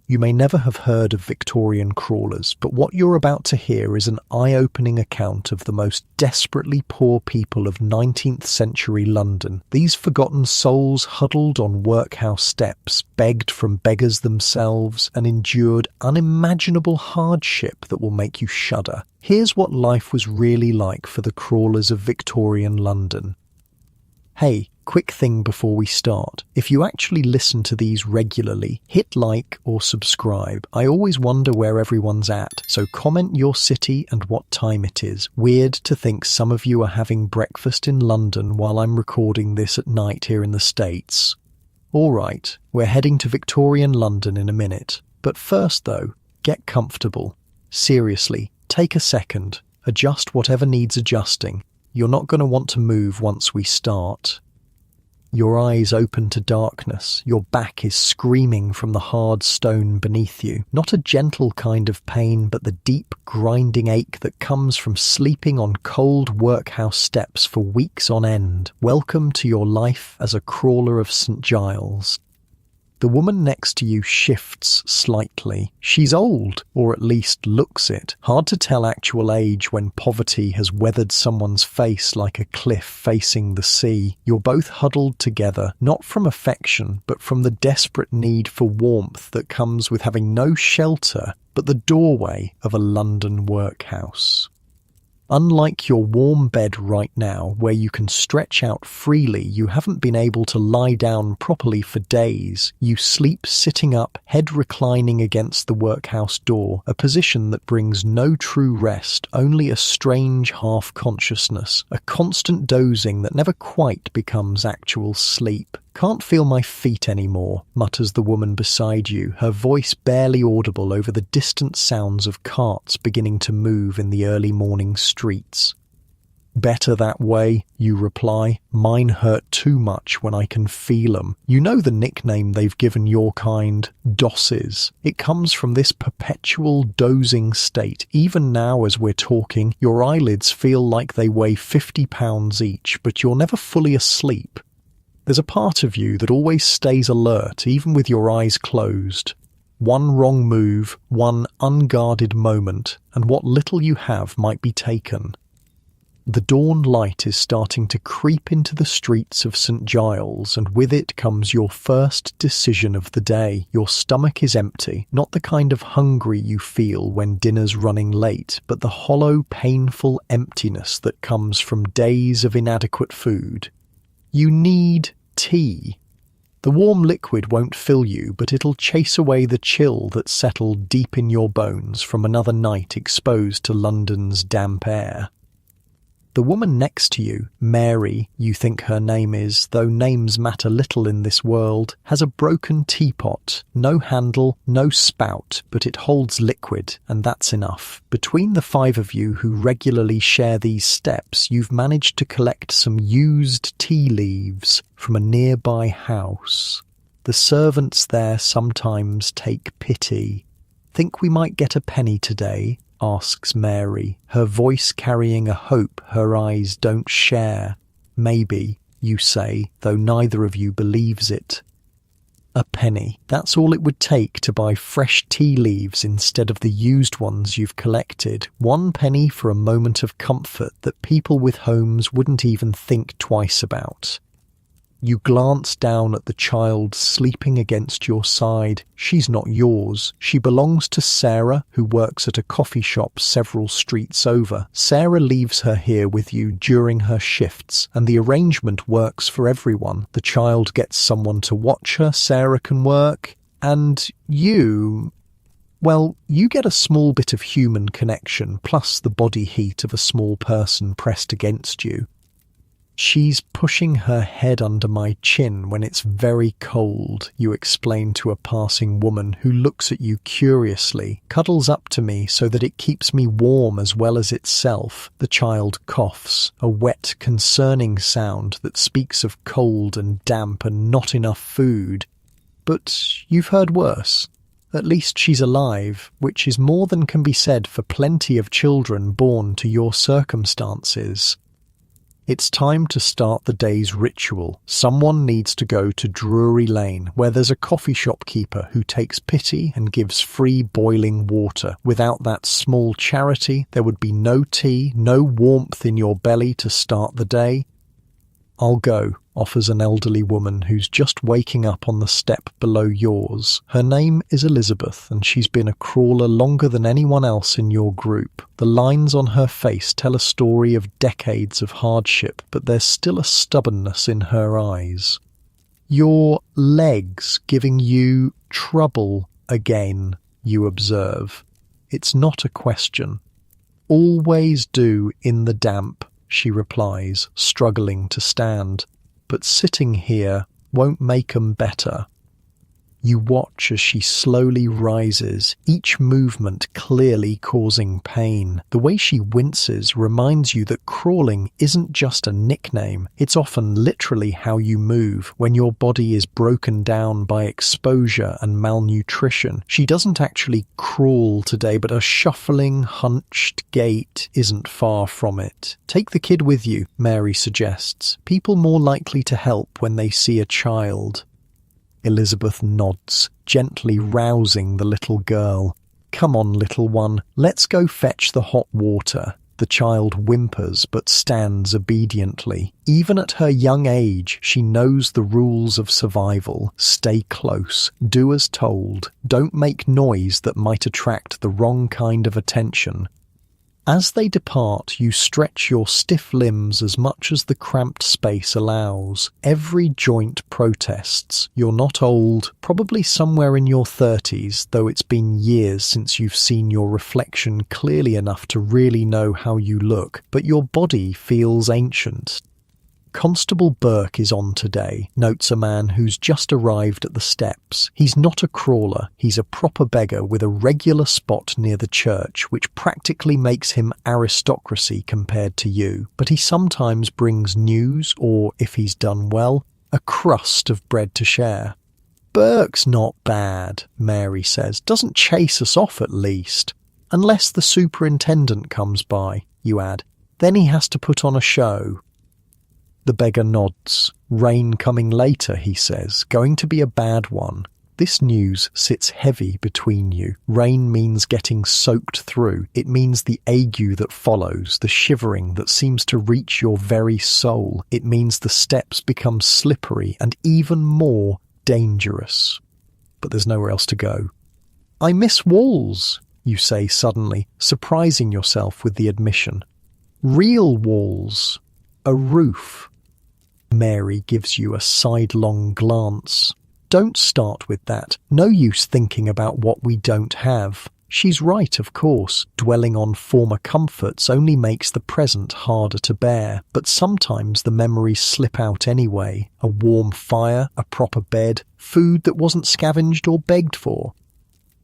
You may never have heard of Victorian crawlers, but what you're about to hear is an eye-opening account of the most desperately poor people of 19th century London. These forgotten souls huddled on workhouse steps, begged from beggars themselves, and endured unimaginable hardship that will make you shudder. Here's what life was really like for the crawlers of Victorian London. Hey, quick thing before we start. If you actually listen to these regularly, hit like or subscribe. I always wonder where everyone's at, so comment your city and what time it is. Weird to think some of you are having breakfast in London while I'm recording this at night here in the States. Alright, we're heading to Victorian London in a minute. But first though, get comfortable. Seriously, take a second. Adjust whatever needs adjusting. You're not going to want to move once we start. Your eyes open to darkness. Your back is screaming from the hard stone beneath you. Not a gentle kind of pain, but the deep, grinding ache that comes from sleeping on cold workhouse steps for weeks on end. Welcome to your life as a crawler of St. Giles. The woman next to you shifts slightly. She's old, or at least looks it. Hard to tell actual age when poverty has weathered someone's face like a cliff facing the sea. You're both huddled together, not from affection, but from the desperate need for warmth that comes with having no shelter but the doorway of a London workhouse. Unlike your warm bed right now, where you can stretch out freely, you haven't been able to lie down properly for days. You sleep sitting up, head reclining against the workhouse door, a position that brings no true rest, only a strange half-consciousness, a constant dozing that never quite becomes actual sleep. "Can't feel my feet anymore," mutters the woman beside you, her voice barely audible over the distant sounds of carts beginning to move in the early morning streets. "Better that way," you reply. "Mine hurt too much when I can feel 'em." You know the nickname they've given your kind, dosses. It comes from this perpetual dozing state. Even now as we're talking, your eyelids feel like they weigh 50 pounds each, but you're never fully asleep. There's a part of you that always stays alert, even with your eyes closed. One wrong move, one unguarded moment, and what little you have might be taken. The dawn light is starting to creep into the streets of St. Giles, and with it comes your first decision of the day. Your stomach is empty, not the kind of hungry you feel when dinner's running late, but the hollow, painful emptiness that comes from days of inadequate food. You need tea. The warm liquid won't fill you, but it'll chase away the chill that's settled deep in your bones from another night exposed to London's damp air. The woman next to you, Mary, you think her name is, though names matter little in this world, has a broken teapot. No handle, no spout, but it holds liquid, and that's enough. Between the five of you who regularly share these steps, you've managed to collect some used tea leaves from a nearby house. The servants there sometimes take pity. "Think we might get a penny today?" asks Mary, her voice carrying a hope her eyes don't share. "Maybe," you say, though neither of you believes it. A penny. That's all it would take to buy fresh tea leaves instead of the used ones you've collected. 1 penny for a moment of comfort that people with homes wouldn't even think twice about. You glance down at the child sleeping against your side. She's not yours. She belongs to Sarah, who works at a coffee shop several streets over. Sarah leaves her here with you during her shifts, and the arrangement works for everyone. The child gets someone to watch her, Sarah can work, and you get a small bit of human connection, plus the body heat of a small person pressed against you. "She's pushing her head under my chin when it's very cold," you explain to a passing woman who looks at you curiously, "cuddles up to me so that it keeps me warm as well as itself." The child coughs, a wet, concerning sound that speaks of cold and damp and not enough food. But you've heard worse. At least she's alive, which is more than can be said for plenty of children born to your circumstances. It's time to start the day's ritual. Someone needs to go to Drury Lane, where there's a coffee shop keeper who takes pity and gives free boiling water. Without that small charity, there would be no tea, no warmth in your belly to start the day. "I'll go," offers an elderly woman who's just waking up on the step below yours. Her name is Elizabeth, and she's been a crawler longer than anyone else in your group. The lines on her face tell a story of decades of hardship, but there's still a stubbornness in her eyes. "Your legs giving you trouble again," you observe. "It's not a question." "Always do in the damp," she replies, struggling to stand. "But sitting here won't make 'em better." You watch as she slowly rises, each movement clearly causing pain. The way she winces reminds you that crawling isn't just a nickname. It's often literally how you move when your body is broken down by exposure and malnutrition. She doesn't actually crawl today, but a shuffling, hunched gait isn't far from it. "Take the kid with you," Mary suggests. "People more likely to help when they see a child." Elizabeth nods, gently rousing the little girl. "Come on, little one, let's go fetch the hot water." The child whimpers but stands obediently. Even at her young age, she knows the rules of survival. Stay close, do as told, don't make noise that might attract the wrong kind of attention. As they depart, you stretch your stiff limbs as much as the cramped space allows. Every joint protests. You're not old, probably somewhere in your 30s, though it's been years since you've seen your reflection clearly enough to really know how you look, but your body feels ancient. "Constable Burke is on today," notes a man who's just arrived at the steps. He's not a crawler, he's a proper beggar with a regular spot near the church, which practically makes him aristocracy compared to you. But he sometimes brings news, or, if he's done well, a crust of bread to share. "Burke's not bad," Mary says. "Doesn't chase us off at least. Unless the superintendent comes by," you add. "Then he has to put on a show." The beggar nods. "Rain coming later," he says. "Going to be a bad one." This news sits heavy between you. Rain means getting soaked through. It means the ague that follows, the shivering that seems to reach your very soul. It means the steps become slippery and even more dangerous. But there's nowhere else to go. "I miss walls," you say suddenly, surprising yourself with the admission. "Real walls. A roof." Mary gives you a sidelong glance. "Don't start with that. No use thinking about what we don't have." She's right, of course. Dwelling on former comforts only makes the present harder to bear. But sometimes the memories slip out anyway. A warm fire, a proper bed, food that wasn't scavenged or begged for.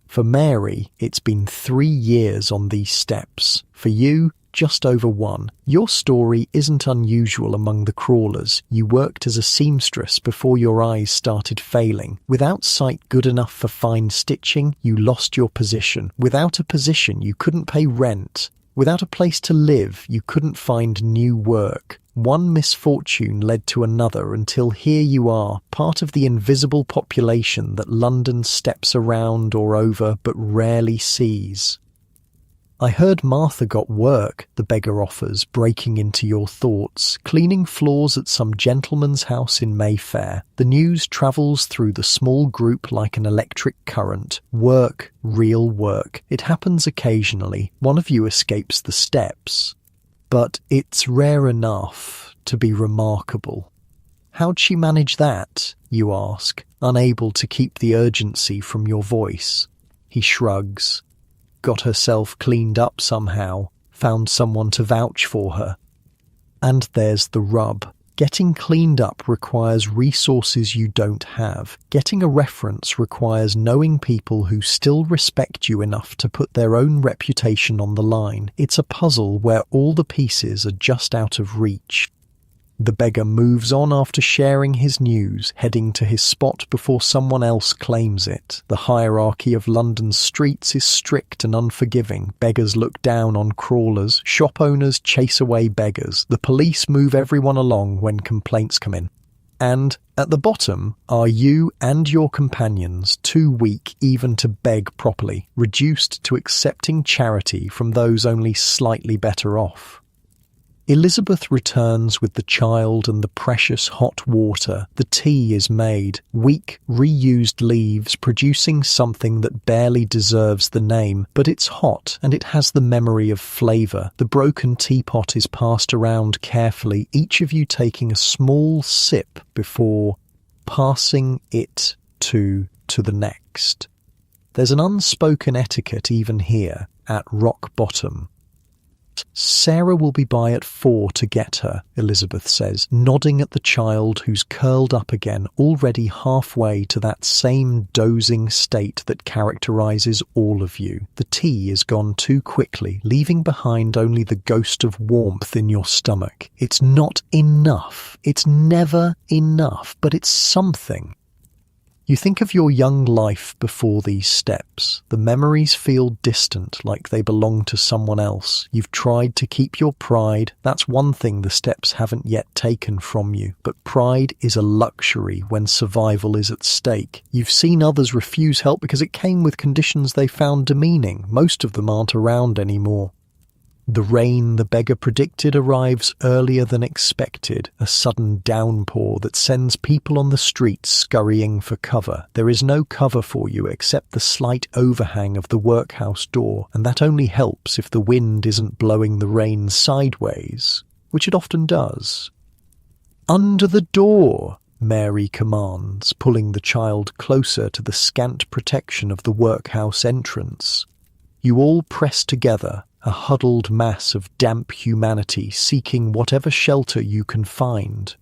For Mary, it's been 3 years on these steps. For you, just over 1. Your story isn't unusual among the crawlers. You worked as a seamstress before your eyes started failing. Without sight good enough for fine stitching, you lost your position. Without a position, you couldn't pay rent. Without a place to live, you couldn't find new work. One misfortune led to another until here you are, part of the invisible population that London steps around or over but rarely sees. "I heard Martha got work," the beggar offers, breaking into your thoughts, "cleaning floors at some gentleman's house in Mayfair." The news travels through the small group like an electric current. Work, real work. It happens occasionally. One of you escapes the steps. But it's rare enough to be remarkable. "How'd she manage that?" you ask, unable to keep the urgency from your voice. He shrugs. "Got herself cleaned up somehow, found someone to vouch for her." And there's the rub. Getting cleaned up requires resources you don't have. Getting a reference requires knowing people who still respect you enough to put their own reputation on the line. It's a puzzle where all the pieces are just out of reach. The beggar moves on after sharing his news, heading to his spot before someone else claims it. The hierarchy of London's streets is strict and unforgiving. Beggars look down on crawlers, shop owners chase away beggars, the police move everyone along when complaints come in. And at the bottom are you and your companions, too weak even to beg properly, reduced to accepting charity from those only slightly better off. Elizabeth returns with the child and the precious hot water. The tea is made, weak, reused leaves producing something that barely deserves the name, but it's hot and it has the memory of flavour. The broken teapot is passed around carefully, each of you taking a small sip before passing it to the next. There's an unspoken etiquette even here, at rock bottom. Sarah will be by at 4 to get her, Elizabeth says, nodding at the child who's curled up again, already halfway to that same dozing state that characterises all of you. The tea is gone too quickly, leaving behind only the ghost of warmth in your stomach. It's not enough. It's never enough, but it's something. You think of your young life before these steps. The memories feel distant, like they belong to someone else. You've tried to keep your pride. That's one thing the steps haven't yet taken from you. But pride is a luxury when survival is at stake. You've seen others refuse help because it came with conditions they found demeaning. Most of them aren't around anymore. The rain the beggar predicted arrives earlier than expected, a sudden downpour that sends people on the streets scurrying for cover. There is no cover for you except the slight overhang of the workhouse door, and that only helps if the wind isn't blowing the rain sideways, which it often does. "Under the door!" Mary commands, pulling the child closer to the scant protection of the workhouse entrance. You all press together, a huddled mass of damp humanity seeking whatever shelter you can find.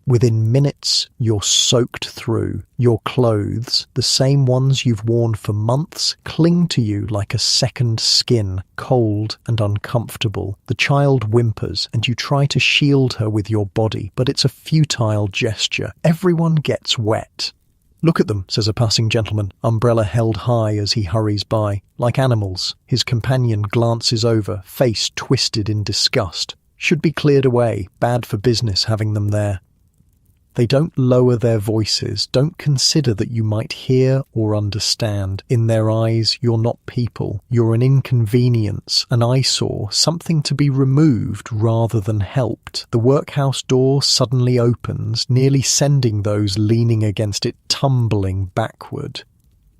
Within minutes, you're soaked through. Your clothes, the same ones you've worn for months, cling to you like a second skin, cold and uncomfortable. The child whimpers, and you try to shield her with your body, but it's a futile gesture. Everyone gets wet. "Look at them," says a passing gentleman, umbrella held high as he hurries by. Like animals, his companion glances over, face twisted in disgust. Should be cleared away, bad for business having them there. They don't lower their voices, don't consider that you might hear or understand. In their eyes, you're not people. You're an inconvenience, an eyesore, something to be removed rather than helped. The workhouse door suddenly opens, nearly sending those leaning against it tumbling backward.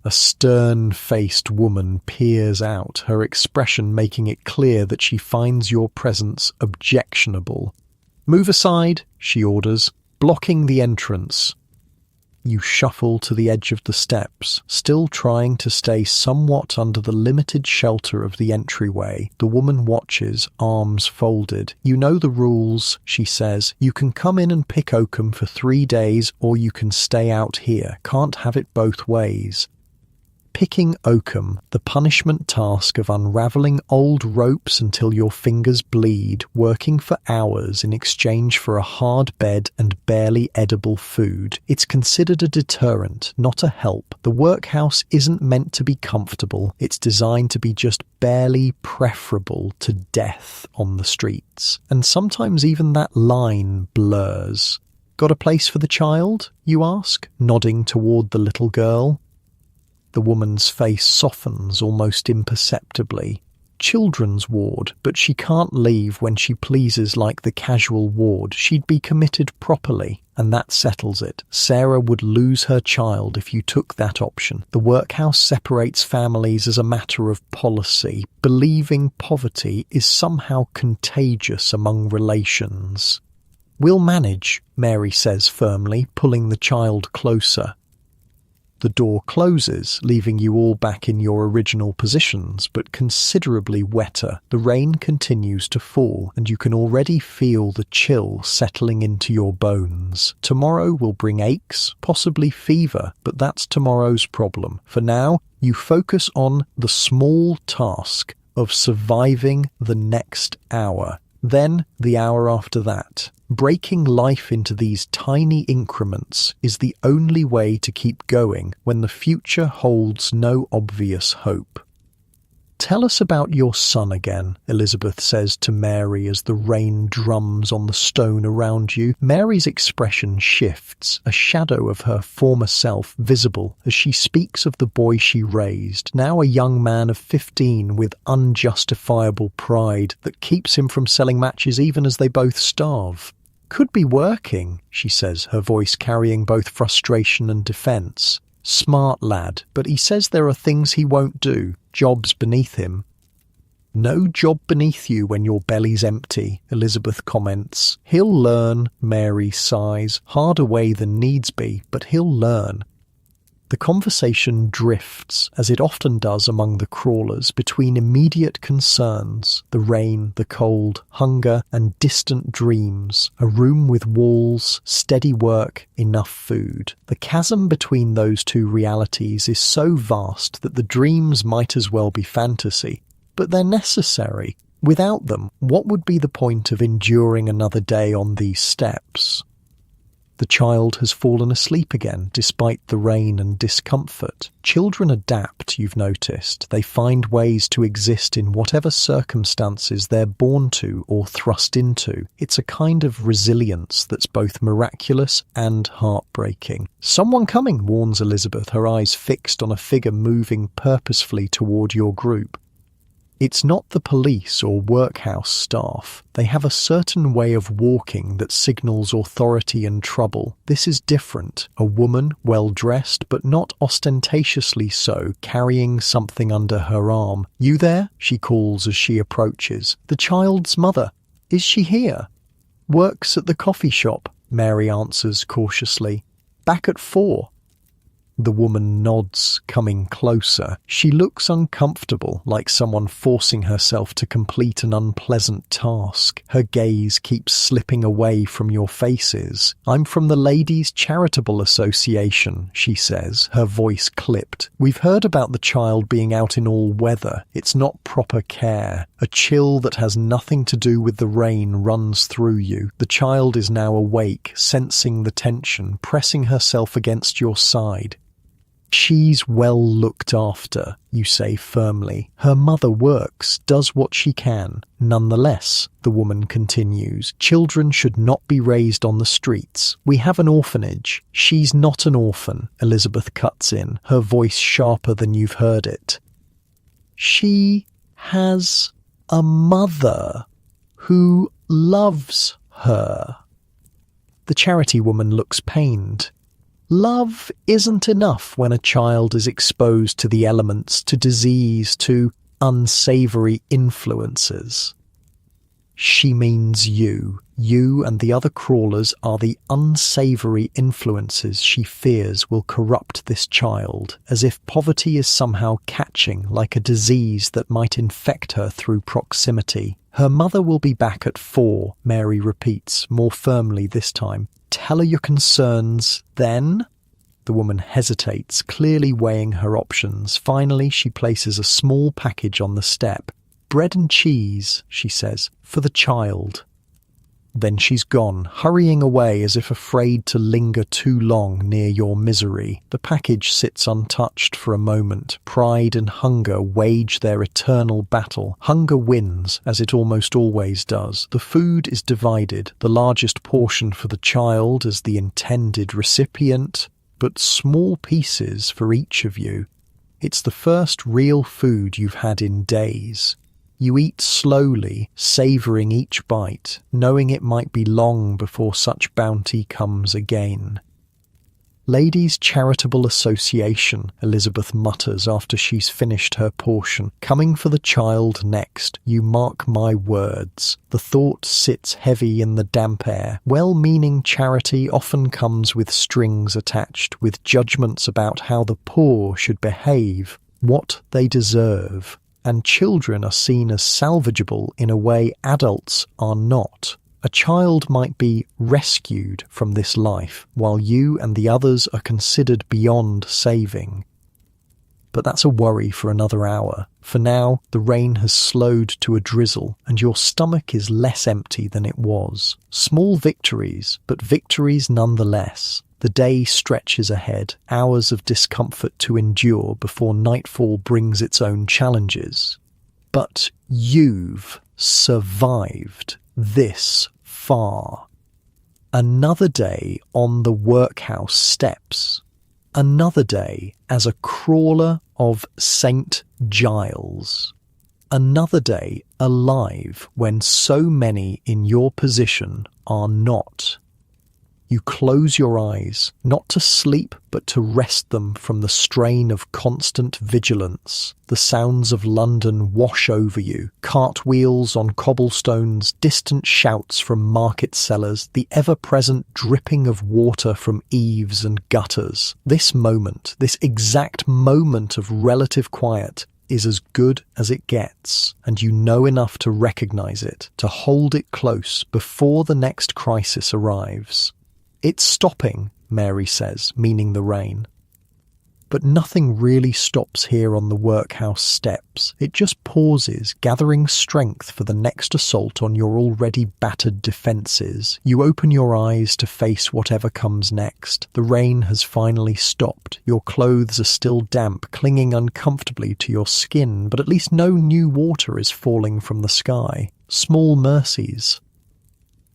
A stern-faced woman peers out, her expression making it clear that she finds your presence objectionable. "Move aside," she orders, blocking the entrance. You shuffle to the edge of the steps, still trying to stay somewhat under the limited shelter of the entryway. The woman watches, arms folded. "You know the rules," she says. "You can come in and pick oakum for 3 days, or you can stay out here. Can't have it both ways." Picking oakum, the punishment task of unravelling old ropes until your fingers bleed, working for hours in exchange for a hard bed and barely edible food. It's considered a deterrent, not a help. The workhouse isn't meant to be comfortable. It's designed to be just barely preferable to death on the streets. And sometimes even that line blurs. "Got a place for the child?" you ask, nodding toward the little girl. The woman's face softens almost imperceptibly. Children's ward, but she can't leave when she pleases like the casual ward. She'd be committed properly, and that settles it. Sarah would lose her child if you took that option. The workhouse separates families as a matter of policy. Believing poverty is somehow contagious among relations. "We'll manage," Mary says firmly, pulling the child closer. The door closes, leaving you all back in your original positions, but considerably wetter. The rain continues to fall, and you can already feel the chill settling into your bones. Tomorrow will bring aches, possibly fever, but that's tomorrow's problem. For now, you focus on the small task of surviving the next hour. Then, the hour after that, Breaking life into these tiny increments is the only way to keep going when the future holds no obvious hope. "Tell us about your son again," Elizabeth says to Mary as the rain drums on the stone around you. Mary's expression shifts, a shadow of her former self visible as she speaks of the boy she raised, now a young man of 15 with unjustifiable pride that keeps him from selling matches even as they both starve. "Could be working," she says, her voice carrying both frustration and defence. "Smart lad, but he says there are things he won't do, jobs beneath him." "No job beneath you when your belly's empty," Elizabeth comments. "He'll learn," Mary sighs. "Harder way than needs be, but he'll learn." The conversation drifts, as it often does among the crawlers, between immediate concerns, the rain, the cold, hunger, and distant dreams, a room with walls, steady work, enough food. The chasm between those two realities is so vast that the dreams might as well be fantasy, but they're necessary. Without them, what would be the point of enduring another day on these steps? The child has fallen asleep again, despite the rain and discomfort. Children adapt, you've noticed. They find ways to exist in whatever circumstances they're born to or thrust into. It's a kind of resilience that's both miraculous and heartbreaking. "Someone coming," warns Elizabeth, her eyes fixed on a figure moving purposefully toward your group. It's not the police or workhouse staff. They have a certain way of walking that signals authority and trouble. This is different. A woman, well-dressed, but not ostentatiously so, carrying something under her arm. "You there?" she calls as she approaches. "The child's mother. Is she here?" "Works at the coffee shop," Mary answers cautiously. "Back at 4. The woman nods, coming closer. She looks uncomfortable, like someone forcing herself to complete an unpleasant task. Her gaze keeps slipping away from your faces. "I'm from the Ladies' Charitable Association," she says, her voice clipped. "We've heard about the child being out in all weather. It's not proper care. A chill that has nothing to do with the rain runs through you. The child is now awake, sensing the tension, pressing herself against your side. She's well looked after," you say firmly. "Her mother works, does what she can. Nonetheless," the woman continues, "children should not be raised on the streets. We have an orphanage." "She's not an orphan," Elizabeth cuts in, her voice sharper than you've heard it. "She has a mother who loves her." The charity woman looks pained. Love isn't enough when a child is exposed to the elements, to disease, to unsavory influences. She means you. You and the other crawlers are the unsavory influences she fears will corrupt this child, as if poverty is somehow catching like a disease that might infect her through proximity. "Her mother will be back at 4, Mary repeats, more firmly this time. "Tell her your concerns, then?" The woman hesitates, clearly weighing her options. Finally, she places a small package on the step. "Bread and cheese," she says, "for the child." Then she's gone, hurrying away as if afraid to linger too long near your misery. The package sits untouched for a moment. Pride and hunger wage their eternal battle. Hunger wins, as it almost always does. The food is divided, the largest portion for the child as the intended recipient, but small pieces for each of you. It's the first real food you've had in days. You eat slowly, savouring each bite, knowing it might be long before such bounty comes again. "Ladies' Charitable Association," Elizabeth mutters after she's finished her portion. "Coming for the child next, you mark my words." The thought sits heavy in the damp air. Well-meaning charity often comes with strings attached, with judgments about how the poor should behave, what they deserve. And children are seen as salvageable in a way adults are not. A child might be rescued from this life, while you and the others are considered beyond saving. but that's a worry for another hour. For now, the rain has slowed to a drizzle, and your stomach is less empty than it was. Small victories, but victories nonetheless. The day stretches ahead, hours of discomfort to endure before nightfall brings its own challenges. But you've survived this far. Another day on the workhouse steps. Another day as a crawler of St. Giles. Another day alive when so many in your position are not. You close your eyes, not to sleep, but to rest them from the strain of constant vigilance. The sounds of London wash over you, cartwheels on cobblestones, distant shouts from market sellers, the ever-present dripping of water from eaves and gutters. This moment, this exact moment of relative quiet, is as good as it gets, and you know enough to recognize it, to hold it close before the next crisis arrives. "It's stopping," Mary says, meaning the rain. But nothing really stops here on the workhouse steps. It just pauses, gathering strength for the next assault on your already battered defences. You open your eyes to face whatever comes next. The rain has finally stopped. Your clothes are still damp, clinging uncomfortably to your skin, but at least no new water is falling from the sky. Small mercies.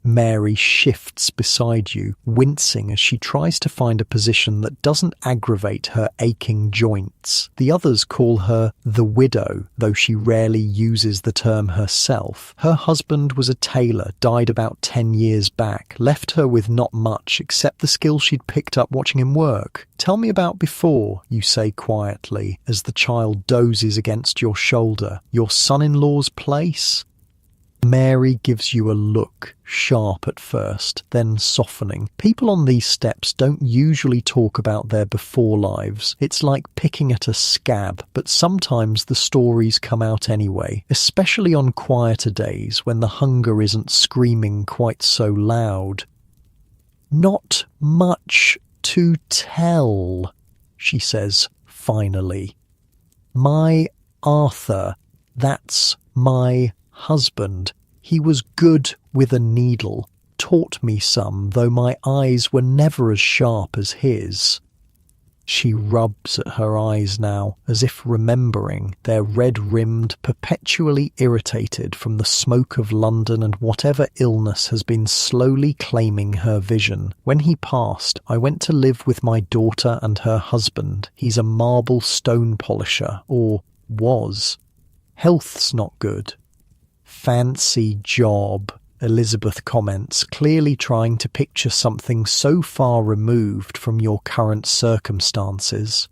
Mary shifts beside you, wincing as she tries to find a position that doesn't aggravate her aching joints. The others call her the widow, though she rarely uses the term herself. Her husband was a tailor, died about 10 years back, left her with not much except the skill she'd picked up watching him work. "Tell me about before," you say quietly, as the child dozes against your shoulder. "Your son-in-law's place?" Mary gives you a look, sharp at first, then softening. People on these steps don't usually talk about their before lives. It's like picking at a scab, but sometimes the stories come out anyway, especially on quieter days when the hunger isn't screaming quite so loud. "Not much to tell," she says finally. "My Arthur, that's my husband. He was good with a needle, taught me some, though my eyes were never as sharp as his." She rubs at her eyes now, as if remembering. They're red-rimmed, perpetually irritated from the smoke of London and whatever illness has been slowly claiming her vision. "When he passed, I went to live with my daughter and her husband. He's a marble stone polisher, or was. Health's not good." "Fancy job," Elizabeth comments, clearly trying to picture something so far removed from your current circumstances.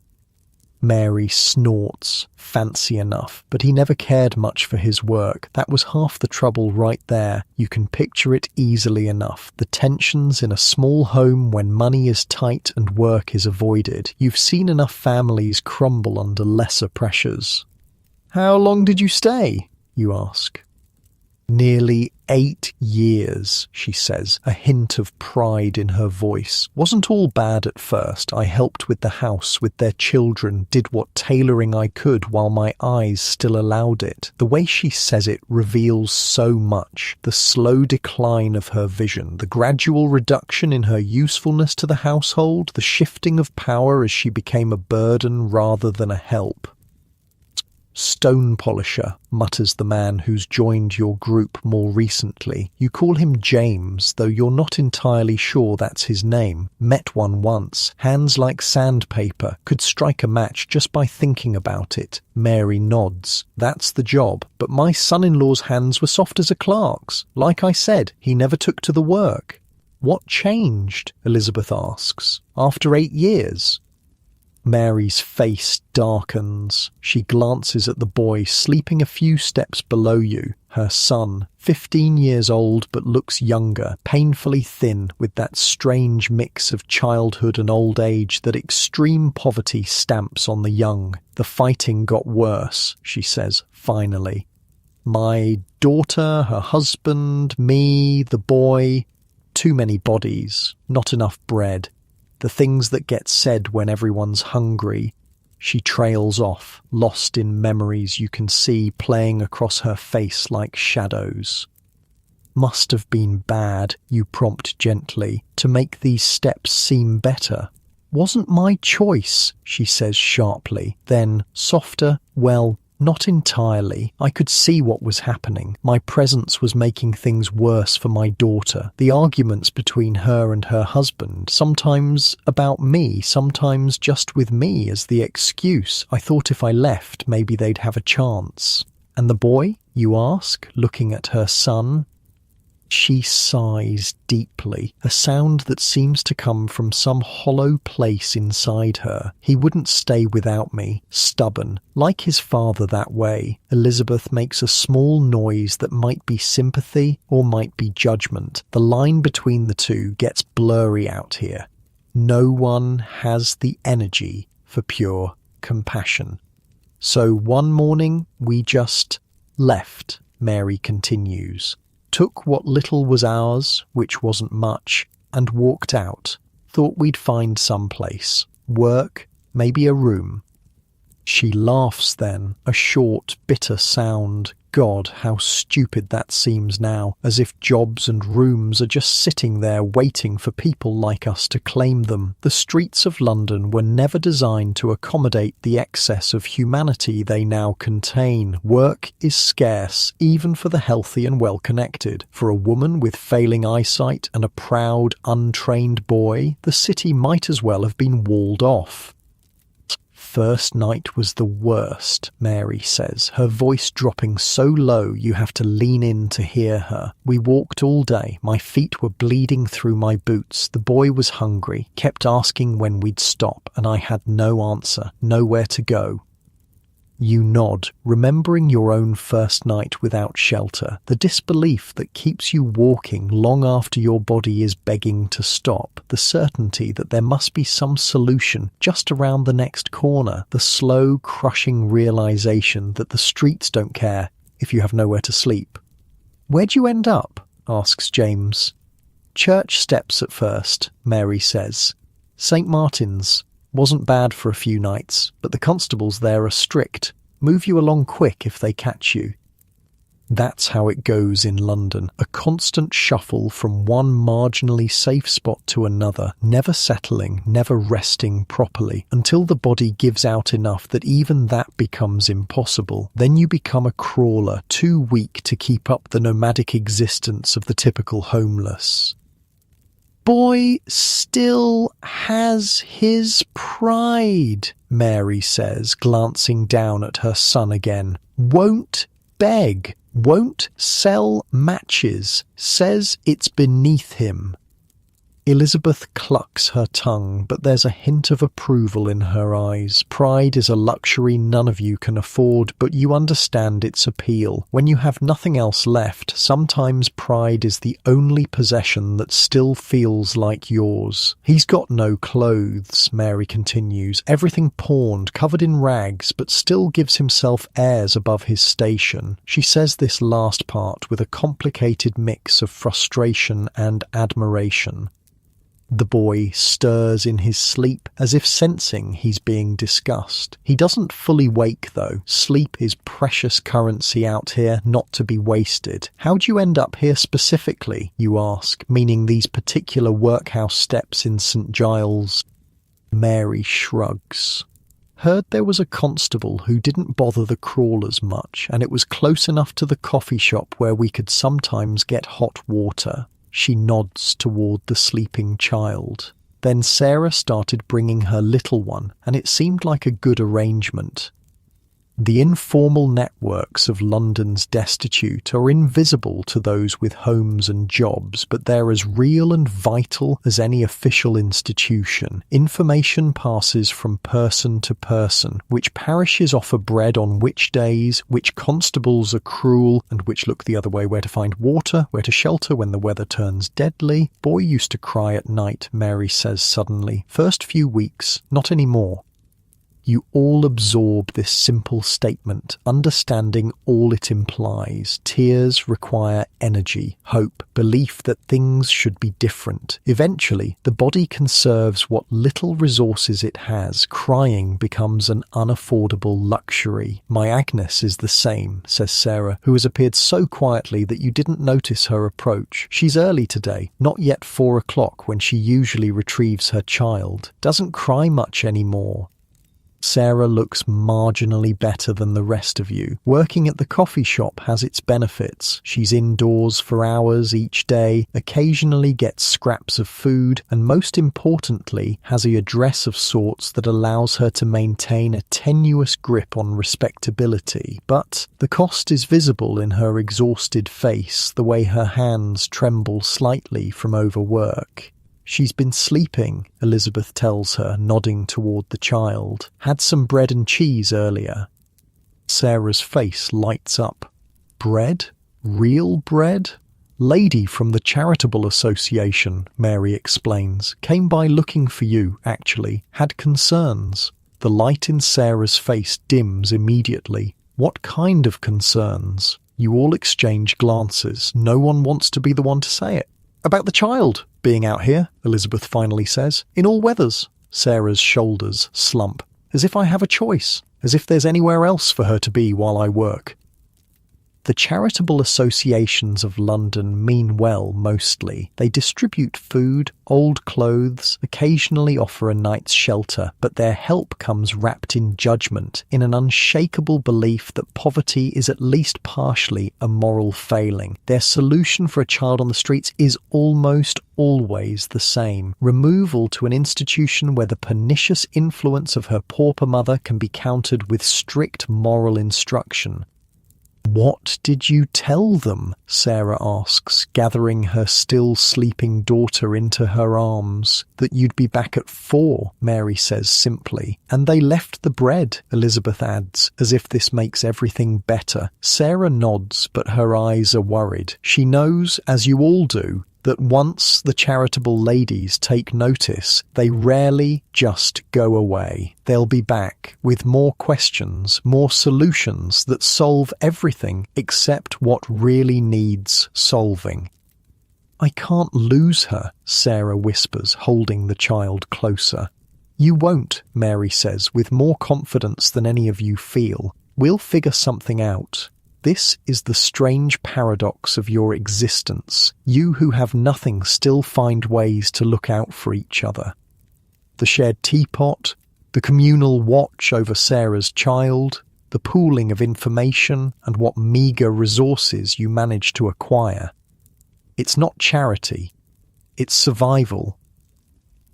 Mary snorts. Fancy enough, but he never cared much for his work. That was half the trouble right there. You can picture it easily enough. The tensions in a small home when money is tight and work is avoided. You've seen enough families crumble under lesser pressures. "How long did you stay?" you ask. "Nearly 8 years, she says, a hint of pride in her voice. "Wasn't all bad at first. I helped with the house, with their children, did what tailoring I could while my eyes still allowed it." The way she says it reveals so much. The slow decline of her vision, the gradual reduction in her usefulness to the household, the shifting of power as she became a burden rather than a help. "Stone polisher," mutters the man who's joined your group more recently. You call him James, though you're not entirely sure that's his name. Met one once. Hands like sandpaper. Could strike a match just by thinking about it. Mary nods. "That's the job. But my son-in-law's hands were soft as a clerk's. Like I said, he never took to the work." "What changed?" Elizabeth asks. "After 8 years?" Mary's face darkens. She glances at the boy sleeping a few steps below you, her son, 15 years old but looks younger, painfully thin, with that strange mix of childhood and old age that extreme poverty stamps on the young. "The fighting got worse," she says, finally. "My daughter, her husband, me, the boy. Too many bodies, not enough bread. The things that get said when everyone's hungry. She trails off, lost in memories you can see playing across her face like shadows. Must have been bad, you prompt gently, to make these steps seem better. Wasn't my choice, she says sharply. Then, softer, well, not entirely. I could see what was happening. My presence was making things worse for my daughter. The arguments between her and her husband, sometimes about me, sometimes just with me as the excuse. I thought if I left, maybe they'd have a chance. And the boy, you ask, looking at her son? She sighs deeply, a sound that seems to come from some hollow place inside her. He wouldn't stay without me, stubborn, like his father that way. Elizabeth makes a small noise that might be sympathy or might be judgment. The line between the two gets blurry out here. No one has the energy for pure compassion. So one morning we just left, Mary continues. Took what little was ours, which wasn't much, and walked out. Thought we'd find some place. Work, maybe a room. She laughs then, a short, bitter sound. God, how stupid that seems now, as if jobs and rooms are just sitting there waiting for people like us to claim them. The streets of London were never designed to accommodate the excess of humanity they now contain. Work is scarce, even for the healthy and well-connected. For a woman with failing eyesight and a proud, untrained boy, the city might as well have been walled off. First night was the worst, Mary says, her voice dropping so low you have to lean in to hear her. We walked all day. My feet were bleeding through my boots. The boy was hungry, kept asking when we'd stop, and I had no answer, nowhere to go. You nod, remembering your own first night without shelter, the disbelief that keeps you walking long after your body is begging to stop, the certainty that there must be some solution just around the next corner, the slow, crushing realization that the streets don't care if you have nowhere to sleep. "Where'd you end up?" asks James. "Church steps at first," Mary says. "St. Martin's. Wasn't bad for a few nights, but the constables there are strict. Move you along quick if they catch you." That's how it goes in London, a constant shuffle from one marginally safe spot to another, never settling, never resting properly, until the body gives out enough that even that becomes impossible. Then you become a crawler, too weak to keep up the nomadic existence of the typical homeless. "Boy still has his pride," Mary says, glancing down at her son again. "Won't beg, won't sell matches, says it's beneath him." Elizabeth clucks her tongue, but there's a hint of approval in her eyes. Pride is a luxury none of you can afford, but you understand its appeal. When you have nothing else left, sometimes pride is the only possession that still feels like yours. "He's got no clothes," Mary continues, "everything pawned, covered in rags, but still gives himself airs above his station." She says this last part with a complicated mix of frustration and admiration. The boy stirs in his sleep, as if sensing he's being discussed. He doesn't fully wake, though. Sleep is precious currency out here, not to be wasted. "How'd you end up here specifically?" you ask, meaning these particular workhouse steps in St. Giles. Mary shrugs. "Heard there was a constable who didn't bother the crawlers much, and it was close enough to the coffee shop where we could sometimes get hot water." She nods toward the sleeping child. Then Sarah started bringing her little one, and it seemed like a good arrangement. The informal networks of London's destitute are invisible to those with homes and jobs, but they're as real and vital as any official institution. Information passes from person to person, which parishes offer bread on which days, which constables are cruel and which look the other way, where to find water, where to shelter when the weather turns deadly. "Boy used to cry at night," Mary says suddenly. "First few weeks, not anymore." You all absorb this simple statement, understanding all it implies. Tears require energy, hope, belief that things should be different. Eventually, the body conserves what little resources it has. Crying becomes an unaffordable luxury. My Agnes is the same, says Sarah, who has appeared so quietly that you didn't notice her approach. She's early today, not yet 4 o'clock when she usually retrieves her child. Doesn't cry much anymore. Sarah looks marginally better than the rest of you. Working at the coffee shop has its benefits. She's indoors for hours each day, occasionally gets scraps of food, and most importantly, has a address of sorts that allows her to maintain a tenuous grip on respectability. But the cost is visible in her exhausted face, the way her hands tremble slightly from overwork. She's been sleeping, Elizabeth tells her, nodding toward the child. Had some bread and cheese earlier. Sarah's face lights up. Bread? Real bread? Lady from the Charitable Association, Mary explains. Came by looking for you, actually. Had concerns. The light in Sarah's face dims immediately. What kind of concerns? You all exchange glances. No one wants to be the one to say it. About the child being out here, Elizabeth finally says. In all weathers. Sarah's shoulders slump. As if I have a choice. As if there's anywhere else for her to be while I work. The charitable associations of London mean well mostly. They distribute food, old clothes, occasionally offer a night's shelter, but their help comes wrapped in judgment, in an unshakable belief that poverty is at least partially a moral failing. Their solution for a child on the streets is almost always the same: removal to an institution where the pernicious influence of her pauper mother can be countered with strict moral instruction. What did you tell them? Sarah asks, gathering her still sleeping daughter into her arms. That you'd be back at 4, Mary says simply. And they left the bread, Elizabeth adds, as if this makes everything better. Sarah nods, but her eyes are worried. She knows, as you all do, that once the charitable ladies take notice, they rarely just go away. They'll be back with more questions, more solutions that solve everything except what really needs solving. I can't lose her, Sarah whispers, holding the child closer. You won't, Mary says, with more confidence than any of you feel. We'll figure something out. This is the strange paradox of your existence. You who have nothing still find ways to look out for each other. The shared teapot, the communal watch over Sarah's child, the pooling of information, and what meagre resources you manage to acquire. It's not charity. It's survival.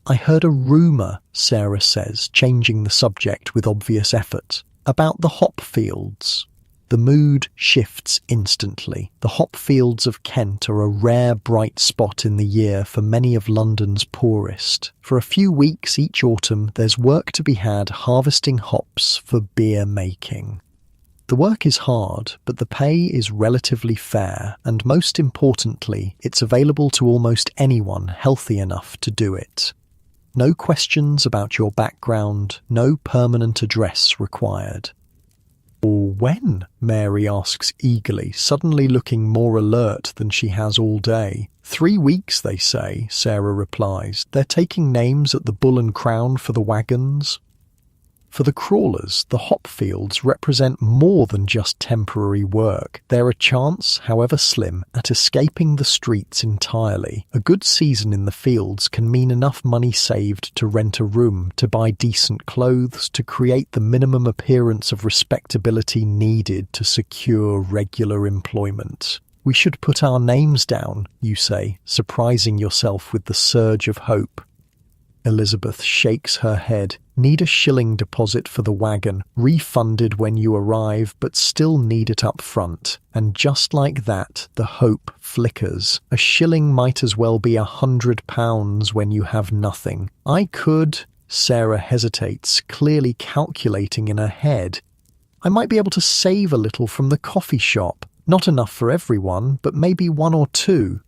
I heard a rumour, Sarah says, changing the subject with obvious effort, about the hop fields. The mood shifts instantly. The hop fields of Kent are a rare bright spot in the year for many of London's poorest. For a few weeks each autumn, there's work to be had harvesting hops for beer making. The work is hard, but the pay is relatively fair, and most importantly, it's available to almost anyone healthy enough to do it. No questions about your background, no permanent address required. When? Mary asks eagerly, suddenly looking more alert than she has all day. 3 weeks, they say, Sarah replies. They're taking names at the Bull and Crown for the wagons. For the crawlers, the hop fields represent more than just temporary work. They're a chance, however slim, at escaping the streets entirely. A good season in the fields can mean enough money saved to rent a room, to buy decent clothes, to create the minimum appearance of respectability needed to secure regular employment. We should put our names down, you say, surprising yourself with the surge of hope. Elizabeth shakes her head. Need a shilling deposit for the wagon, refunded when you arrive, but still need it up front. And just like that, the hope flickers. A shilling might as well be £100 when you have nothing. I could... Sarah hesitates, clearly calculating in her head. I might be able to save a little from the coffee shop. Not enough for everyone, but maybe 1 or 2.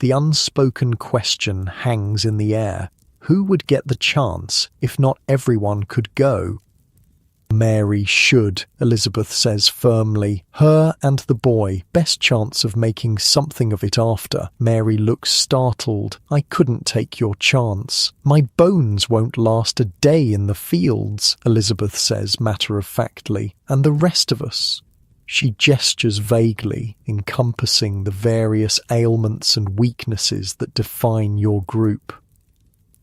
The unspoken question hangs in the air. Who would get the chance if not everyone could go? Mary should, Elizabeth says firmly. Her and the boy, best chance of making something of it after. Mary looks startled. I couldn't take your chance. My bones won't last a day in the fields, Elizabeth says matter-of-factly. And the rest of us? She gestures vaguely, encompassing the various ailments and weaknesses that define your group.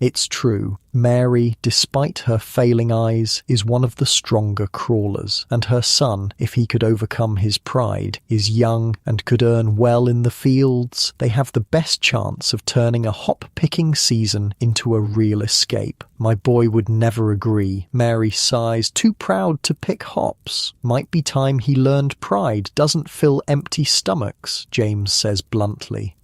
It's true, Mary, despite her failing eyes, is one of the stronger crawlers, and her son, if he could overcome his pride, is young and could earn well in the fields. They have the best chance of turning a hop-picking season into a real escape. My boy would never agree. Mary sighs, too proud to pick hops. Might be time he learned pride doesn't fill empty stomachs, James says bluntly.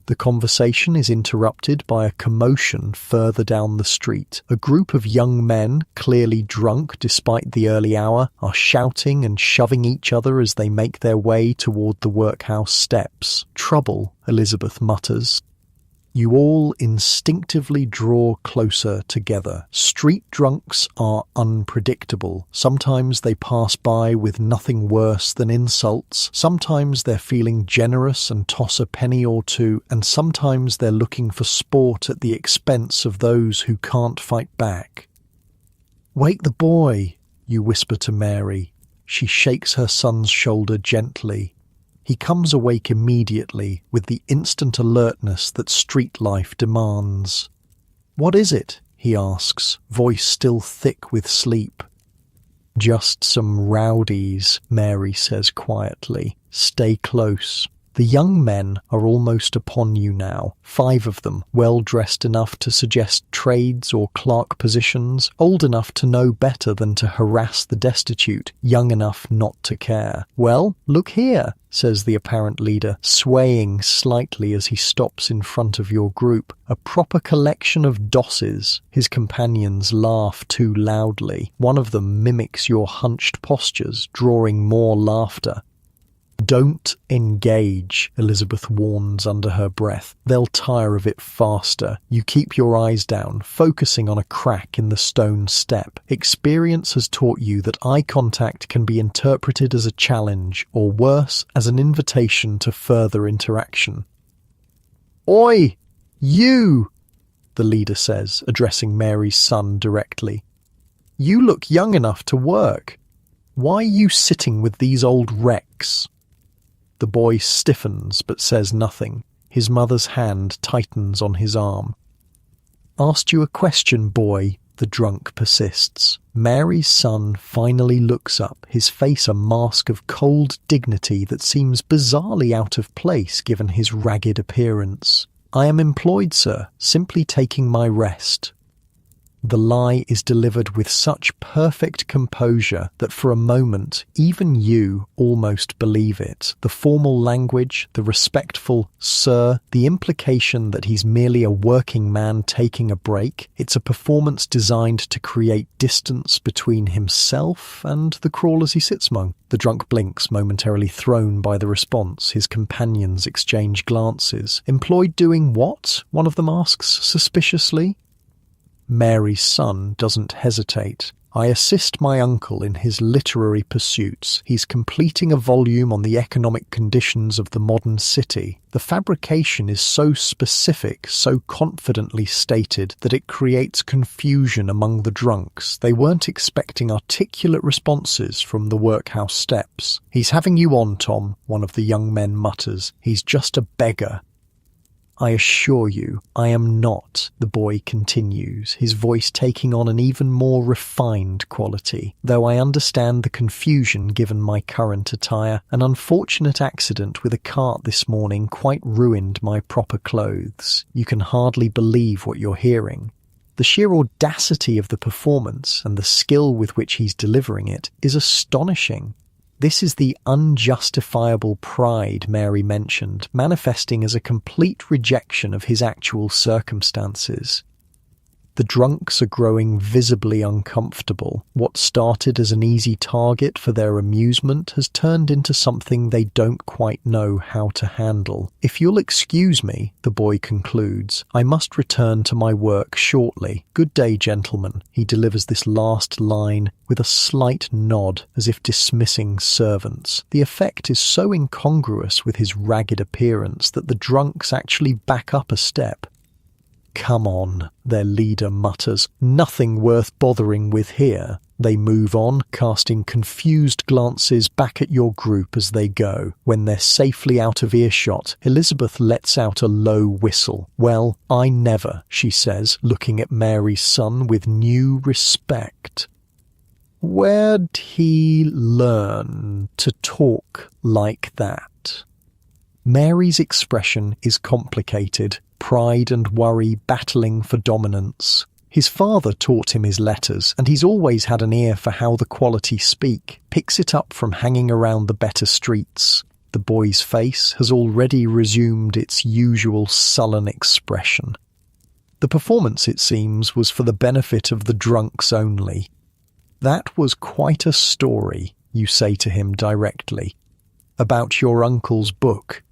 The conversation is interrupted by a commotion further down the street. A group of young men, clearly drunk despite the early hour, are shouting and shoving each other as they make their way toward the workhouse steps. Trouble, Elizabeth mutters. You all instinctively draw closer together. Street drunks are unpredictable. Sometimes they pass by with nothing worse than insults. Sometimes they're feeling generous and toss a penny or two, and sometimes they're looking for sport at the expense of those who can't fight back. Wake the boy, you whisper to Mary. She shakes her son's shoulder gently. He comes awake immediately with the instant alertness that street life demands. What is it? He asks, voice still thick with sleep. Just some rowdies, Mary says quietly. Stay close. The young men are almost upon you now, 5 of them, well-dressed enough to suggest trades or clerk positions, old enough to know better than to harass the destitute, young enough not to care. Well, look here, says the apparent leader, swaying slightly as he stops in front of your group. A proper collection of dosses. His companions laugh too loudly. One of them mimics your hunched postures, drawing more laughter. Don't engage, Elizabeth warns under her breath. They'll tire of it faster. You keep your eyes down, focusing on a crack in the stone step. Experience has taught you that eye contact can be interpreted as a challenge, or worse, as an invitation to further interaction. Oi! You! The leader says, addressing Mary's son directly. You look young enough to work. Why are you sitting with these old wrecks? The boy stiffens but says nothing. His mother's hand tightens on his arm. Asked you a question, boy, the drunk persists. Mary's son finally looks up, his face a mask of cold dignity that seems bizarrely out of place given his ragged appearance. I am employed, sir, simply taking my rest. The lie is delivered with such perfect composure that for a moment, even you almost believe it. The formal language, the respectful "sir," the implication that he's merely a working man taking a break. It's a performance designed to create distance between himself and the crawlers he sits among. The drunk blinks, momentarily thrown by the response. His companions exchange glances. Employed doing what? One of them asks suspiciously. Mary's son doesn't hesitate. I assist my uncle in his literary pursuits. He's completing a volume on the economic conditions of the modern city. The fabrication is so specific, so confidently stated, that it creates confusion among the drunks. They weren't expecting articulate responses from the workhouse steps. He's having you on, Tom, one of the young men mutters. He's just a beggar. I assure you, I am not, the boy continues, his voice taking on an even more refined quality. Though I understand the confusion given my current attire, an unfortunate accident with a cart this morning quite ruined my proper clothes. You can hardly believe what you're hearing. The sheer audacity of the performance and the skill with which he's delivering it is astonishing. This is the unjustifiable pride Mary mentioned, manifesting as a complete rejection of his actual circumstances. The drunks are growing visibly uncomfortable. What started as an easy target for their amusement has turned into something they don't quite know how to handle. "If you'll excuse me," the boy concludes, "I must return to my work shortly. Good day, gentlemen." He delivers this last line with a slight nod, as if dismissing servants. The effect is so incongruous with his ragged appearance that the drunks actually back up a step. "Come on," their leader mutters. "Nothing worth bothering with here." They move on, casting confused glances back at your group as they go. When they're safely out of earshot, Elizabeth lets out a low whistle. "Well, I never," she says, looking at Mary's son with new respect. Where'd he learn to talk like that? Mary's expression is complicated, pride and worry battling for dominance. His father taught him his letters, and he's always had an ear for how the quality speak, picks it up from hanging around the better streets. The boy's face has already resumed its usual sullen expression. The performance, it seems, was for the benefit of the drunks only. "That was quite a story," you say to him directly. "About your uncle's book."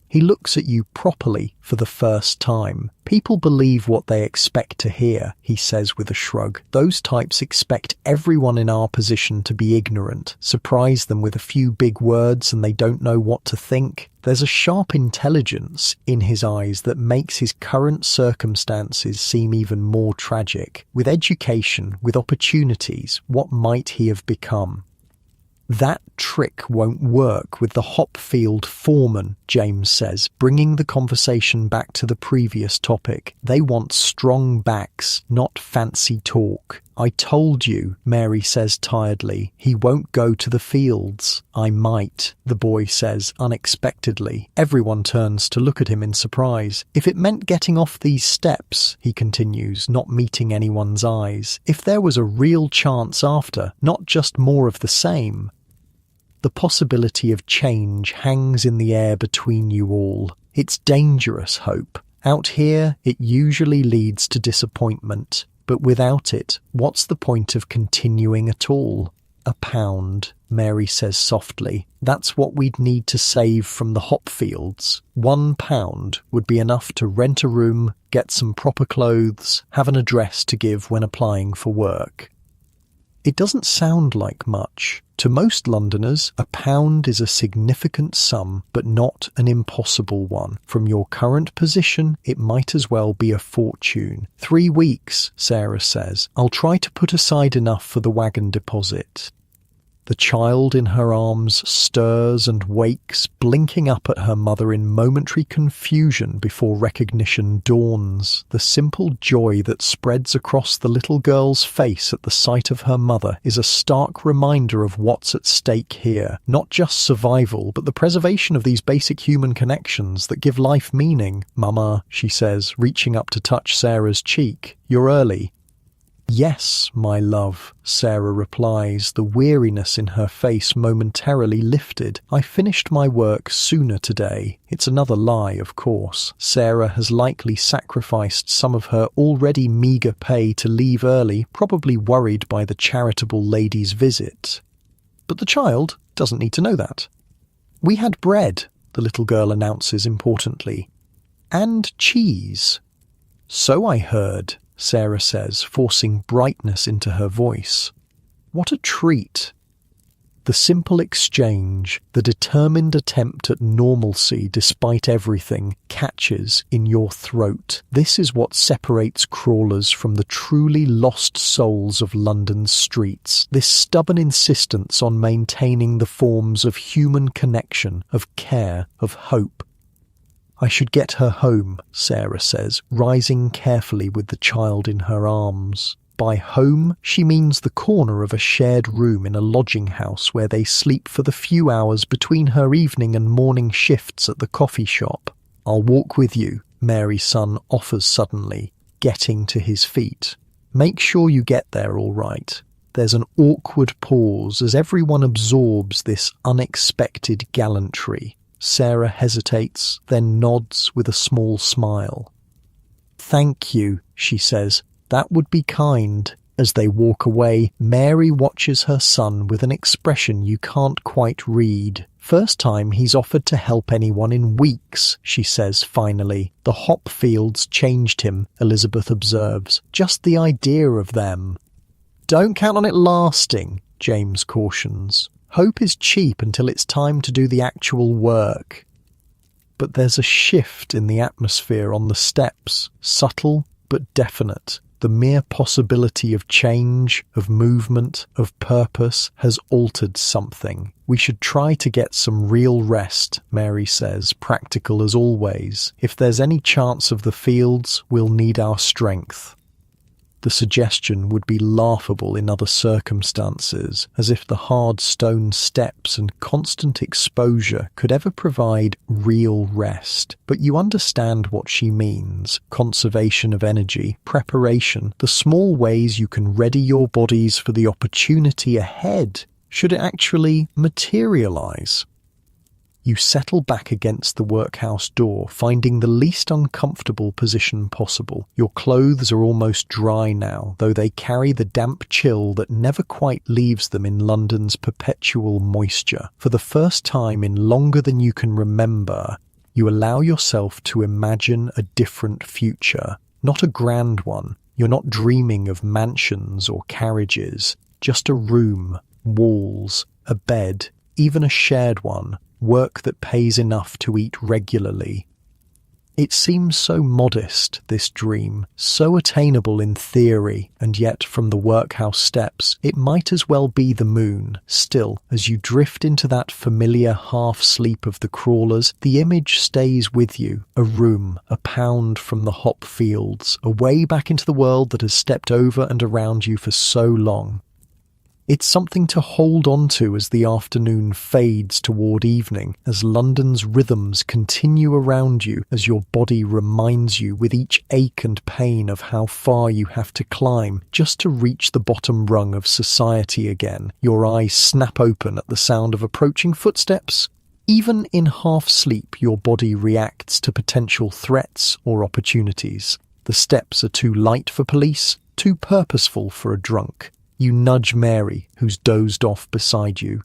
He looks at you properly for the first time. "People believe what they expect to hear," he says with a shrug. "Those types expect everyone in our position to be ignorant, surprise them with a few big words and they don't know what to think." There's a sharp intelligence in his eyes that makes his current circumstances seem even more tragic. With education, with opportunities, what might he have become? "That trick won't work with the Hopfield foreman," James says, bringing the conversation back to the previous topic. "They want strong backs, not fancy talk." "I told you," Mary says tiredly, "he won't go to the fields." "I might," the boy says unexpectedly. Everyone turns to look at him in surprise. "If it meant getting off these steps," he continues, not meeting anyone's eyes. "If there was a real chance after, not just more of the same." The possibility of change hangs in the air between you all. It's dangerous hope. Out here, it usually leads to disappointment. But without it, what's the point of continuing at all? £1, Mary says softly. That's what we'd need to save from the hop fields. £1 would be enough to rent a room, get some proper clothes, have an address to give when applying for work. It doesn't sound like much. To most Londoners, £1 is a significant sum, but not an impossible one. From your current position, it might as well be a fortune. 3 weeks, Sarah says. I'll try to put aside enough for the wagon deposit. The child in her arms stirs and wakes, blinking up at her mother in momentary confusion before recognition dawns. The simple joy that spreads across the little girl's face at the sight of her mother is a stark reminder of what's at stake here. Not just survival, but the preservation of these basic human connections that give life meaning. "Mama," she says, reaching up to touch Sarah's cheek. "You're early." "Yes, my love," Sarah replies, the weariness in her face momentarily lifted. "I finished my work sooner today." It's another lie, of course. Sarah has likely sacrificed some of her already meagre pay to leave early, probably worried by the charitable lady's visit. But the child doesn't need to know that. "We had bread," the little girl announces importantly. "And cheese." "So I heard," Sarah says, forcing brightness into her voice. What a treat. The simple exchange, the determined attempt at normalcy despite everything, catches in your throat. This is what separates crawlers from the truly lost souls of London's streets. This stubborn insistence on maintaining the forms of human connection, of care, of hope. "I should get her home," Sarah says, rising carefully with the child in her arms. By home, she means the corner of a shared room in a lodging house where they sleep for the few hours between her evening and morning shifts at the coffee shop. "I'll walk with you," Mary's son offers suddenly, getting to his feet. "Make sure you get there all right." There's an awkward pause as everyone absorbs this unexpected gallantry. Sarah hesitates, then nods with a small smile. "Thank you," she says. That would be kind. As they walk away, Mary watches her son with an expression you can't quite read. First time he's offered to help anyone in weeks, she says finally. The hop fields changed him, Elizabeth observes. Just the idea of them. Don't count on it lasting, James cautions. Hope is cheap until it's time to do the actual work. But there's a shift in the atmosphere on the steps, subtle but definite. The mere possibility of change, of movement, of purpose has altered something. We should try to get some real rest, Mary says, practical as always. If there's any chance of the fields, we'll need our strength. The suggestion would be laughable in other circumstances, as if the hard stone steps and constant exposure could ever provide real rest. But you understand what she means. Conservation of energy, preparation, the small ways you can ready your bodies for the opportunity ahead, should it actually materialize. You settle back against the workhouse door, finding the least uncomfortable position possible. Your clothes are almost dry now, though they carry the damp chill that never quite leaves them in London's perpetual moisture. For the first time in longer than you can remember, you allow yourself to imagine a different future. Not a grand one. You're not dreaming of mansions or carriages. Just a room, walls, a bed, even a shared one. Work that pays enough to eat regularly. It seems so modest, this dream, so attainable in theory, and yet from the workhouse steps, it might as well be the moon. Still, as you drift into that familiar half-sleep of the crawlers, the image stays with you. A room, a pound from the hop fields, away back into the world that has stepped over and around you for so long. It's something to hold on to as the afternoon fades toward evening, as London's rhythms continue around you, as your body reminds you with each ache and pain of how far you have to climb just to reach the bottom rung of society again. Your eyes snap open at the sound of approaching footsteps. Even in half-sleep, your body reacts to potential threats or opportunities. The steps are too light for police, too purposeful for a drunk. You nudge Mary, who's dozed off beside you.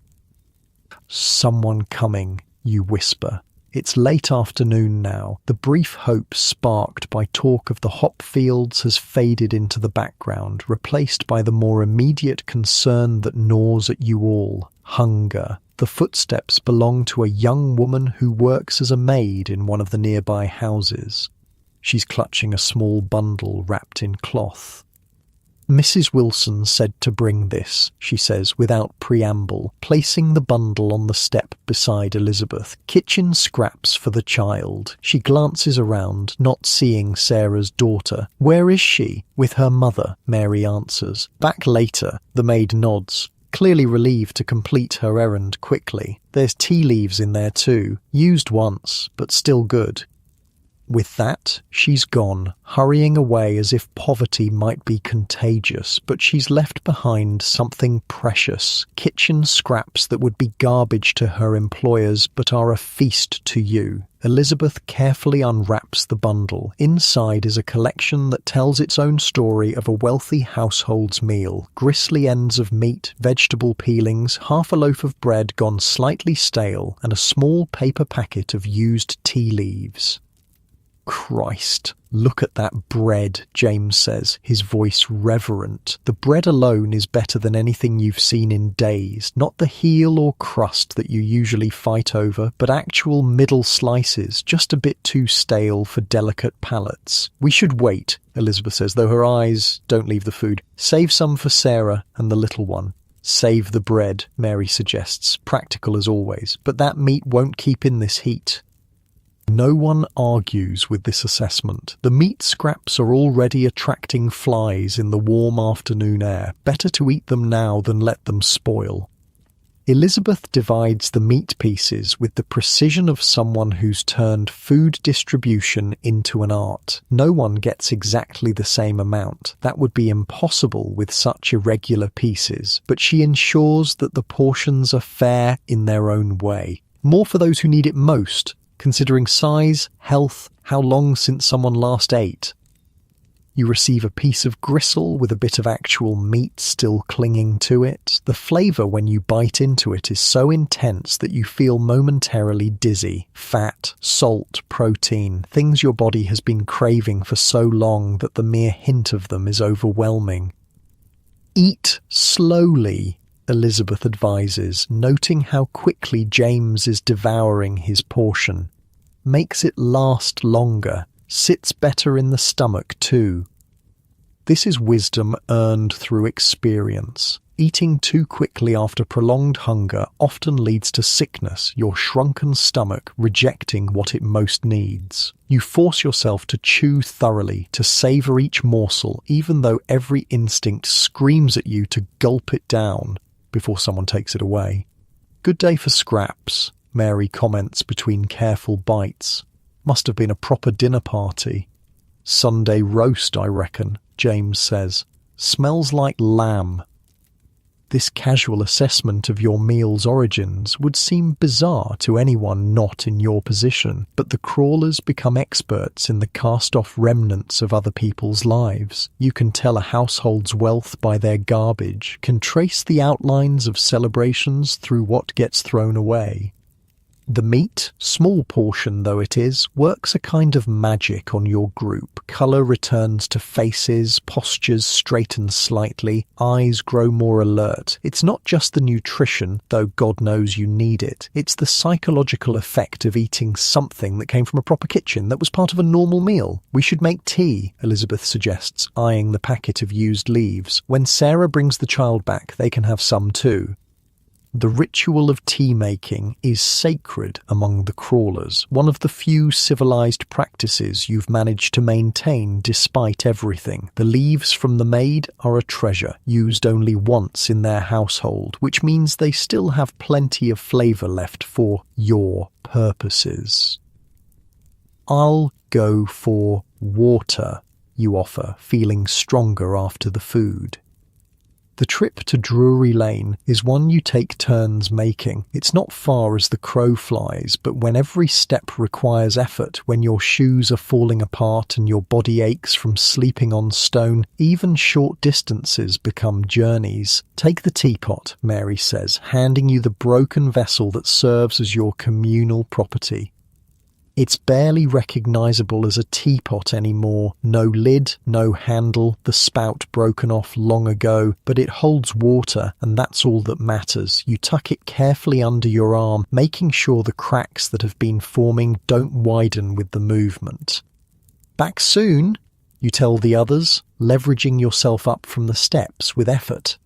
Someone coming, you whisper. It's late afternoon now. The brief hope sparked by talk of the hop fields has faded into the background, replaced by the more immediate concern that gnaws at you all. Hunger. The footsteps belong to a young woman who works as a maid in one of the nearby houses. She's clutching a small bundle wrapped in cloth. Mrs. Wilson said to bring this, she says without preamble, placing the bundle on the step beside Elizabeth. Kitchen scraps for the child. She glances around, not seeing Sarah's daughter. Where is she? With her mother, Mary answers. Back later, the maid nods, clearly relieved to complete her errand quickly. There's tea leaves in there too, used once, but still good. With that, she's gone, hurrying away as if poverty might be contagious, but she's left behind something precious, kitchen scraps that would be garbage to her employers but are a feast to you. Elizabeth carefully unwraps the bundle. Inside is a collection that tells its own story of a wealthy household's meal. Gristly ends of meat, vegetable peelings, half a loaf of bread gone slightly stale, and a small paper packet of used tea leaves. Christ, look at that bread, James says, his voice reverent. The bread alone is better than anything you've seen in days. Not the heel or crust that you usually fight over, but actual middle slices, just a bit too stale for delicate palates. We should wait, Elizabeth says, though her eyes don't leave the food. Save some for Sarah and the little one. Save the bread, Mary suggests, practical as always, but that meat won't keep in this heat. No one argues with this assessment. The meat scraps are already attracting flies in the warm afternoon air. Better to eat them now than let them spoil. Elizabeth divides the meat pieces with the precision of someone who's turned food distribution into an art. No one gets exactly the same amount. That would be impossible with such irregular pieces, but she ensures that the portions are fair in their own way. More for those who need it most, considering size, health, how long since someone last ate. You receive a piece of gristle with a bit of actual meat still clinging to it. The flavour when you bite into it is so intense that you feel momentarily dizzy. Fat, salt, protein, things your body has been craving for so long that the mere hint of them is overwhelming. Eat slowly, Elizabeth advises, noting how quickly James is devouring his portion. Makes it last longer. Sits better in the stomach too. This is wisdom earned through experience. Eating too quickly after prolonged hunger often leads to sickness, your shrunken stomach rejecting what it most needs. You force yourself to chew thoroughly, to savour each morsel, even though every instinct screams at you to gulp it down before someone takes it away. Good day for scraps, Mary comments between careful bites. Must have been a proper dinner party. Sunday roast, I reckon, James says. Smells like lamb. This casual assessment of your meal's origins would seem bizarre to anyone not in your position, but the crawlers become experts in the cast-off remnants of other people's lives. You can tell a household's wealth by their garbage, can trace the outlines of celebrations through what gets thrown away. The meat, small portion though it is, works a kind of magic on your group. Colour returns to faces, postures straighten slightly, eyes grow more alert. It's not just the nutrition, though God knows you need it. It's the psychological effect of eating something that came from a proper kitchen, that was part of a normal meal. We should make tea, Elizabeth suggests, eyeing the packet of used leaves. When Sarah brings the child back, they can have some too. The ritual of tea-making is sacred among the crawlers, one of the few civilized practices you've managed to maintain despite everything. The leaves from the maid are a treasure, used only once in their household, which means they still have plenty of flavour left for your purposes. I'll go for water, you offer, feeling stronger after the food. The trip to Drury Lane is one you take turns making. It's not far as the crow flies, but when every step requires effort, when your shoes are falling apart and your body aches from sleeping on stone, even short distances become journeys. Take the teapot, Mary says, handing you the broken vessel that serves as your communal property. It's barely recognisable as a teapot anymore. No lid, no handle, the spout broken off long ago, but it holds water, and that's all that matters. You tuck it carefully under your arm, making sure the cracks that have been forming don't widen with the movement. Back soon, you tell the others, leveraging yourself up from the steps with effort.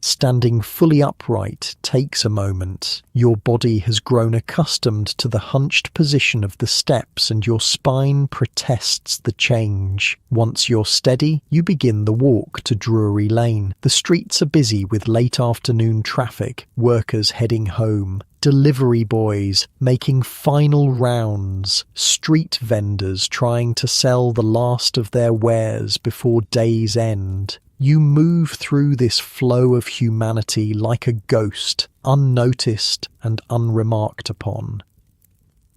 Standing fully upright takes a moment. Your body has grown accustomed to the hunched position of the steps and your spine protests the change. Once you're steady, you begin the walk to Drury Lane. The streets are busy with late afternoon traffic, workers heading home, delivery boys making final rounds, street vendors trying to sell the last of their wares before day's end. You move through this flow of humanity like a ghost, unnoticed and unremarked upon.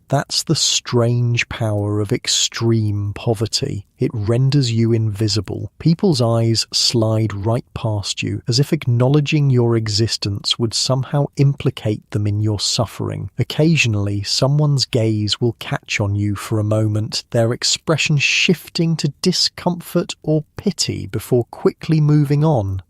That's the strange power of extreme poverty. It renders you invisible. People's eyes slide right past you, as if acknowledging your existence would somehow implicate them in your suffering. Occasionally, someone's gaze will catch on you for a moment, their expression shifting to discomfort or pity before quickly moving on.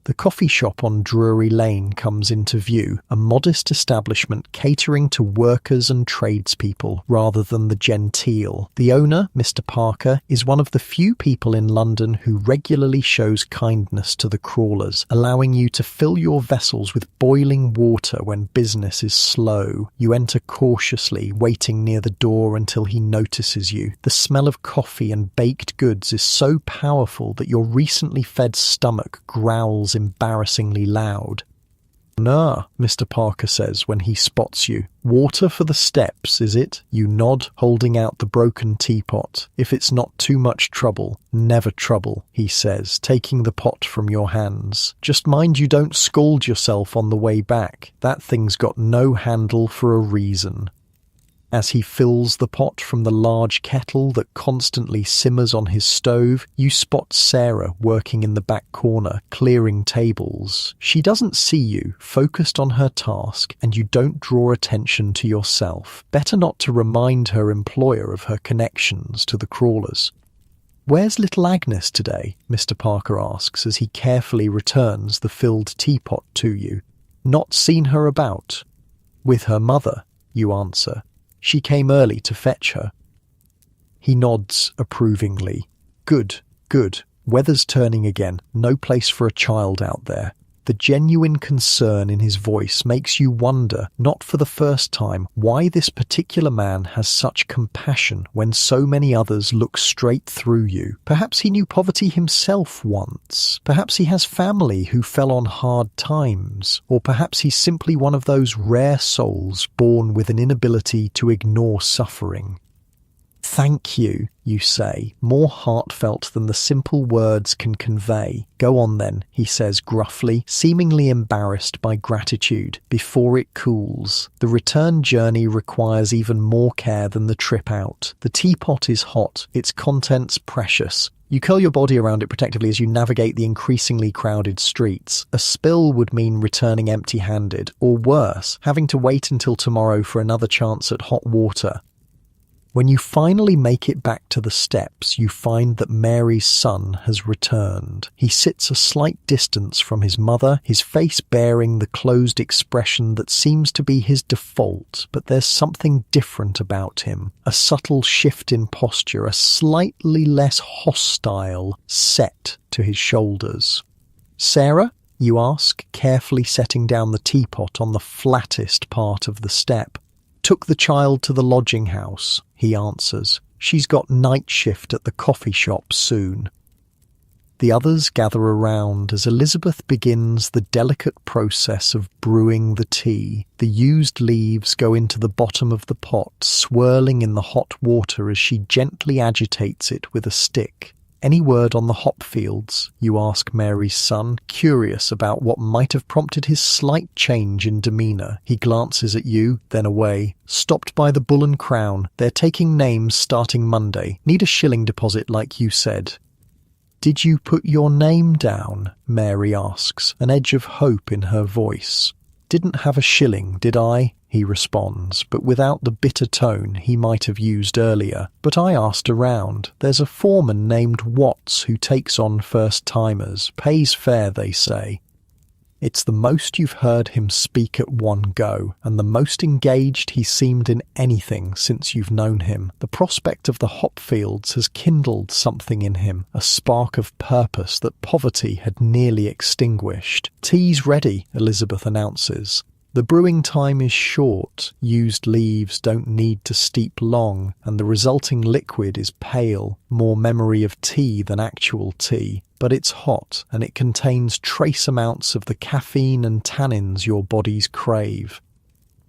The coffee shop on Drury Lane comes into view, a modest establishment catering to workers and tradespeople rather than the genteel. The owner, Mr. Parker, is one of the few people in London who regularly shows kindness to the crawlers, allowing you to fill your vessels with boiling water when business is slow. You enter cautiously, waiting near the door until he notices you. The smell of coffee and baked goods is so powerful that your recently fed stomach growls embarrassingly loud. "Nah," Mr. Parker says when he spots you. "Water for the steps, is it?" You nod, holding out the broken teapot. "If it's not too much trouble." "Never trouble," he says, taking the pot from your hands. "Just mind you don't scald yourself on the way back. That thing's got no handle for a reason." As he fills the pot from the large kettle that constantly simmers on his stove, you spot Sarah working in the back corner, clearing tables. She doesn't see you, focused on her task, and you don't draw attention to yourself. Better not to remind her employer of her connections to the crawlers. "Where's little Agnes today?" Mr. Parker asks as he carefully returns the filled teapot to you. "Not seen her about?" "With her mother," you answer. "She came early to fetch her." He nods approvingly. Good, good. Weather's turning again. No place for a child out there. The genuine concern in his voice makes you wonder, not for the first time, why this particular man has such compassion when so many others look straight through you. Perhaps he knew poverty himself once. Perhaps he has family who fell on hard times. Or perhaps he's simply one of those rare souls born with an inability to ignore suffering. "Thank you," you say, more heartfelt than the simple words can convey. "Go on then," he says gruffly, seemingly embarrassed by gratitude, before it cools. The return journey requires even more care than the trip out. The teapot is hot, its contents precious. You curl your body around it protectively as you navigate the increasingly crowded streets. A spill would mean returning empty-handed, or worse, having to wait until tomorrow for another chance at hot water. When you finally make it back to the steps, you find that Mary's son has returned. He sits a slight distance from his mother, his face bearing the closed expression that seems to be his default, but there's something different about him. A subtle shift in posture, a slightly less hostile set to his shoulders. "Sarah?" you ask, carefully setting down the teapot on the flattest part of the step. "Took the child to the lodging house," he answers. "She's got night shift at the coffee shop soon." The others gather around as Elizabeth begins the delicate process of brewing the tea. The used leaves go into the bottom of the pot, swirling in the hot water as she gently agitates it with a stick. "Any word on the hop fields?" you ask Mary's son, curious about what might have prompted his slight change in demeanour. He glances at you, then away. "Stopped by the Bull and Crown. They're taking names starting Monday. Need a shilling deposit like you said." "Did you put your name down?" Mary asks, an edge of hope in her voice. "Didn't have a shilling, did I?" he responds, but without the bitter tone he might have used earlier. "But I asked around. There's a foreman named Watts who takes on first-timers. Pays fair, they say." It's the most you've heard him speak at one go, and the most engaged he seemed in anything since you've known him. The prospect of the hop fields has kindled something in him, a spark of purpose that poverty had nearly extinguished. "Tea's ready," Elizabeth announces. The brewing time is short, used leaves don't need to steep long, and the resulting liquid is pale, more memory of tea than actual tea. But it's hot, and it contains trace amounts of the caffeine and tannins your bodies crave.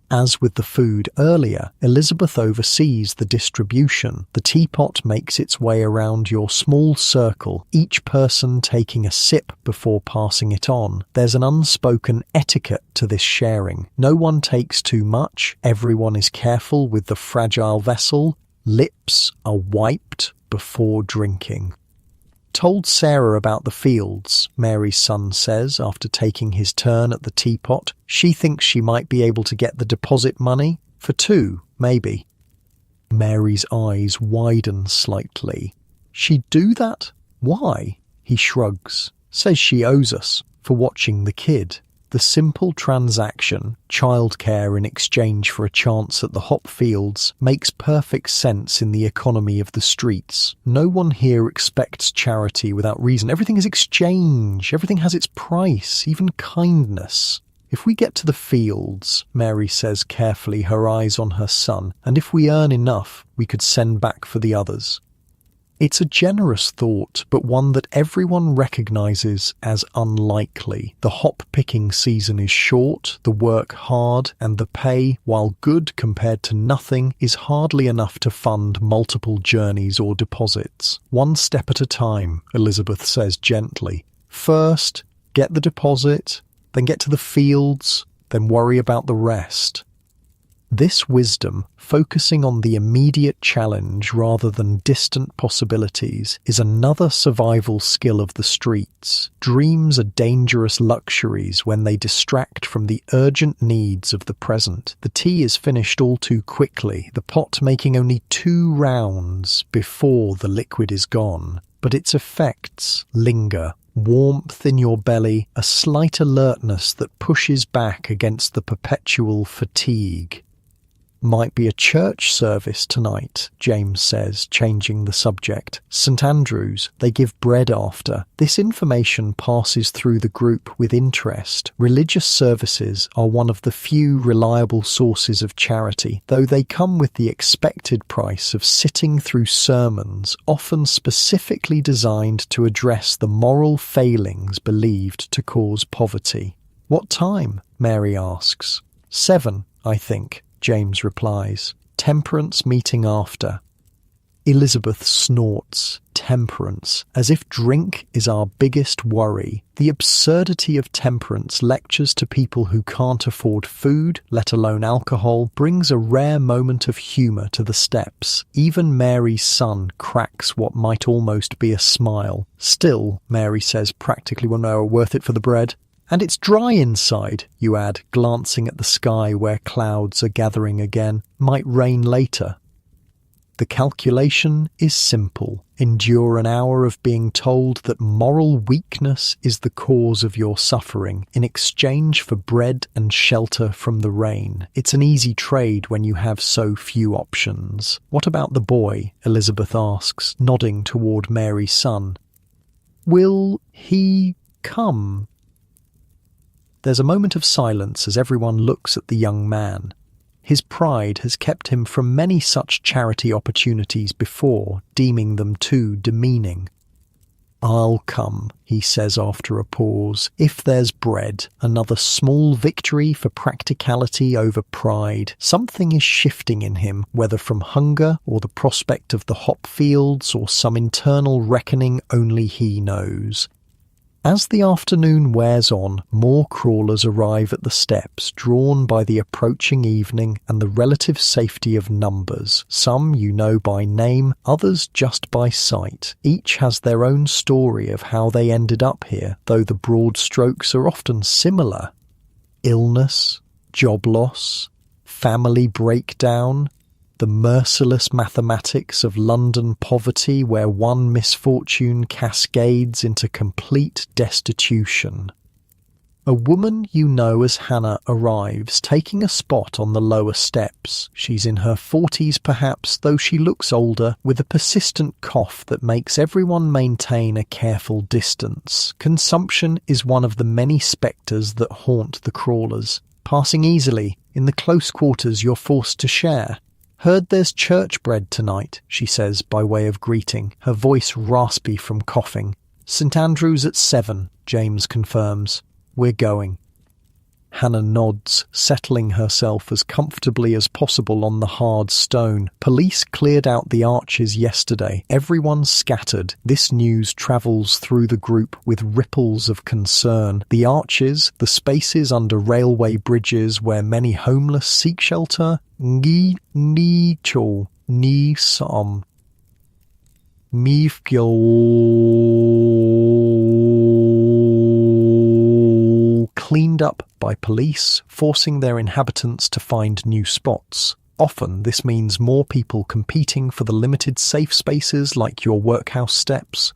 As with the food earlier, Elizabeth oversees the distribution. The teapot makes its way around your small circle, each person taking a sip before passing it on. There's an unspoken etiquette to this sharing. No one takes too much, everyone is careful with the fragile vessel, lips are wiped before drinking. "Told Sarah about the fields," Mary's son says after taking his turn at the teapot. "She thinks she might be able to get the deposit money. For 2, maybe." Mary's eyes widen slightly. "She'd do that? Why?" He shrugs. "Says she owes us for watching the kid." The simple transaction, childcare in exchange for a chance at the hop fields, makes perfect sense in the economy of the streets. No one here expects charity without reason. Everything is exchange. Everything has its price, even kindness. "If we get to the fields," Mary says carefully, her eyes on her son, "and if we earn enough, we could send back for the others." It's a generous thought, but one that everyone recognises as unlikely. The hop-picking season is short, the work hard, and the pay, while good compared to nothing, is hardly enough to fund multiple journeys or deposits. "One step at a time," Elizabeth says gently. "First, get the deposit, then get to the fields, then worry about the rest." This wisdom, focusing on the immediate challenge rather than distant possibilities, is another survival skill of the streets. Dreams are dangerous luxuries when they distract from the urgent needs of the present. The tea is finished all too quickly, the pot making only 2 rounds before the liquid is gone. But its effects linger. Warmth in your belly, a slight alertness that pushes back against the perpetual fatigue. Might be a church service tonight, James says, changing the subject. St. Andrew's, they give bread after. This information passes through the group with interest. Religious services are one of the few reliable sources of charity, though they come with the expected price of sitting through sermons, often specifically designed to address the moral failings believed to cause poverty. What time? Mary asks. 7, I think. James replies. Temperance meeting after. Elizabeth snorts. Temperance, as if drink is our biggest worry. The absurdity of temperance lectures to people who can't afford food, let alone alcohol, brings a rare moment of humour to the steps. Even Mary's son cracks what might almost be a smile. Still, Mary says, practically worth it for the bread. And it's dry inside, you add, glancing at the sky where clouds are gathering again. Might rain later. The calculation is simple. Endure an hour of being told that moral weakness is the cause of your suffering in exchange for bread and shelter from the rain. It's an easy trade when you have so few options. What about the boy? Elizabeth asks, nodding toward Mary's son. Will he come? There's a moment of silence as everyone looks at the young man. His pride has kept him from many such charity opportunities before, deeming them too demeaning. I'll come, he says after a pause, if there's bread. Another small victory for practicality over pride. Something is shifting in him, whether from hunger or the prospect of the hop fields or some internal reckoning only he knows. As the afternoon wears on, more crawlers arrive at the steps, drawn by the approaching evening and the relative safety of numbers. Some you know by name, others just by sight. Each has their own story of how they ended up here, though the broad strokes are often similar. Illness, job loss, family breakdown, the merciless mathematics of London poverty where one misfortune cascades into complete destitution. A woman you know as Hannah arrives, taking a spot on the lower steps. She's in her 40s perhaps, though she looks older, with a persistent cough that makes everyone maintain a careful distance. Consumption is one of the many spectres that haunt the crawlers. Passing easily, in the close quarters you're forced to share. Heard there's church bread tonight, she says by way of greeting, her voice raspy from coughing. St. Andrew's at 7, James confirms. We're going. Hannah nods, settling herself as comfortably as possible on the hard stone. Police cleared out the arches yesterday. Everyone scattered. This news travels through the group with ripples of concern. The arches, the spaces under railway bridges where many homeless seek shelter, cleaned up by police, forcing their inhabitants to find new spots. Often this means more people competing for the limited safe spaces like your workhouse steps.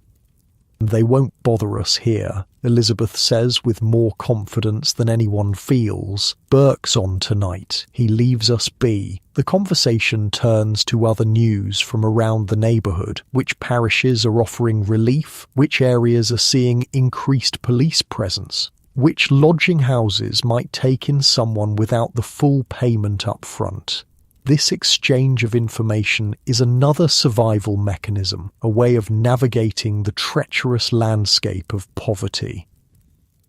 They won't bother us here, Elizabeth says with more confidence than anyone feels. Burke's on tonight. He leaves us be. The conversation turns to other news from around the neighbourhood. Which parishes are offering relief? Which areas are seeing increased police presence? Which lodging houses might take in someone without the full payment up front? This exchange of information is another survival mechanism, a way of navigating the treacherous landscape of poverty.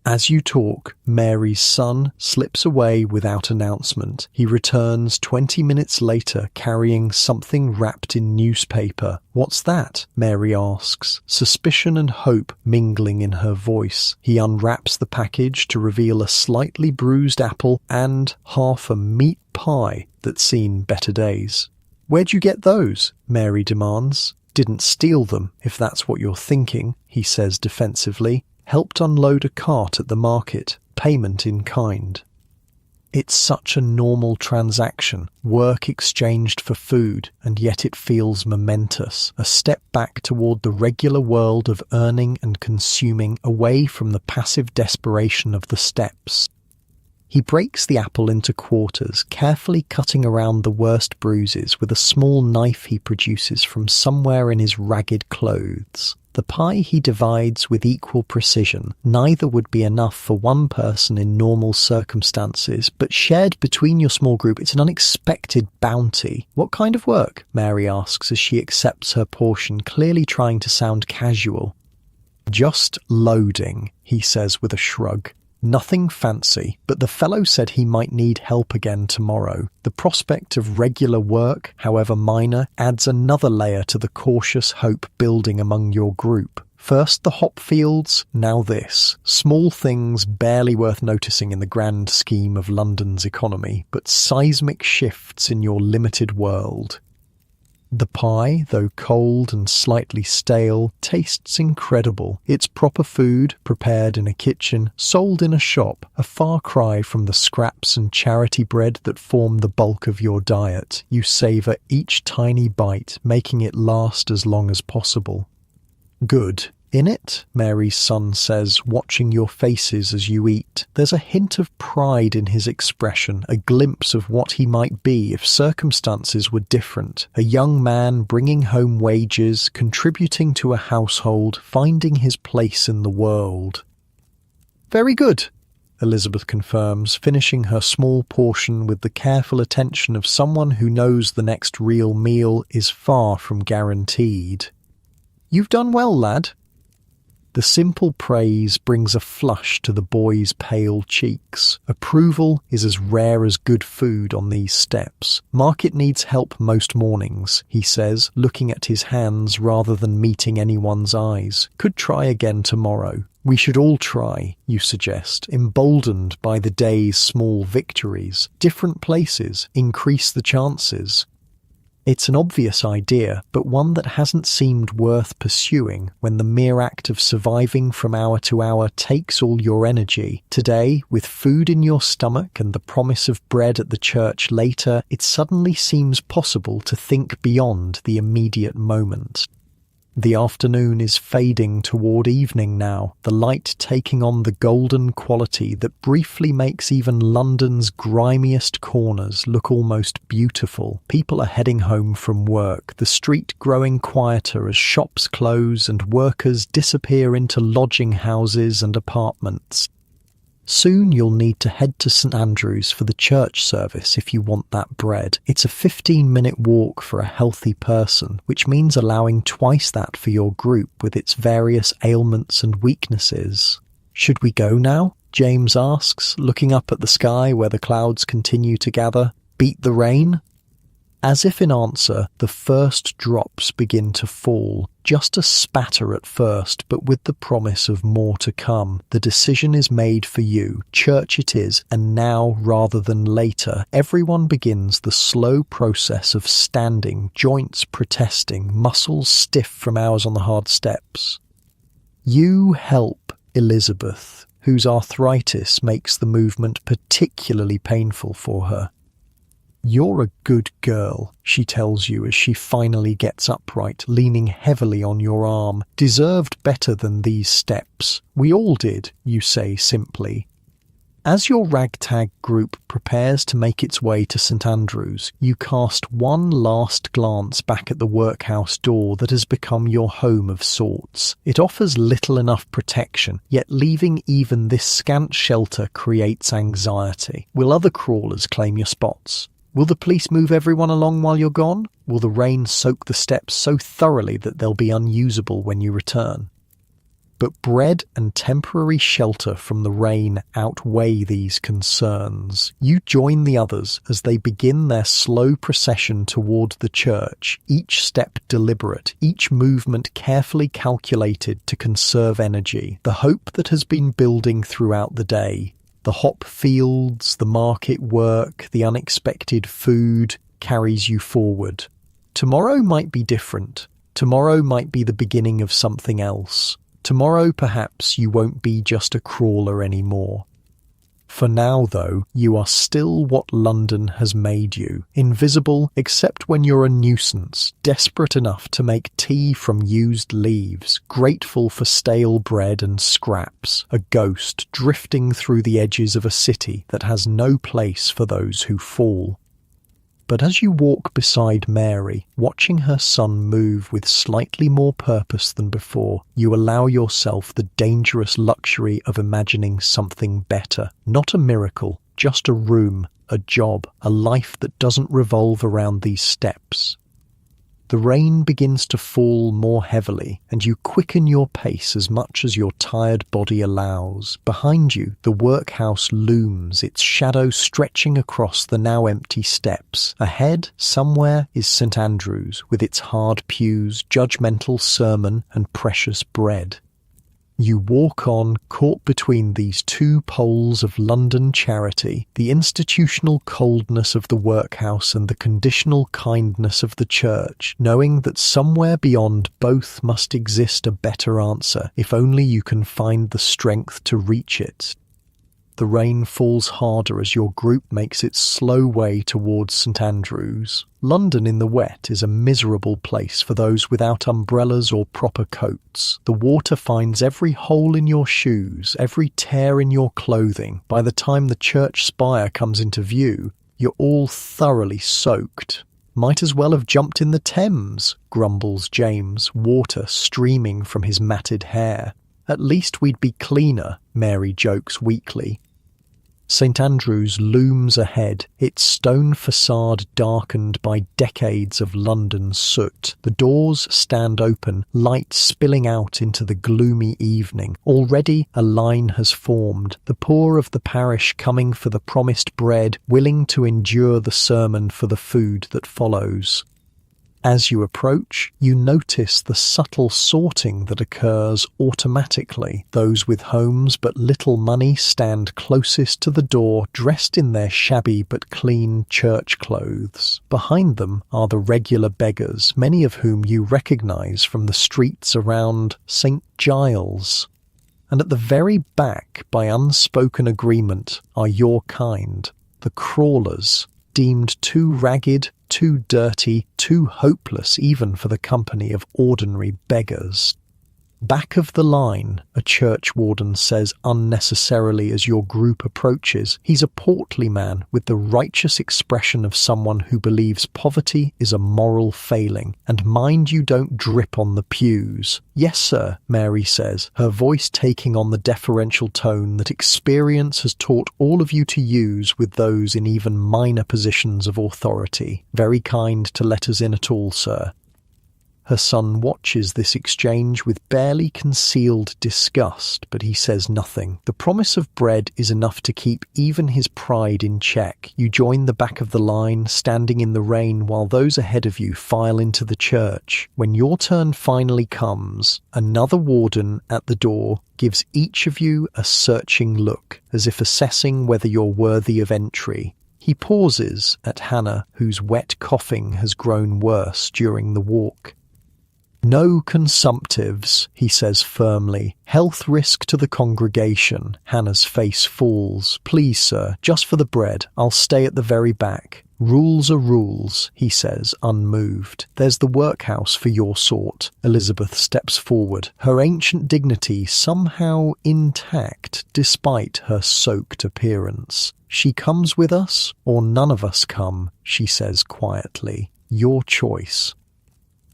As you talk, Mary's son slips away without announcement. He returns 20 minutes later carrying something wrapped in newspaper. What's that? Mary asks, suspicion and hope mingling in her voice. He unwraps the package to reveal a slightly bruised apple and half a meat pie that's seen better days. "Where'd you get those?" Mary demands. "Didn't steal them, if that's what you're thinking," he says defensively. "Helped unload a cart at the market. Payment in kind." It's such a normal transaction, work exchanged for food, and yet it feels momentous, a step back toward the regular world of earning and consuming, away from the passive desperation of the steps. He breaks the apple into quarters, carefully cutting around the worst bruises with a small knife he produces from somewhere in his ragged clothes. The pie he divides with equal precision. Neither would be enough for one person in normal circumstances, but shared between your small group, it's an unexpected bounty. "What kind of work?" Mary asks as she accepts her portion, clearly trying to sound casual. "Just loading," he says with a shrug. "Nothing fancy, but the fellow said he might need help again tomorrow." The prospect of regular work, however minor, adds another layer to the cautious hope building among your group. First the hop fields, now this. Small things barely worth noticing in the grand scheme of London's economy, but seismic shifts in your limited world. The pie, though cold and slightly stale, tastes incredible. It's proper food, prepared in a kitchen, sold in a shop, a far cry from the scraps and charity bread that form the bulk of your diet. You savour each tiny bite, making it last as long as possible. "Good. In it," Mary's son says, watching your faces as you eat. There's a hint of pride in his expression, a glimpse of what he might be if circumstances were different. A young man bringing home wages, contributing to a household, finding his place in the world. "Very good," Elizabeth confirms, finishing her small portion with the careful attention of someone who knows the next real meal is far from guaranteed. "You've done well, lad." The simple praise brings a flush to the boy's pale cheeks. Approval is as rare as good food on these steps. "Market needs help most mornings," he says, looking at his hands rather than meeting anyone's eyes. "Could try again tomorrow." "We should all try," you suggest, emboldened by the day's small victories. Different places increase the chances. It's an obvious idea, but one that hasn't seemed worth pursuing when the mere act of surviving from hour to hour takes all your energy. Today, with food in your stomach and the promise of bread at the church later, it suddenly seems possible to think beyond the immediate moment. The afternoon is fading toward evening now, the light taking on the golden quality that briefly makes even London's grimiest corners look almost beautiful. People are heading home from work, the street growing quieter as shops close and workers disappear into lodging houses and apartments. Soon you'll need to head to St Andrew's for the church service if you want that bread. It's a 15-minute walk for a healthy person, which means allowing twice that for your group with its various ailments and weaknesses. "Should we go now?" James asks, looking up at the sky where the clouds continue to gather. "Beat the rain?" As if in answer, the first drops begin to fall. Just a spatter at first, but with the promise of more to come. The decision is made for you. Church it is, and now rather than later. Everyone begins the slow process of standing, joints protesting, muscles stiff from hours on the hard steps. You help Elizabeth, whose arthritis makes the movement particularly painful for her. "You're a good girl," she tells you as she finally gets upright, leaning heavily on your arm. "Deserved better than these steps." "We all did," you say simply. As your ragtag group prepares to make its way to St Andrews, you cast one last glance back at the workhouse door that has become your home of sorts. It offers little enough protection, yet leaving even this scant shelter creates anxiety. Will other crawlers claim your spots? Will the police move everyone along while you're gone? Will the rain soak the steps so thoroughly that they'll be unusable when you return? But bread and temporary shelter from the rain outweigh these concerns. You join the others as they begin their slow procession toward the church, each step deliberate, each movement carefully calculated to conserve energy. The hope that has been building throughout the day The hop fields, the market work, the unexpected food carries you forward. Tomorrow might be different. Tomorrow might be the beginning of something else. Tomorrow, perhaps, you won't be just a crawler anymore. For now, though, you are still what London has made you, invisible except when you're a nuisance, desperate enough to make tea from used leaves, grateful for stale bread and scraps, a ghost drifting through the edges of a city that has no place for those who fall. But as you walk beside Mary, watching her son move with slightly more purpose than before, you allow yourself the dangerous luxury of imagining something better. Not a miracle, just a room, a job, a life that doesn't revolve around these steps. The rain begins to fall more heavily, and you quicken your pace as much as your tired body allows. Behind you, the workhouse looms, its shadow stretching across the now empty steps. Ahead, somewhere, is St. Andrew's, with its hard pews, judgmental sermon, and precious bread. You walk on, caught between these two poles of London charity, the institutional coldness of the workhouse and the conditional kindness of the church, knowing that somewhere beyond both must exist a better answer, if only you can find the strength to reach it. The rain falls harder as your group makes its slow way towards St. Andrew's. London in the wet is a miserable place for those without umbrellas or proper coats. The water finds every hole in your shoes, every tear in your clothing. By the time the church spire comes into view, you're all thoroughly soaked. "Might as well have jumped in the Thames," grumbles James, water streaming from his matted hair. "At least we'd be cleaner," Mary jokes weakly. St. Andrew's looms ahead, its stone facade darkened by decades of London soot. The doors stand open, light spilling out into the gloomy evening. Already a line has formed, the poor of the parish coming for the promised bread, willing to endure the sermon for the food that follows. As you approach, you notice the subtle sorting that occurs automatically. Those with homes but little money stand closest to the door, dressed in their shabby but clean church clothes. Behind them are the regular beggars, many of whom you recognise from the streets around St. Giles. And at the very back, by unspoken agreement, are your kind, the crawlers, deemed too ragged, too dirty, too hopeless even for the company of ordinary beggars. "Back of the line," a church warden says unnecessarily as your group approaches. He's a portly man with the righteous expression of someone who believes poverty is a moral failing. "And mind you don't drip on the pews." "Yes, sir," Mary says, her voice taking on the deferential tone that experience has taught all of you to use with those in even minor positions of authority. "Very kind to let us in at all, sir." Her son watches this exchange with barely concealed disgust, but he says nothing. The promise of bread is enough to keep even his pride in check. You join the back of the line, standing in the rain while those ahead of you file into the church. When your turn finally comes, another warden at the door gives each of you a searching look, as if assessing whether you're worthy of entry. He pauses at Hannah, whose wet coughing has grown worse during the walk. "No consumptives," he says firmly. "Health risk to the congregation." Hannah's face falls. "Please, sir, just for the bread. I'll stay at the very back." "Rules are rules," he says, unmoved. "There's the workhouse for your sort." Elizabeth steps forward, her ancient dignity somehow intact despite her soaked appearance. "She comes with us, or none of us come," she says quietly. "Your choice."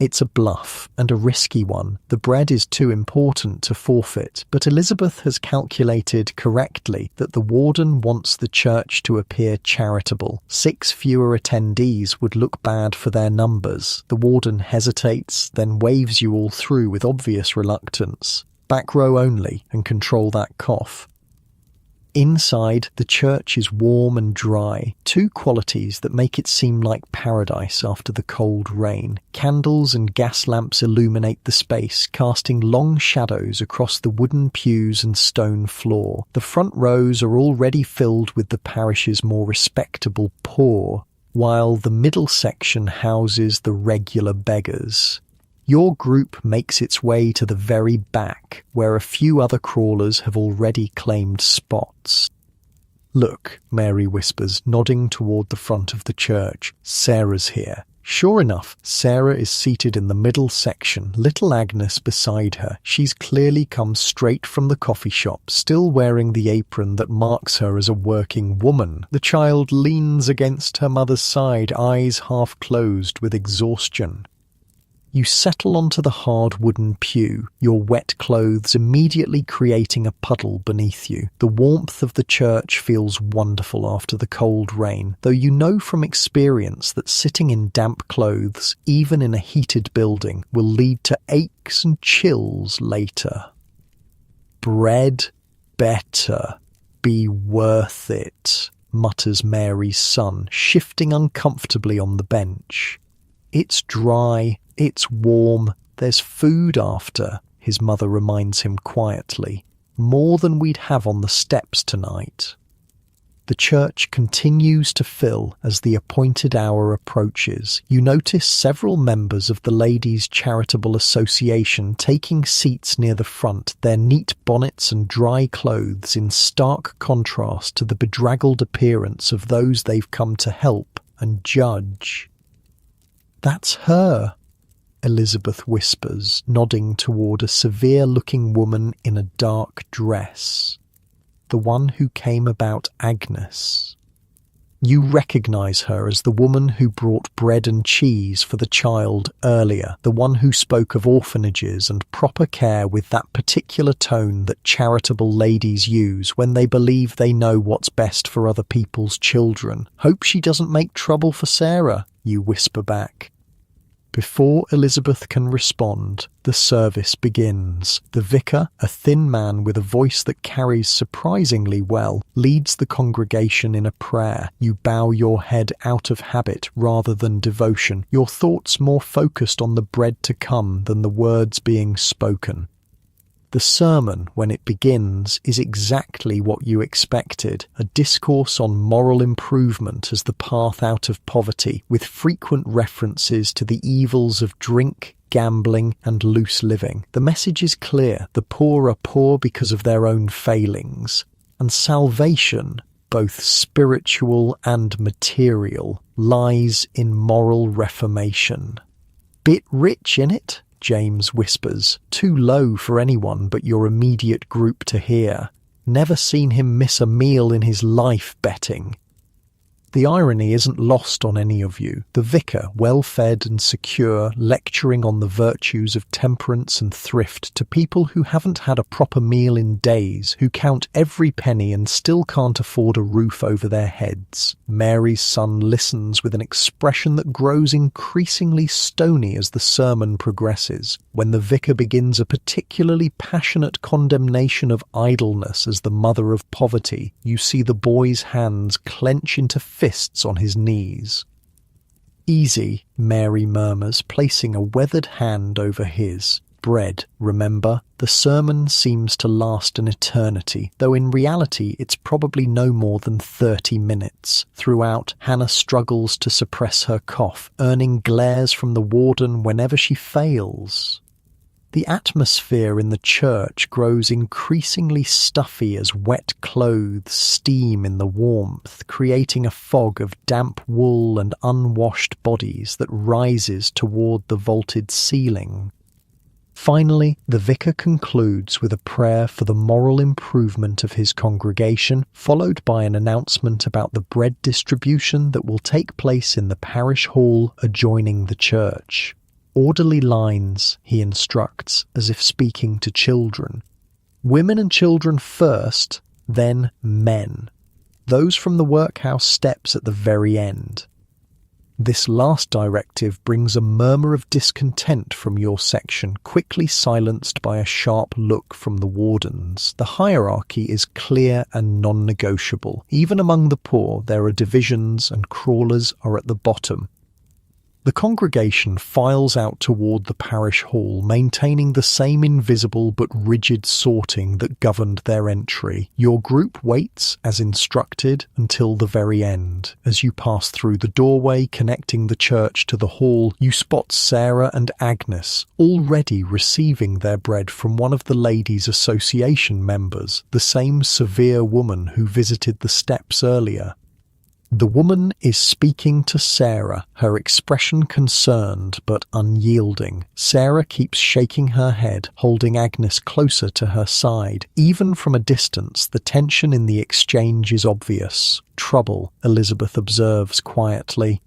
It's a bluff, and a risky one. The bread is too important to forfeit, but Elizabeth has calculated correctly that the warden wants the church to appear charitable. 6 fewer attendees would look bad for their numbers. The warden hesitates, then waves you all through with obvious reluctance. "Back row only, and control that cough." Inside, the church is warm and dry, two qualities that make it seem like paradise after the cold rain. Candles and gas lamps illuminate the space, casting long shadows across the wooden pews and stone floor. The front rows are already filled with the parish's more respectable poor, while the middle section houses the regular beggars. Your group makes its way to the very back, where a few other crawlers have already claimed spots. "Look," Mary whispers, nodding toward the front of the church. "Sarah's here." Sure enough, Sarah is seated in the middle section, little Agnes beside her. She's clearly come straight from the coffee shop, still wearing the apron that marks her as a working woman. The child leans against her mother's side, eyes half closed with exhaustion. You settle onto the hard wooden pew, your wet clothes immediately creating a puddle beneath you. The warmth of the church feels wonderful after the cold rain, though you know from experience that sitting in damp clothes, even in a heated building, will lead to aches and chills later. "Bread better be worth it," mutters Mary's son, shifting uncomfortably on the bench. "It's dry. It's warm, there's food after," his mother reminds him quietly. "More than we'd have on the steps tonight." The church continues to fill as the appointed hour approaches. You notice several members of the Ladies' Charitable Association taking seats near the front, their neat bonnets and dry clothes in stark contrast to the bedraggled appearance of those they've come to help and judge. "That's her," Elizabeth whispers, nodding toward a severe-looking woman in a dark dress. "The one who came about Agnes." You recognize her as the woman who brought bread and cheese for the child earlier, the one who spoke of orphanages and proper care with that particular tone that charitable ladies use when they believe they know what's best for other people's children. "Hope she doesn't make trouble for Sarah," you whisper back. Before Elizabeth can respond, the service begins. The vicar, a thin man with a voice that carries surprisingly well, leads the congregation in a prayer. You bow your head out of habit rather than devotion, your thoughts more focused on the bread to come than the words being spoken. The sermon, when it begins, is exactly what you expected, a discourse on moral improvement as the path out of poverty, with frequent references to the evils of drink, gambling, and loose living. The message is clear: the poor are poor because of their own failings, and salvation, both spiritual and material, lies in moral reformation. "Bit rich, innit?" James whispers, too low for anyone but your immediate group to hear. "Never seen him miss a meal in his life betting." The irony isn't lost on any of you. The vicar, well-fed and secure, lecturing on the virtues of temperance and thrift to people who haven't had a proper meal in days, who count every penny and still can't afford a roof over their heads. Mary's son listens with an expression that grows increasingly stony as the sermon progresses. When the vicar begins a particularly passionate condemnation of idleness as the mother of poverty, you see the boy's hands clench into fists on his knees. "Easy," Mary murmurs, placing a weathered hand over his. "Bread, remember?" The sermon seems to last an eternity, though in reality it's probably no more than 30 minutes. Throughout, Hannah struggles to suppress her cough, earning glares from the warden whenever she fails. The atmosphere in the church grows increasingly stuffy as wet clothes steam in the warmth, creating a fog of damp wool and unwashed bodies that rises toward the vaulted ceiling. Finally, the vicar concludes with a prayer for the moral improvement of his congregation, followed by an announcement about the bread distribution that will take place in the parish hall adjoining the church. "Orderly lines," he instructs, as if speaking to children. "Women and children first, then men. Those from the workhouse steps at the very end." This last directive brings a murmur of discontent from your section, quickly silenced by a sharp look from the wardens. The hierarchy is clear and non-negotiable. Even among the poor, there are divisions, and crawlers are at the bottom. The congregation files out toward the parish hall, maintaining the same invisible but rigid sorting that governed their entry. Your group waits, as instructed, until the very end. As you pass through the doorway connecting the church to the hall, you spot Sarah and Agnes, already receiving their bread from one of the Ladies' Association members, the same severe woman who visited the steps earlier. The woman is speaking to Sarah, her expression concerned but unyielding. Sarah keeps shaking her head, holding Agnes closer to her side. Even from a distance, the tension in the exchange is obvious. Trouble, Elizabeth observes quietly.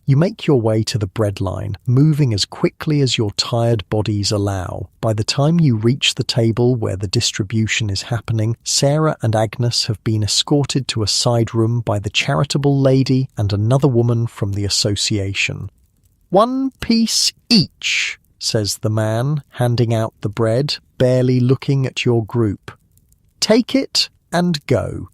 You make your way to the breadline, moving as quickly as your tired bodies allow. By the time you reach the table where the distribution is happening, Sarah and Agnes have been escorted to a side room by the charitable lady and another woman from the association. "1 piece each," says the man, handing out the bread, barely looking at your group. "Take it and go."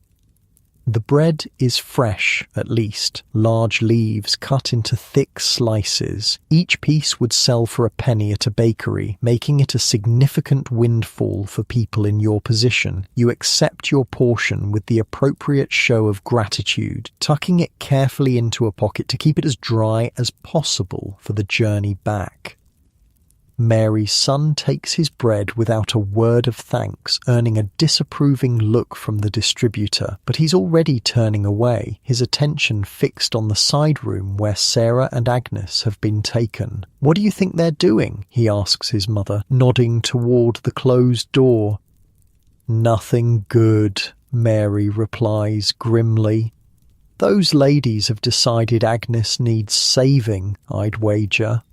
The bread is fresh, at least, large leaves cut into thick slices. Each piece would sell for a penny at a bakery, making it a significant windfall for people in your position. You accept your portion with the appropriate show of gratitude, tucking it carefully into a pocket to keep it as dry as possible for the journey back. Mary's son takes his bread without a word of thanks, earning a disapproving look from the distributor, but he's already turning away, his attention fixed on the side room where Sarah and Agnes have been taken. "What do you think they're doing?" he asks his mother, nodding toward the closed door. "Nothing good," Mary replies grimly. "Those ladies have decided Agnes needs saving, I'd wager."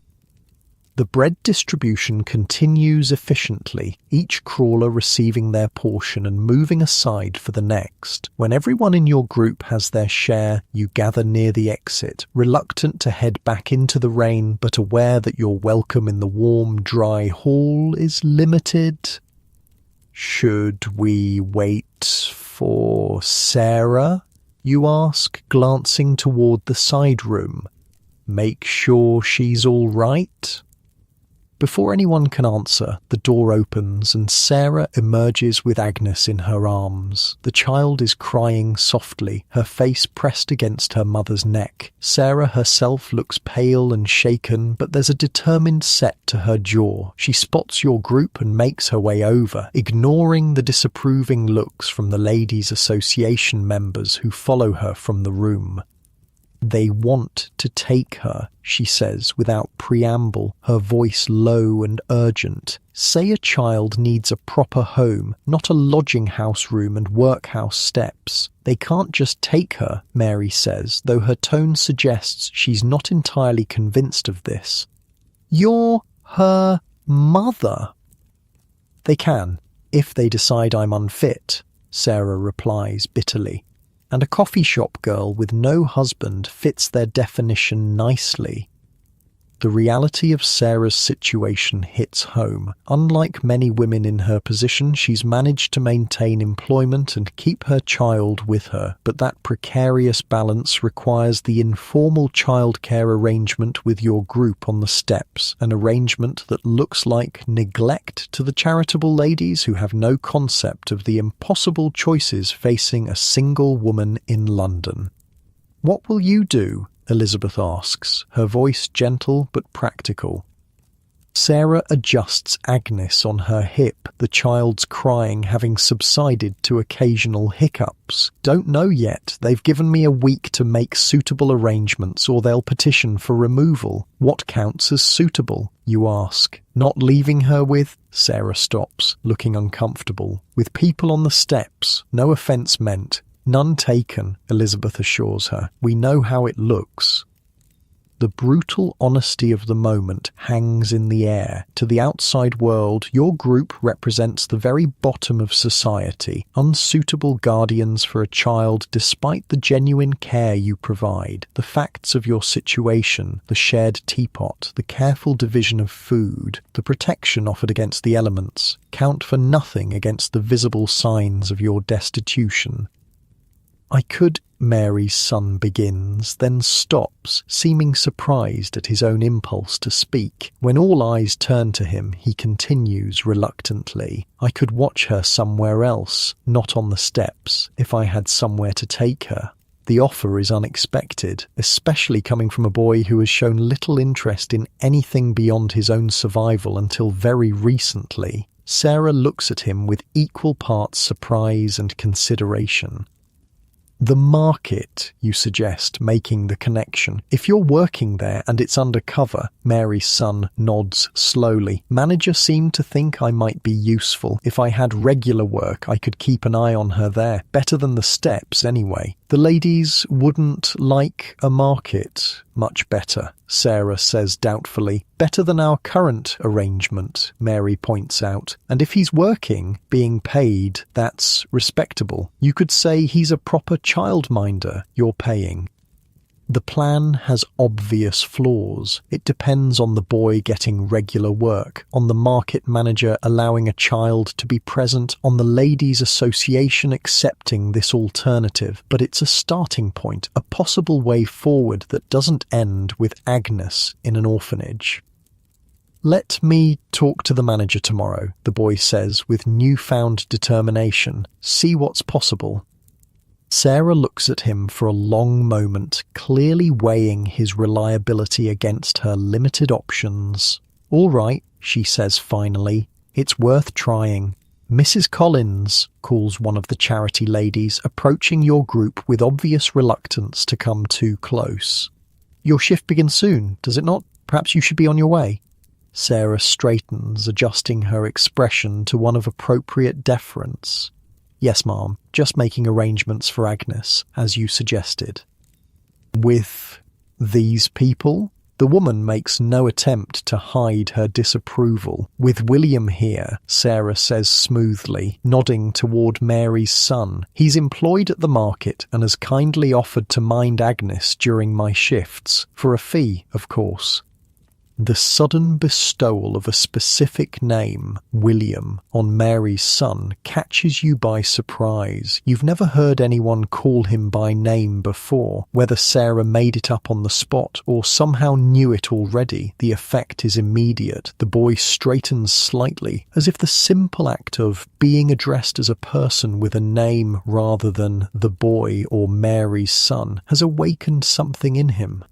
The bread distribution continues efficiently, each crawler receiving their portion and moving aside for the next. When everyone in your group has their share, you gather near the exit, reluctant to head back into the rain, but aware that your welcome in the warm, dry hall is limited. "Should we wait for Sarah?" you ask, glancing toward the side room. "Make sure she's all right?" Before anyone can answer, the door opens and Sarah emerges with Agnes in her arms. The child is crying softly, her face pressed against her mother's neck. Sarah herself looks pale and shaken, but there's a determined set to her jaw. She spots your group and makes her way over, ignoring the disapproving looks from the Ladies' Association members who follow her from the room. "They want to take her," she says without preamble, her voice low and urgent. "Say a child needs a proper home, not a lodging house room and workhouse steps. They can't just take her," Mary says, though her tone suggests she's not entirely convinced of this. "You're her mother." "They can, if they decide I'm unfit," Sarah replies bitterly. And a coffee shop girl with no husband fits their definition nicely. The reality of Sarah's situation hits home. Unlike many women in her position, she's managed to maintain employment and keep her child with her, but that precarious balance requires the informal childcare arrangement with your group on the steps, an arrangement that looks like neglect to the charitable ladies who have no concept of the impossible choices facing a single woman in London. "What will you do?" Elizabeth asks, her voice gentle but practical. Sarah adjusts Agnes on her hip, the child's crying having subsided to occasional hiccups. "Don't know yet. They've given me a week to make suitable arrangements or they'll petition for removal." "What counts as suitable?" you ask. "Not leaving her with—" Sarah stops, looking uncomfortable. "With people on the steps. No offence meant. None taken," Elizabeth assures her. "We know how it looks." The brutal honesty of the moment hangs in the air. To the outside world, your group represents the very bottom of society, unsuitable guardians for a child despite the genuine care you provide. The facts of your situation, the shared teapot, the careful division of food, the protection offered against the elements, count for nothing against the visible signs of your destitution. "I could," Mary's son begins, then stops, seeming surprised at his own impulse to speak. When all eyes turn to him, he continues reluctantly, "I could watch her somewhere else, not on the steps, if I had somewhere to take her." The offer is unexpected, especially coming from a boy who has shown little interest in anything beyond his own survival until very recently. Sarah looks at him with equal parts surprise and consideration. "The market," you suggest, making the connection. "If you're working there and it's undercover," Mary's son nods slowly. "Manager seemed to think I might be useful. If I had regular work, I could keep an eye on her there. Better than the steps, anyway." "The ladies wouldn't like a market." "Much better," Sarah says doubtfully. "Better than our current arrangement," Mary points out. "And if he's working, being paid, that's respectable. You could say he's a proper childminder you're paying." The plan has obvious flaws. It depends on the boy getting regular work, on the market manager allowing a child to be present, on the ladies' association accepting this alternative. But it's a starting point, a possible way forward that doesn't end with Agnes in an orphanage. "Let me talk to the manager tomorrow," the boy says with newfound determination. "See what's possible." Sarah looks at him for a long moment, clearly weighing his reliability against her limited options. "All right," she says finally, "it's worth trying." "Mrs. Collins," calls one of the charity ladies, approaching your group with obvious reluctance to come too close. "Your shift begins soon, does it not? Perhaps you should be on your way." Sarah straightens, adjusting her expression to one of appropriate deference. "Yes, ma'am, just making arrangements for Agnes, as you suggested." "With these people?" The woman makes no attempt to hide her disapproval. "With William here," Sarah says smoothly, nodding toward Mary's son. "He's employed at the market and has kindly offered to mind Agnes during my shifts, for a fee, of course." The sudden bestowal of a specific name, William, on Mary's son catches you by surprise. You've never heard anyone call him by name before. Whether Sarah made it up on the spot or somehow knew it already, the effect is immediate. The boy straightens slightly, as if the simple act of being addressed as a person with a name rather than the boy or Mary's son has awakened something in him.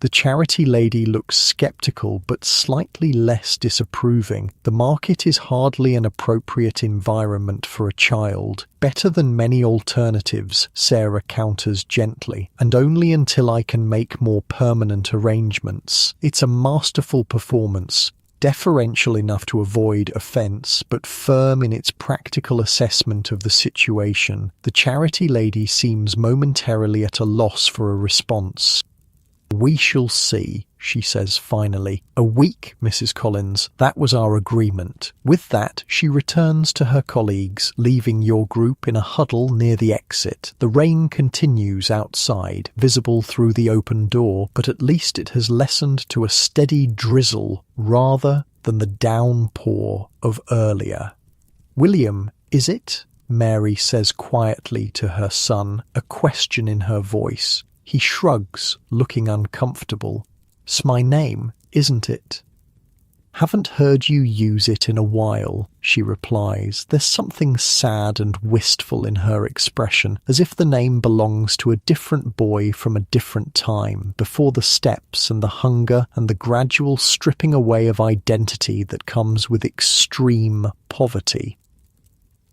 The charity lady looks sceptical but slightly less disapproving. The market is hardly an appropriate environment for a child. "Better than many alternatives," Sarah counters gently, "and only until I can make more permanent arrangements." It's a masterful performance, deferential enough to avoid offence, but firm in its practical assessment of the situation. The charity lady seems momentarily at a loss for a response. "We shall see," she says finally. "A week, Mrs. Collins. That was our agreement." With that, she returns to her colleagues, leaving your group in a huddle near the exit. The rain continues outside, visible through the open door, but at least it has lessened to a steady drizzle rather than the downpour of earlier. "William, is it?" Mary says quietly to her son, a question in her voice. He shrugs, looking uncomfortable. "'S my name, isn't it?" "Haven't heard you use it in a while," she replies. There's something sad and wistful in her expression, as if the name belongs to a different boy from a different time, before the steps and the hunger and the gradual stripping away of identity that comes with extreme poverty.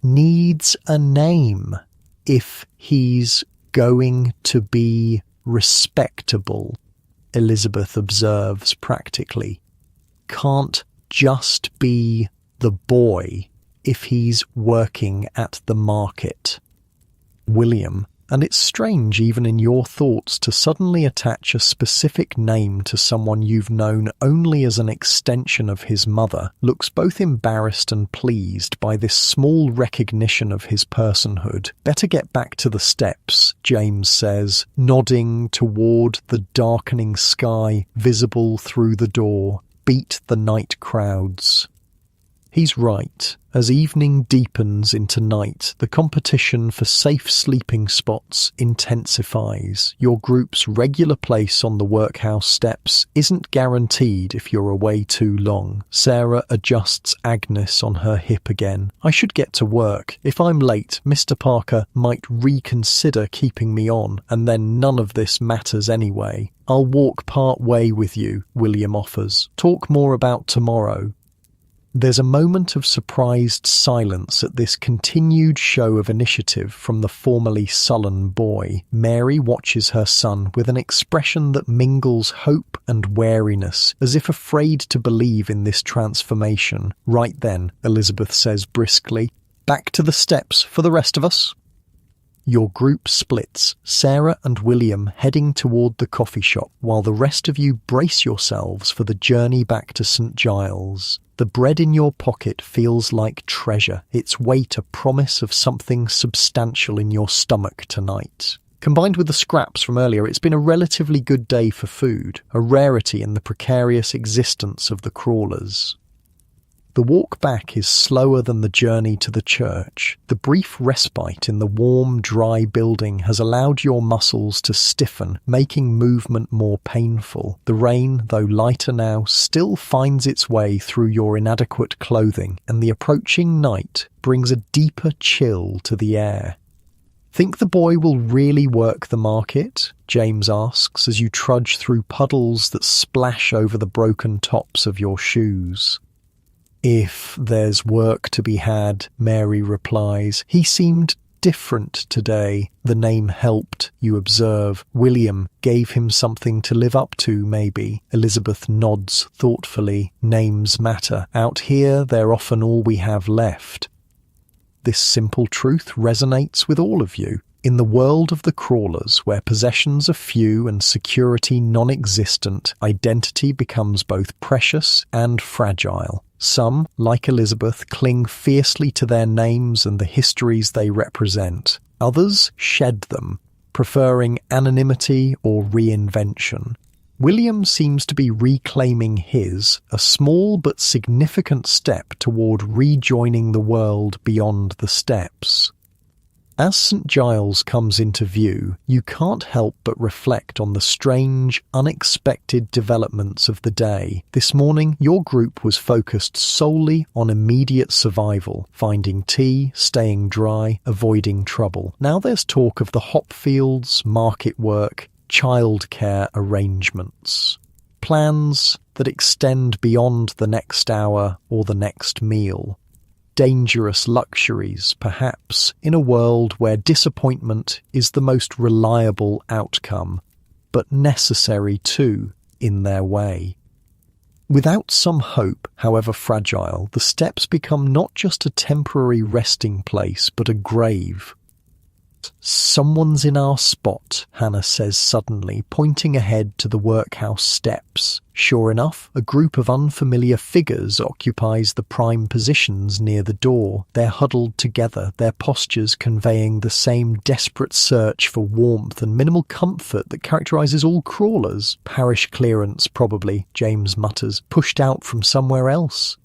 "Needs a name, if he's going to be respectable," Elizabeth observes practically. "Can't just be the boy if he's working at the market." William And it's strange even in your thoughts to suddenly attach a specific name to someone you've known only as an extension of his mother. Looks both embarrassed and pleased by this small recognition of his personhood. Better get back to the steps, James says, nodding toward the darkening sky visible through the door. Beat the night crowds. He's right. As evening deepens into night, the competition for safe sleeping spots intensifies. Your group's regular place on the workhouse steps isn't guaranteed if you're away too long. Sarah adjusts Agnes on her hip again. I should get to work. If I'm late, Mr. Parker might reconsider keeping me on, and then none of this matters anyway. I'll walk part way with you, William offers. Talk more about tomorrow. There's a moment of surprised silence at this continued show of initiative from the formerly sullen boy. Mary watches her son with an expression that mingles hope and wariness, as if afraid to believe in this transformation. Right then, Elizabeth says briskly, "Back to the steps for the rest of us." Your group splits, Sarah and William heading toward the coffee shop, while the rest of you brace yourselves for the journey back to St. Giles. The bread in your pocket feels like treasure, its weight a promise of something substantial in your stomach tonight. Combined with the scraps from earlier, it's been a relatively good day for food, a rarity in the precarious existence of the crawlers. The walk back is slower than the journey to the church. The brief respite in the warm, dry building has allowed your muscles to stiffen, making movement more painful. The rain, though lighter now, still finds its way through your inadequate clothing, and the approaching night brings a deeper chill to the air. "Think the boy will really work the market?" James asks as you trudge through puddles that splash over the broken tops of your shoes. "If there's work to be had," Mary replies. "He seemed different today." The name helped, you observe. William gave him something to live up to, maybe. Elizabeth nods thoughtfully. Names matter. Out here, they're often all we have left. This simple truth resonates with all of you. In the world of the crawlers, where possessions are few and security non-existent, identity becomes both precious and fragile. Some, like Elizabeth, cling fiercely to their names and the histories they represent. Others shed them, preferring anonymity or reinvention. William seems to be reclaiming his, a small but significant step toward rejoining the world beyond the steps. As St. Giles comes into view, you can't help but reflect on the strange, unexpected developments of the day. This morning, your group was focused solely on immediate survival, finding tea, staying dry, avoiding trouble. Now there's talk of the hop fields, market work, childcare arrangements. Plans that extend beyond the next hour or the next meal. Dangerous luxuries, perhaps, in a world where disappointment is the most reliable outcome, but necessary too, in their way. Without some hope, however fragile, the steps become not just a temporary resting place, but a grave. "Someone's in our spot," Hannah says suddenly, pointing ahead to the workhouse steps. Sure enough, a group of unfamiliar figures occupies the prime positions near the door. They're huddled together, their postures conveying the same desperate search for warmth and minimal comfort that characterises all crawlers. Parish clearance, probably, James mutters, pushed out from somewhere else.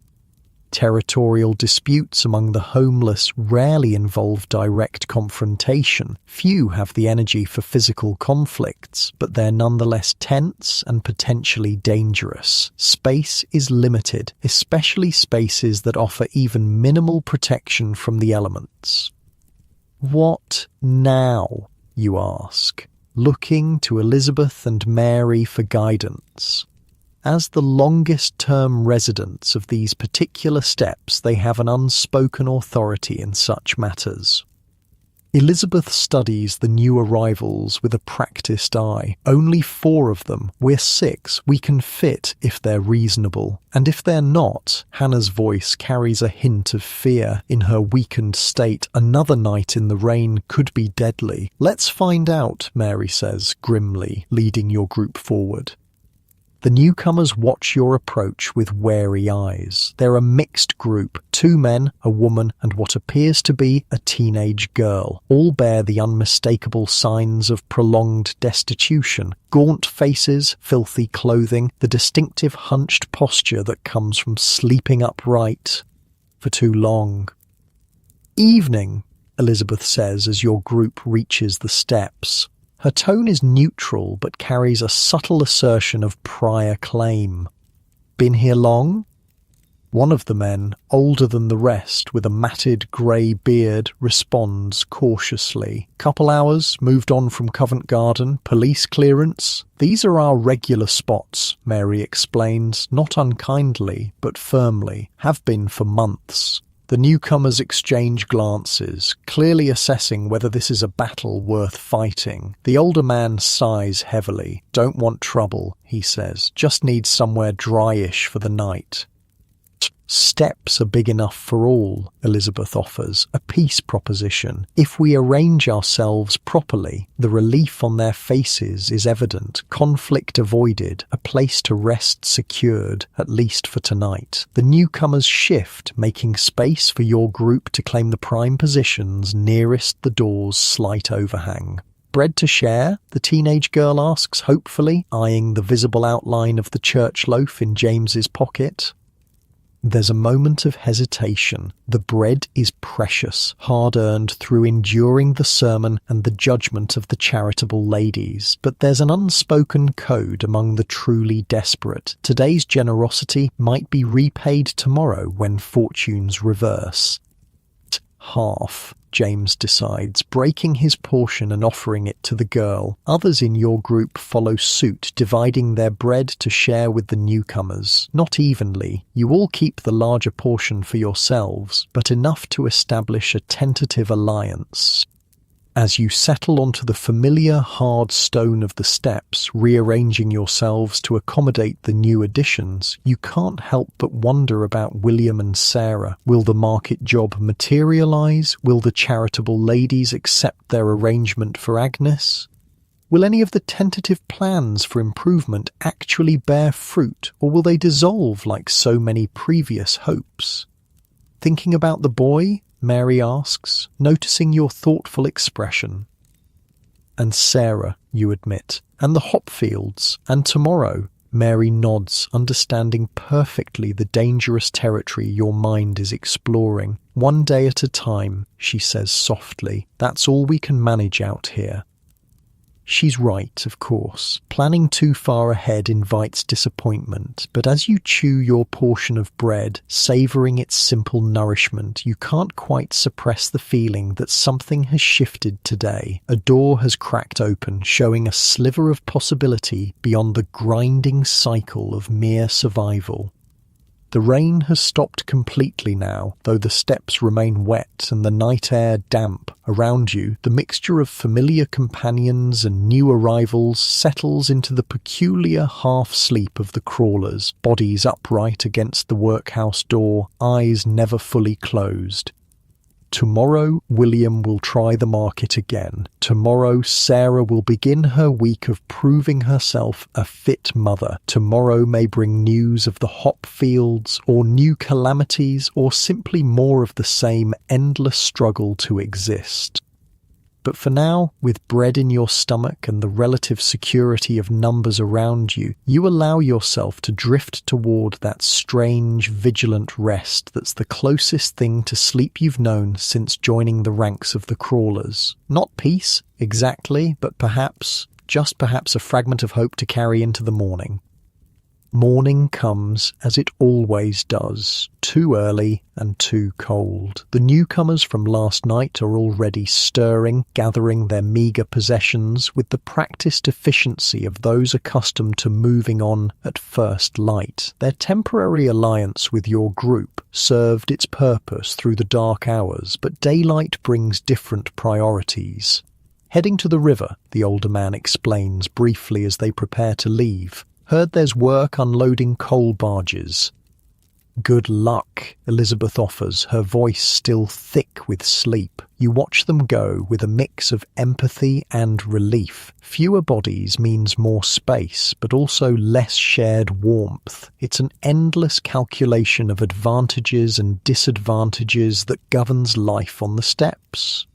Territorial disputes among the homeless rarely involve direct confrontation. Few have the energy for physical conflicts, but they're nonetheless tense and potentially dangerous. Space is limited, especially spaces that offer even minimal protection from the elements. "What now?" you ask, looking to Elizabeth and Mary for guidance. As the longest-term residents of these particular steps, they have an unspoken authority in such matters. Elizabeth studies the new arrivals with a practiced eye. Only 4 of them. We're 6. We can fit if they're reasonable. And if they're not, Hannah's voice carries a hint of fear. In her weakened state, another night in the rain could be deadly. Let's find out, Mary says grimly, leading your group forward. The newcomers watch your approach with wary eyes. They're a mixed group, 2 men, a woman, and what appears to be a teenage girl. All bear the unmistakable signs of prolonged destitution. Gaunt faces, filthy clothing, the distinctive hunched posture that comes from sleeping upright for too long. "Evening," Elizabeth says as your group reaches the steps. Her tone is neutral but carries a subtle assertion of prior claim. "Been here long?" One of the men, older than the rest, with a matted grey beard, responds cautiously. "Couple hours, moved on from Covent Garden, police clearance." "These are our regular spots," Mary explains, not unkindly, but firmly. "Have been for months." The newcomers exchange glances, clearly assessing whether this is a battle worth fighting. The older man sighs heavily. "Don't want trouble," he says. "Just need somewhere dryish for the night." "Steps are big enough for all," Elizabeth offers, a peace proposition. "If we arrange ourselves properly." The relief on their faces is evident. Conflict avoided, a place to rest secured, at least for tonight. The newcomers shift, making space for your group to claim the prime positions nearest the door's slight overhang. "Bread to share?" the teenage girl asks hopefully, eyeing the visible outline of the church loaf in James's pocket. There's a moment of hesitation. The bread is precious, hard-earned through enduring the sermon and the judgment of the charitable ladies. But there's an unspoken code among the truly desperate. Today's generosity might be repaid tomorrow when fortunes reverse. Half, James decides, breaking his portion and offering it to the girl. Others in your group follow suit, dividing their bread to share with the newcomers. Not evenly. You all keep the larger portion for yourselves, but enough to establish a tentative alliance. As you settle onto the familiar hard stone of the steps, rearranging yourselves to accommodate the new additions, you can't help but wonder about William and Sarah. Will the market job materialise? Will the charitable ladies accept their arrangement for Agnes? Will any of the tentative plans for improvement actually bear fruit, or will they dissolve like so many previous hopes? Thinking about the boy? Mary asks, noticing your thoughtful expression. "And Sarah," you admit, "and the hop fields, and tomorrow." Mary nods, understanding perfectly the dangerous territory your mind is exploring. "One day at a time," she says softly. "That's all we can manage out here." She's right, of course. Planning too far ahead invites disappointment, but as you chew your portion of bread, savouring its simple nourishment, you can't quite suppress the feeling that something has shifted today. A door has cracked open, showing a sliver of possibility beyond the grinding cycle of mere survival. The rain has stopped completely now, though the steps remain wet and the night air damp. Around you, the mixture of familiar companions and new arrivals settles into the peculiar half-sleep of the crawlers, bodies upright against the workhouse door, eyes never fully closed. Tomorrow, William will try the market again. Tomorrow, Sarah will begin her week of proving herself a fit mother. Tomorrow may bring news of the hop fields, or new calamities, or simply more of the same endless struggle to exist. But for now, with bread in your stomach and the relative security of numbers around you, you allow yourself to drift toward that strange, vigilant rest that's the closest thing to sleep you've known since joining the ranks of the crawlers. Not peace, exactly, but perhaps, just perhaps, a fragment of hope to carry into the morning. Morning comes as it always does, too early and too cold. The newcomers from last night are already stirring, gathering their meagre possessions with the practiced efficiency of those accustomed to moving on at first light. Their temporary alliance with your group served its purpose through the dark hours, but daylight brings different priorities. Heading to the river, the older man explains briefly as they prepare to leave. Heard there's work unloading coal barges. Good luck, Elizabeth offers, her voice still thick with sleep. You watch them go with a mix of empathy and relief. Fewer bodies means more space, but also less shared warmth. It's an endless calculation of advantages and disadvantages that governs life on the steps.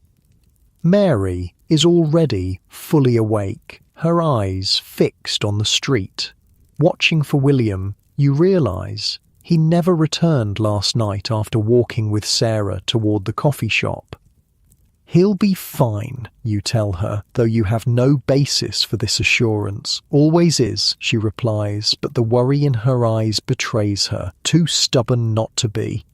Mary is already fully awake, her eyes fixed on the street. Watching for William, you realise he never returned last night after walking with Sarah toward the coffee shop. He'll be fine, you tell her, though you have no basis for this assurance. Always is, she replies, but the worry in her eyes betrays her, too stubborn not to be.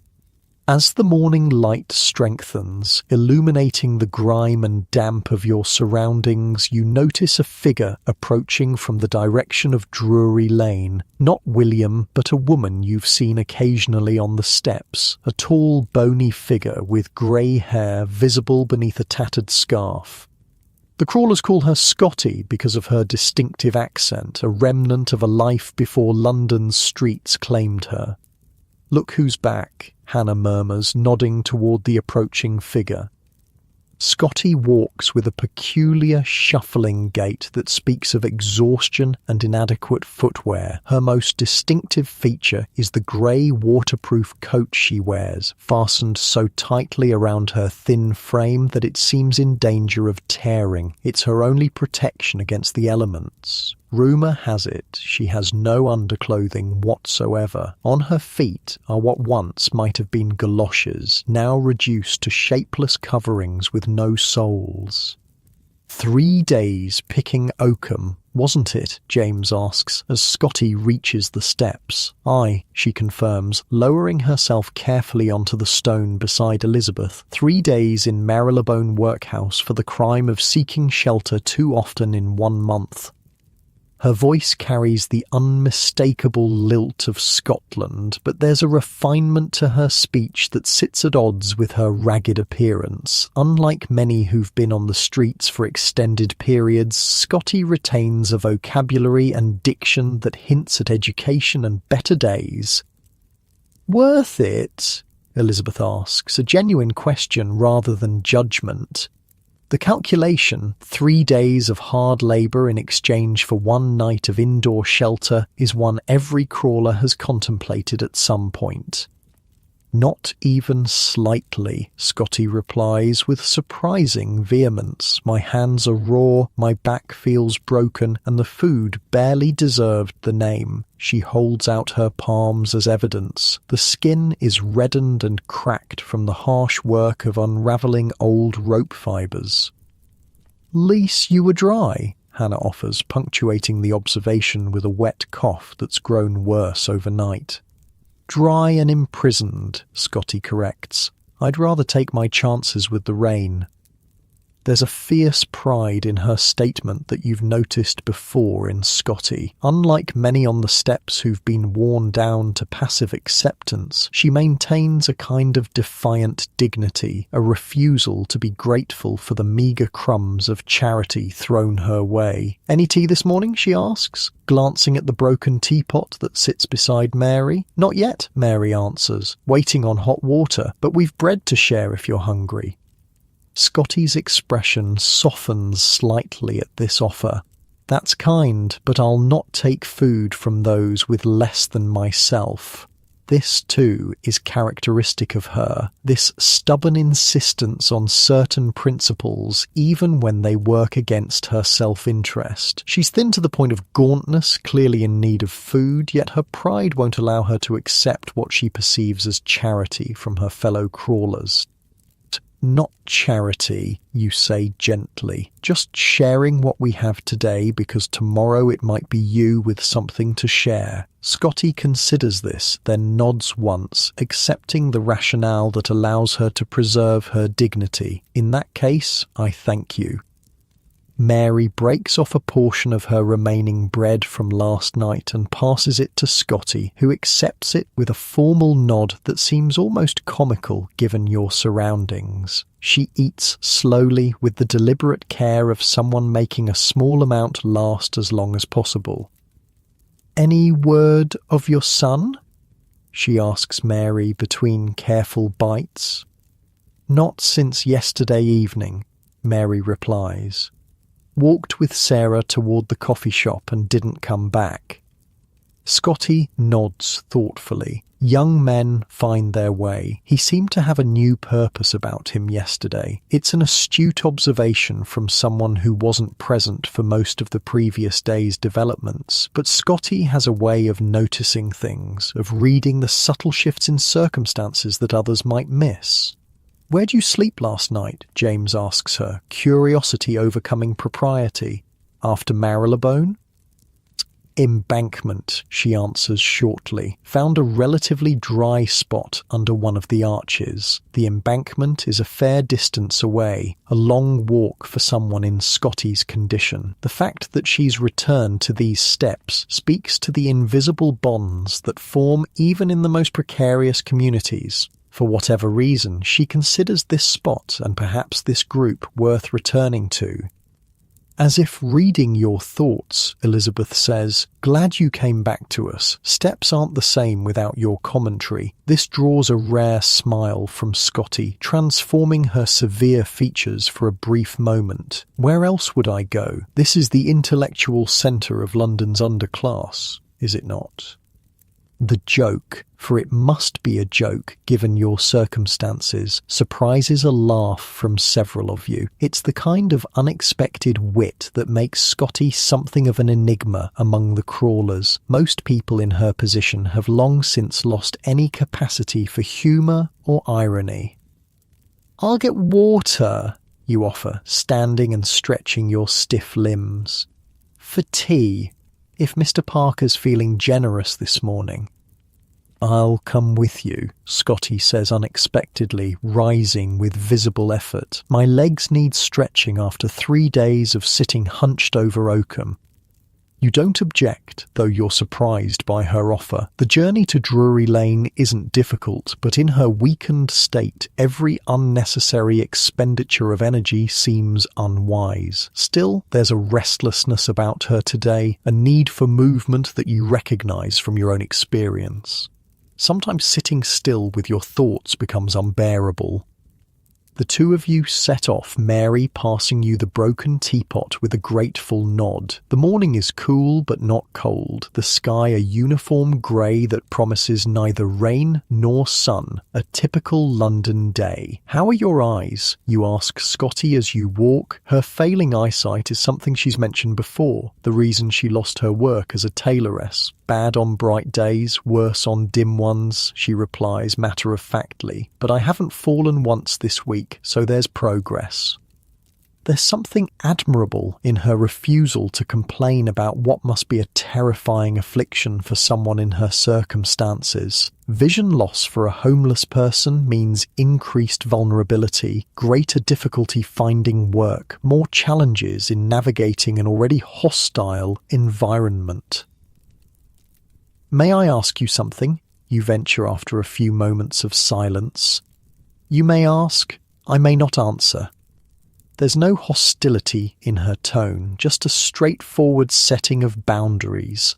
As the morning light strengthens, illuminating the grime and damp of your surroundings, you notice a figure approaching from the direction of Drury Lane. Not William, but a woman you've seen occasionally on the steps, a tall, bony figure with grey hair visible beneath a tattered scarf. The crawlers call her Scotty because of her distinctive accent, a remnant of a life before London's streets claimed her. Look who's back, Hannah murmurs, nodding toward the approaching figure. Scotty walks with a peculiar shuffling gait that speaks of exhaustion and inadequate footwear. Her most distinctive feature is the grey waterproof coat she wears, fastened so tightly around her thin frame that it seems in danger of tearing. It's her only protection against the elements. Rumour has it she has no underclothing whatsoever. On her feet are what once might have been galoshes, now reduced to shapeless coverings with no soles. 3 days picking oakum, wasn't it? James asks, as Scotty reaches the steps. Aye, she confirms, lowering herself carefully onto the stone beside Elizabeth. 3 days in Marylebone workhouse for the crime of seeking shelter too often in 1 month. Her voice carries the unmistakable lilt of Scotland, but there's a refinement to her speech that sits at odds with her ragged appearance. Unlike many who've been on the streets for extended periods, Scotty retains a vocabulary and diction that hints at education and better days. Worth it? Elizabeth asks, a genuine question rather than judgment. The calculation, 3 days of hard labour in exchange for 1 night of indoor shelter, is one every crawler has contemplated at some point. Not even slightly, Scotty replies with surprising vehemence. My hands are raw, my back feels broken, and the food barely deserved the name. She holds out her palms as evidence. The skin is reddened and cracked from the harsh work of unravelling old rope fibres. Lease you were dry, Hannah offers, punctuating the observation with a wet cough that's grown worse overnight. Dry and imprisoned, Scotty corrects. I'd rather take my chances with the rain. There's a fierce pride in her statement that you've noticed before in Scotty. Unlike many on the steps who've been worn down to passive acceptance, she maintains a kind of defiant dignity, a refusal to be grateful for the meagre crumbs of charity thrown her way. Any tea this morning, she asks, glancing at the broken teapot that sits beside Mary. Not yet, Mary answers, waiting on hot water, but we've bread to share if you're hungry. Scotty's expression softens slightly at this offer. That's kind, but I'll not take food from those with less than myself. This, too, is characteristic of her, this stubborn insistence on certain principles even when they work against her self-interest. She's thin to the point of gauntness, clearly in need of food, yet her pride won't allow her to accept what she perceives as charity from her fellow crawlers. Not charity, you say gently. Just sharing what we have today because tomorrow it might be you with something to share. Scotty considers this, then nods once, accepting the rationale that allows her to preserve her dignity. In that case, I thank you. Mary breaks off a portion of her remaining bread from last night and passes it to Scotty, who accepts it with a formal nod that seems almost comical given your surroundings. She eats slowly with the deliberate care of someone making a small amount last as long as possible. "Any word of your son?" she asks Mary between careful bites. "Not since yesterday evening," Mary replies. "Walked with Sarah toward the coffee shop and didn't come back." Scotty nods thoughtfully. Young men find their way. He seemed to have a new purpose about him yesterday. It's an astute observation from someone who wasn't present for most of the previous day's developments, but Scotty has a way of noticing things, of reading the subtle shifts in circumstances that others might miss. "Where'd you sleep last night?" James asks her, curiosity overcoming propriety. "After Marylebone?" "Embankment," she answers shortly. "Found a relatively dry spot under one of the arches. The embankment is a fair distance away, a long walk for someone in Scotty's condition. The fact that she's returned to these steps speaks to the invisible bonds that form even in the most precarious communities. For whatever reason, she considers this spot and perhaps this group worth returning to. As if reading your thoughts, Elizabeth says, "Glad you came back to us. Steps aren't the same without your commentary." This draws a rare smile from Scotty, transforming her severe features for a brief moment. "Where else would I go? This is the intellectual centre of London's underclass, is it not?" The joke, for it must be a joke given your circumstances, surprises a laugh from several of you. It's the kind of unexpected wit that makes Scotty something of an enigma among the crawlers. Most people in her position have long since lost any capacity for humour or irony. "I'll get water," you offer, standing and stretching your stiff limbs. "For tea, if Mr. Parker's feeling generous this morning." "I'll come with you," Scotty says unexpectedly, rising with visible effort. "My legs need stretching after 3 days of sitting hunched over oakum." You don't object, though you're surprised by her offer. The journey to Drury Lane isn't difficult, but in her weakened state, every unnecessary expenditure of energy seems unwise. Still, there's a restlessness about her today, a need for movement that you recognize from your own experience. Sometimes sitting still with your thoughts becomes unbearable. The two of you set off, Mary passing you the broken teapot with a grateful nod. The morning is cool but not cold, the sky a uniform grey that promises neither rain nor sun, a typical London day. "How are your eyes?" you ask Scotty as you walk. Her failing eyesight is something she's mentioned before, the reason she lost her work as a tailoress. "Bad on bright days, worse on dim ones," she replies matter-of-factly. "But I haven't fallen once this week, so there's progress." There's something admirable in her refusal to complain about what must be a terrifying affliction for someone in her circumstances. Vision loss for a homeless person means increased vulnerability, greater difficulty finding work, more challenges in navigating an already hostile environment. "May I ask you something?" you venture after a few moments of silence. You may ask, I may not answer. There's no hostility in her tone, just a straightforward setting of boundaries.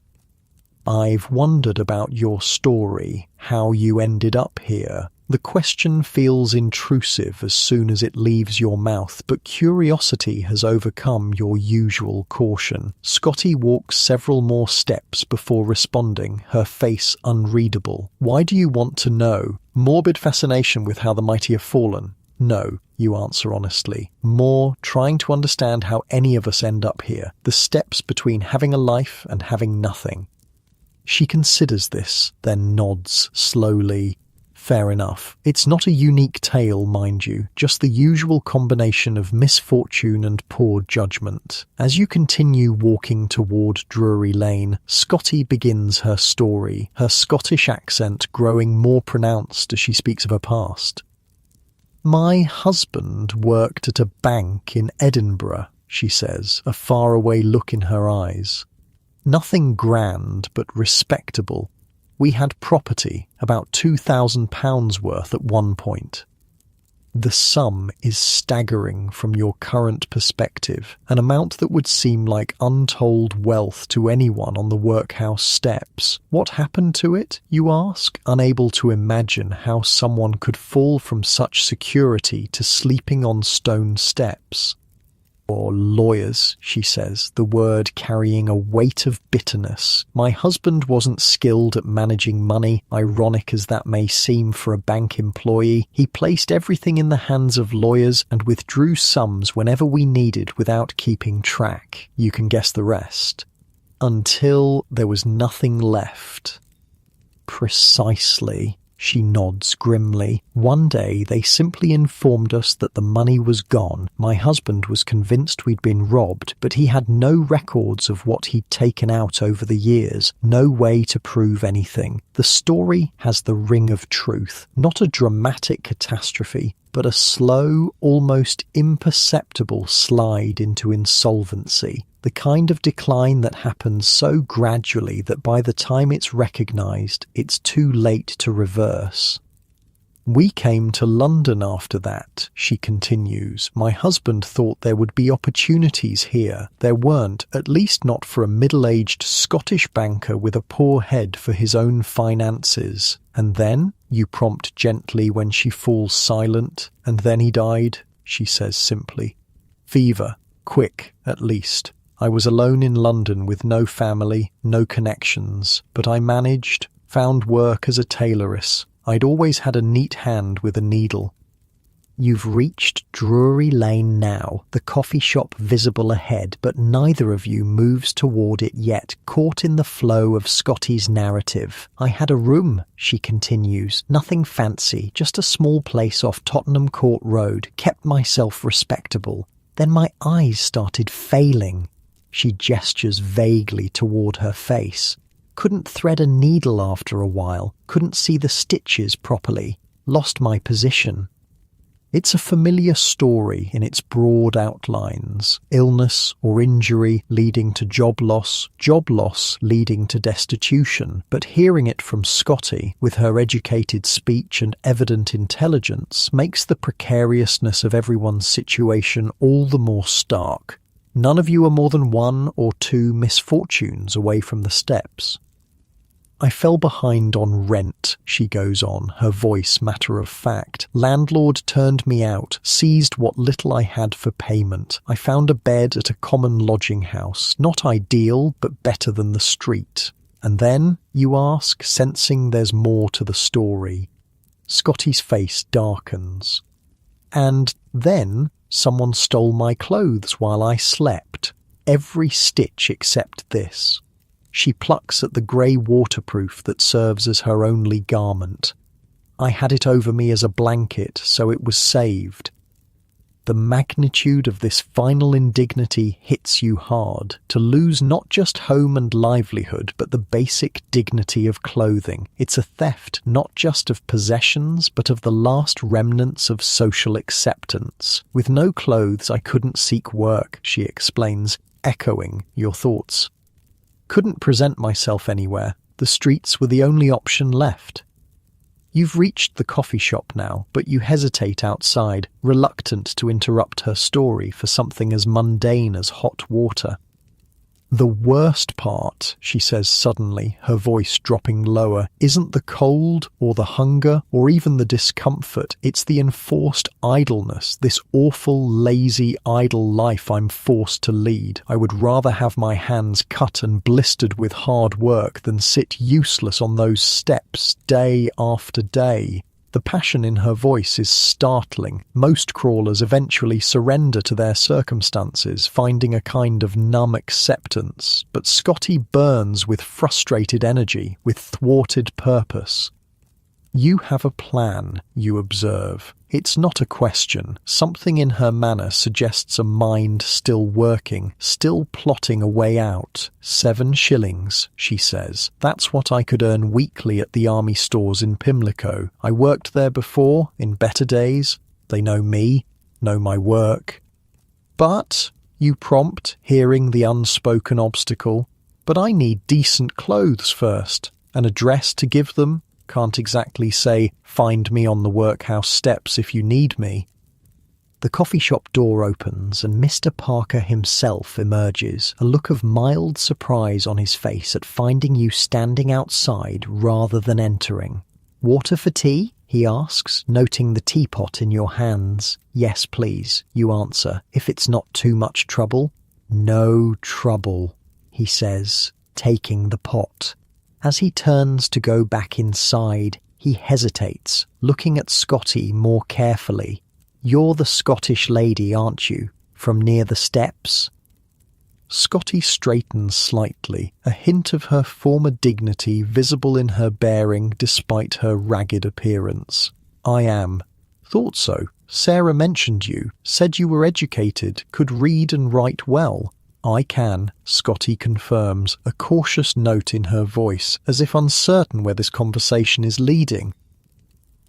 "I've wondered about your story, how you ended up here." The question feels intrusive as soon as it leaves your mouth, but curiosity has overcome your usual caution. Scotty walks several more steps before responding, her face unreadable. "Why do you want to know?" "Morbid fascination with how the mighty have fallen." "No," you answer honestly. "More trying to understand how any of us end up here, the steps between having a life and having nothing." She considers this, then nods slowly. Fair enough. It's not a unique tale, mind you, just the usual combination of misfortune and poor judgment. As you continue walking toward Drury Lane, Scotty begins her story, her Scottish accent growing more pronounced as she speaks of her past. My husband worked at a bank in Edinburgh, she says, a faraway look in her eyes. Nothing grand, but respectable. We had property, about £2,000 worth at one point. The sum is staggering from your current perspective, an amount that would seem like untold wealth to anyone on the workhouse steps. What happened to it, you ask, unable to imagine how someone could fall from such security to sleeping on stone steps. Or lawyers, she says, the word carrying a weight of bitterness. My husband wasn't skilled at managing money, ironic as that may seem for a bank employee. He placed everything in the hands of lawyers and withdrew sums whenever we needed without keeping track. You can guess the rest. Until there was nothing left. Precisely. She nods grimly. One day they simply informed us that the money was gone. My husband was convinced we'd been robbed, but he had no records of what he'd taken out over the years, no way to prove anything. The story has the ring of truth, not a dramatic catastrophe, but a slow, almost imperceptible slide into insolvency. The kind of decline that happens so gradually that by the time it's recognized, it's too late to reverse. We came to London after that, she continues. My husband thought there would be opportunities here. There weren't, at least not for a middle-aged Scottish banker with a poor head for his own finances. And then, you prompt gently when she falls silent. And then he died, she says simply. Fever. Quick, at least. I was alone in London with no family, no connections, but I managed, found work as a tailoress. I'd always had a neat hand with a needle. You've reached Drury Lane now, the coffee shop visible ahead, but neither of you moves toward it yet, caught in the flow of Scotty's narrative. I had a room, she continues, nothing fancy, just a small place off Tottenham Court Road, kept myself respectable. Then my eyes started failing. She gestures vaguely toward her face. Couldn't thread a needle after a while, couldn't see the stitches properly, lost my position. It's a familiar story in its broad outlines. Illness or injury leading to job loss leading to destitution. But hearing it from Scotty, with her educated speech and evident intelligence, makes the precariousness of everyone's situation all the more stark. None of you are more than 1 or 2 misfortunes away from the steps. I fell behind on rent, she goes on, her voice matter of fact. Landlord turned me out, seized what little I had for payment. I found a bed at a common lodging house. Not ideal, but better than the street. And then, you ask, sensing there's more to the story. Scotty's face darkens. And then, someone stole my clothes while I slept. Every stitch except this. She plucks at the grey waterproof that serves as her only garment. I had it over me as a blanket, so it was saved. The magnitude of this final indignity hits you hard. To lose not just home and livelihood, but the basic dignity of clothing. It's a theft not just of possessions, but of the last remnants of social acceptance. With no clothes, I couldn't seek work, she explains, echoing your thoughts. Couldn't present myself anywhere. The streets were the only option left. You've reached the coffee shop now, but you hesitate outside, reluctant to interrupt her story for something as mundane as hot water. The worst part, she says suddenly, her voice dropping lower, isn't the cold or the hunger or even the discomfort. It's the enforced idleness, this awful, lazy, idle life I'm forced to lead. I would rather have my hands cut and blistered with hard work than sit useless on those steps day after day. The passion in her voice is startling. Most crawlers eventually surrender to their circumstances, finding a kind of numb acceptance. But Scotty burns with frustrated energy, with thwarted purpose. You have a plan, you observe. It's not a question. Something in her manner suggests a mind still working, still plotting a way out. 7 shillings, she says. That's what I could earn weekly at the army stores in Pimlico. I worked there before, in better days. They know me, know my work. But, you prompt, hearing the unspoken obstacle. But I need decent clothes first. An address to give them. Can't exactly say, find me on the workhouse steps if you need me. The coffee shop door opens and Mr. Parker himself emerges, a look of mild surprise on his face at finding you standing outside rather than entering. Water for tea? He asks, noting the teapot in your hands. Yes, please, you answer, if it's not too much trouble. No trouble, he says, taking the pot. As he turns to go back inside, he hesitates, looking at Scotty more carefully. You're the Scottish lady, aren't you? From near the steps? Scotty straightens slightly, a hint of her former dignity visible in her bearing despite her ragged appearance. I am. Thought so. Sarah mentioned you, said you were educated, could read and write well. I can, Scotty confirms, a cautious note in her voice, as if uncertain where this conversation is leading.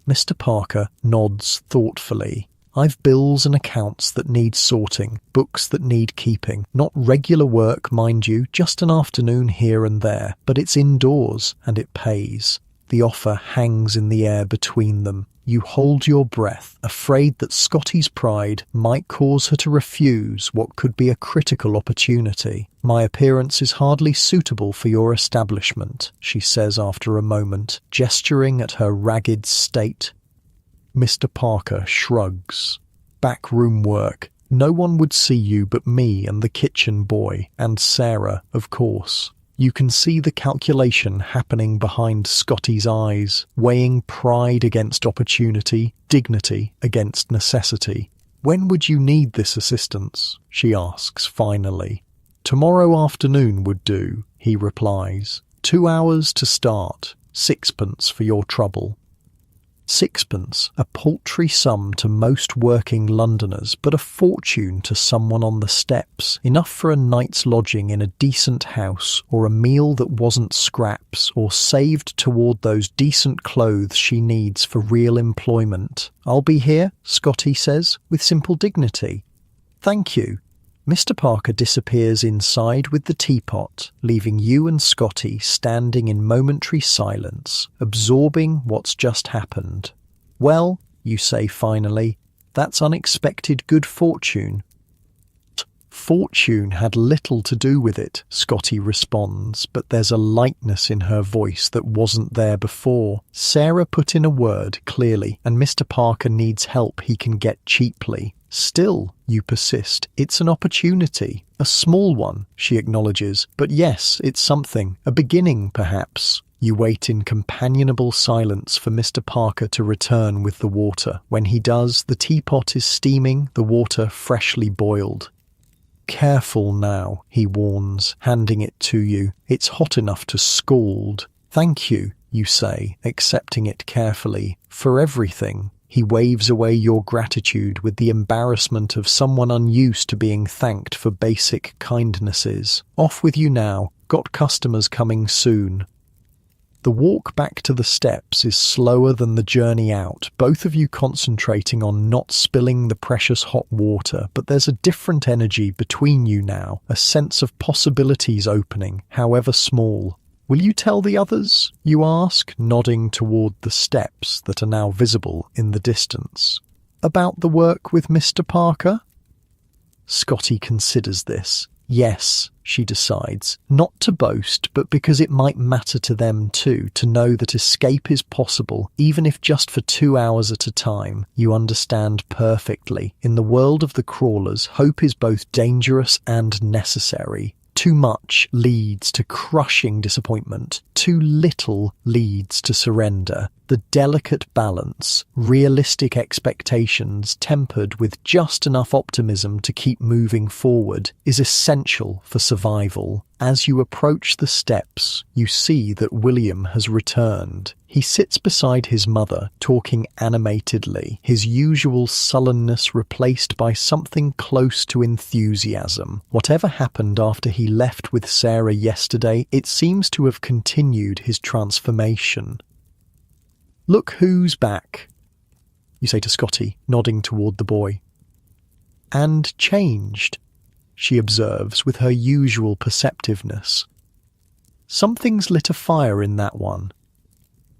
Mr. Parker nods thoughtfully. I've bills and accounts that need sorting, books that need keeping. Not regular work, mind you, just an afternoon here and there, but it's indoors, and it pays. The offer hangs in the air between them. You hold your breath, afraid that Scotty's pride might cause her to refuse what could be a critical opportunity. My appearance is hardly suitable for your establishment, she says after a moment, gesturing at her ragged state. Mr. Parker shrugs. Backroom work. No one would see you but me and the kitchen boy, and Sarah, of course. You can see the calculation happening behind Scotty's eyes, weighing pride against opportunity, dignity against necessity. When would you need this assistance? She asks finally. Tomorrow afternoon would do, he replies. 2 hours to start, 6pence for your trouble. 6pence, a paltry sum to most working Londoners, but a fortune to someone on the steps, enough for a night's lodging in a decent house, or a meal that wasn't scraps, or saved toward those decent clothes she needs for real employment. I'll be here, Scotty says, with simple dignity. Thank you. Mr. Parker disappears inside with the teapot, leaving you and Scotty standing in momentary silence, absorbing what's just happened. Well, you say finally, that's unexpected good fortune. Fortune had little to do with it, Scotty responds, but there's a lightness in her voice that wasn't there before. Sarah put in a word clearly, and Mr. Parker needs help he can get cheaply. Still, you persist, it's an opportunity. A small one, she acknowledges, but yes, it's something. A beginning, perhaps. You wait in companionable silence for Mr. Parker to return with the water. When he does, the teapot is steaming, the water freshly boiled. Careful now, he warns, handing it to you. It's hot enough to scald. Thank you, you say, accepting it carefully, for everything. He waves away your gratitude with the embarrassment of someone unused to being thanked for basic kindnesses. Off with you now. Got customers coming soon. The walk back to the steps is slower than the journey out, both of you concentrating on not spilling the precious hot water, but there's a different energy between you now, a sense of possibilities opening, however small. Will you tell the others? You ask, nodding toward the steps that are now visible in the distance. About the work with Mr. Parker? Scotty considers this. Yes, she decides, not to boast, but because it might matter to them too, to know that escape is possible, even if just for 2 hours at a time. You understand perfectly. In the world of the crawlers, hope is both dangerous and necessary. Too much leads to crushing disappointment. Too little leads to surrender. The delicate balance, realistic expectations tempered with just enough optimism to keep moving forward, is essential for survival. As you approach the steps, you see that William has returned. He sits beside his mother, talking animatedly, his usual sullenness replaced by something close to enthusiasm. Whatever happened after he left with Sarah yesterday, it seems to have continued his transformation. "Look who's back," you say to Scotty, nodding toward the boy. "And changed," she observes with her usual perceptiveness. "Something's lit a fire in that one."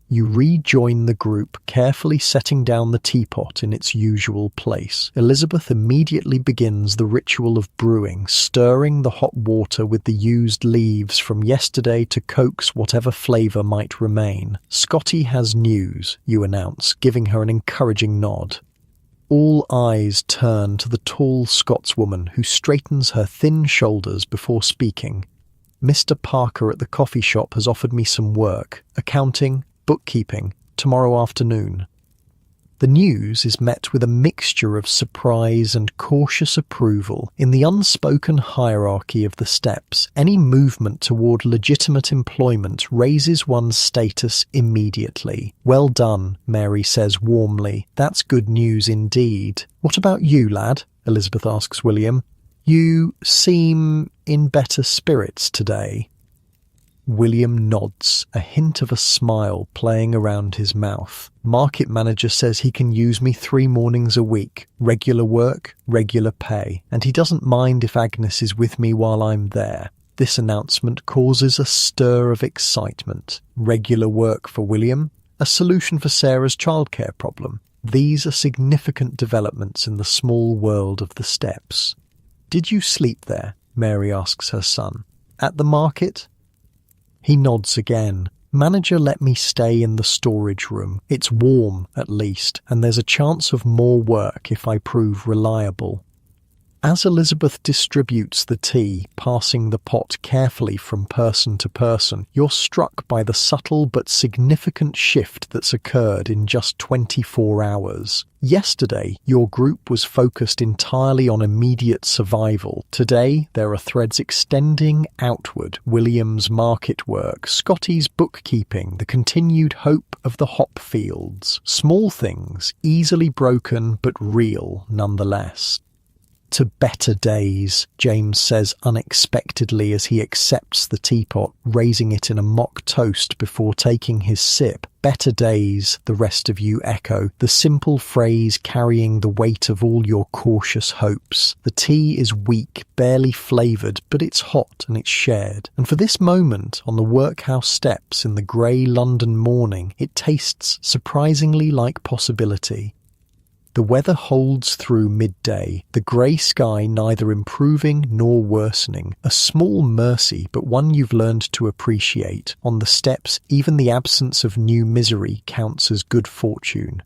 You rejoin the group, carefully setting down the teapot in its usual place. Elizabeth immediately begins the ritual of brewing, stirring the hot water with the used leaves from yesterday to coax whatever flavour might remain. "Scotty has news," you announce, giving her an encouraging nod. All eyes turn to the tall Scotswoman who straightens her thin shoulders before speaking. "Mr. Parker at the coffee shop has offered me some work, accounting, bookkeeping, tomorrow afternoon." The news is met with a mixture of surprise and cautious approval. In the unspoken hierarchy of the steps, any movement toward legitimate employment raises one's status immediately. "Well done," Mary says warmly. "That's good news indeed." "What about you, lad?" Elizabeth asks William. "You seem in better spirits today." William nods, a hint of a smile playing around his mouth. "Market manager says he can use me 3 mornings a week. Regular work, regular pay. And he doesn't mind if Agnes is with me while I'm there." This announcement causes a stir of excitement. Regular work for William, a solution for Sarah's childcare problem. These are significant developments in the small world of the steps. "Did you sleep there?" Mary asks her son. "At the market?" He nods again. "Manager let me stay in the storage room. It's warm, at least, and there's a chance of more work if I prove reliable." As Elizabeth distributes the tea, passing the pot carefully from person to person, you're struck by the subtle but significant shift that's occurred in just 24 hours. Yesterday, your group was focused entirely on immediate survival. Today, there are threads extending outward: William's market work, Scotty's bookkeeping, the continued hope of the hop fields. Small things, easily broken but real nonetheless. "To better days," James says unexpectedly as he accepts the teapot, raising it in a mock toast before taking his sip. "Better days," the rest of you echo, the simple phrase carrying the weight of all your cautious hopes. The tea is weak, barely flavoured, but it's hot and it's shared. And for this moment, on the workhouse steps in the grey London morning, it tastes surprisingly like possibility. The weather holds through midday, the grey sky neither improving nor worsening. A small mercy, but one you've learned to appreciate. On the steps, even the absence of new misery counts as good fortune.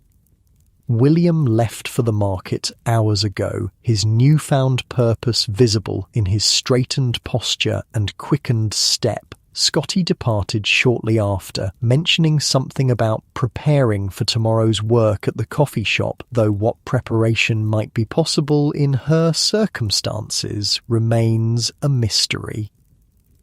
William left for the market hours ago, his newfound purpose visible in his straightened posture and quickened step. Scotty departed shortly after, mentioning something about preparing for tomorrow's work at the coffee shop, though what preparation might be possible in her circumstances remains a mystery.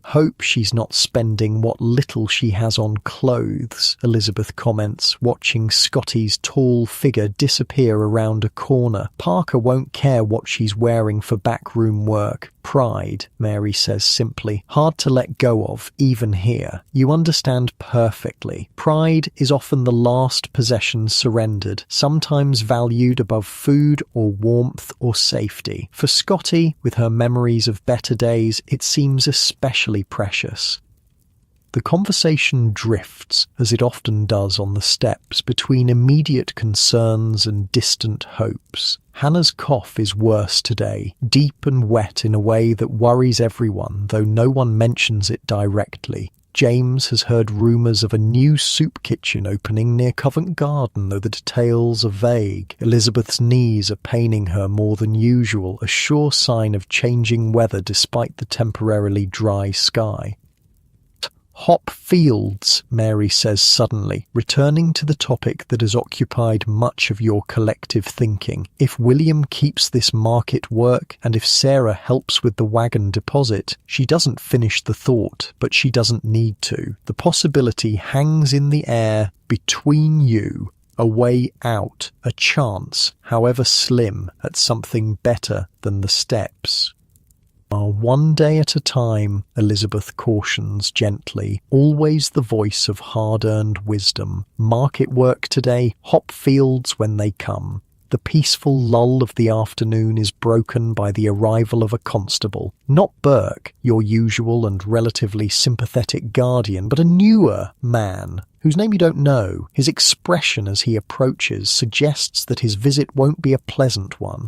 "Hope she's not spending what little she has on clothes," Elizabeth comments, watching Scotty's tall figure disappear around a corner. "Parker won't care what she's wearing for backroom work." "Pride," Mary says simply, "hard to let go of, even here. You understand perfectly. Pride is often the last possession surrendered, sometimes valued above food or warmth or safety. For Scotty, with her memories of better days, it seems especially precious." The conversation drifts, as it often does on the steps, between immediate concerns and distant hopes. Hannah's cough is worse today, deep and wet in a way that worries everyone, though no one mentions it directly. James has heard rumours of a new soup kitchen opening near Covent Garden, though the details are vague. Elizabeth's knees are paining her more than usual, a sure sign of changing weather despite the temporarily dry sky. "Hop fields," Mary says suddenly, returning to the topic that has occupied much of your collective thinking. If William keeps this market work, and if Sarah helps with the wagon deposit, she doesn't finish the thought, but she doesn't need to. The possibility hangs in the air between you, a way out, a chance, however slim, at something better than the steps. One day at a time, Elizabeth cautions gently, always the voice of hard-earned wisdom. Market work today, hop fields when they come. The peaceful lull of the afternoon is broken by the arrival of a constable. Not Burke, your usual and relatively sympathetic guardian, but a newer man, whose name you don't know. His expression as he approaches suggests that his visit won't be a pleasant one.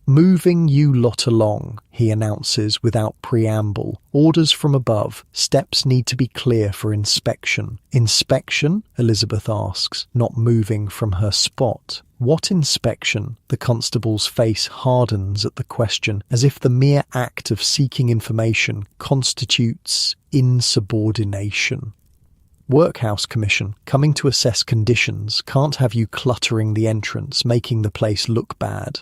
"Moving you lot along," he announces without preamble. "Orders from above. Steps need to be clear for inspection." "Inspection?" Elizabeth asks, not moving from her spot. "What inspection?" The constable's face hardens at the question, as if the mere act of seeking information constitutes insubordination. "Workhouse Commission, coming to assess conditions. Can't have you cluttering the entrance, making the place look bad."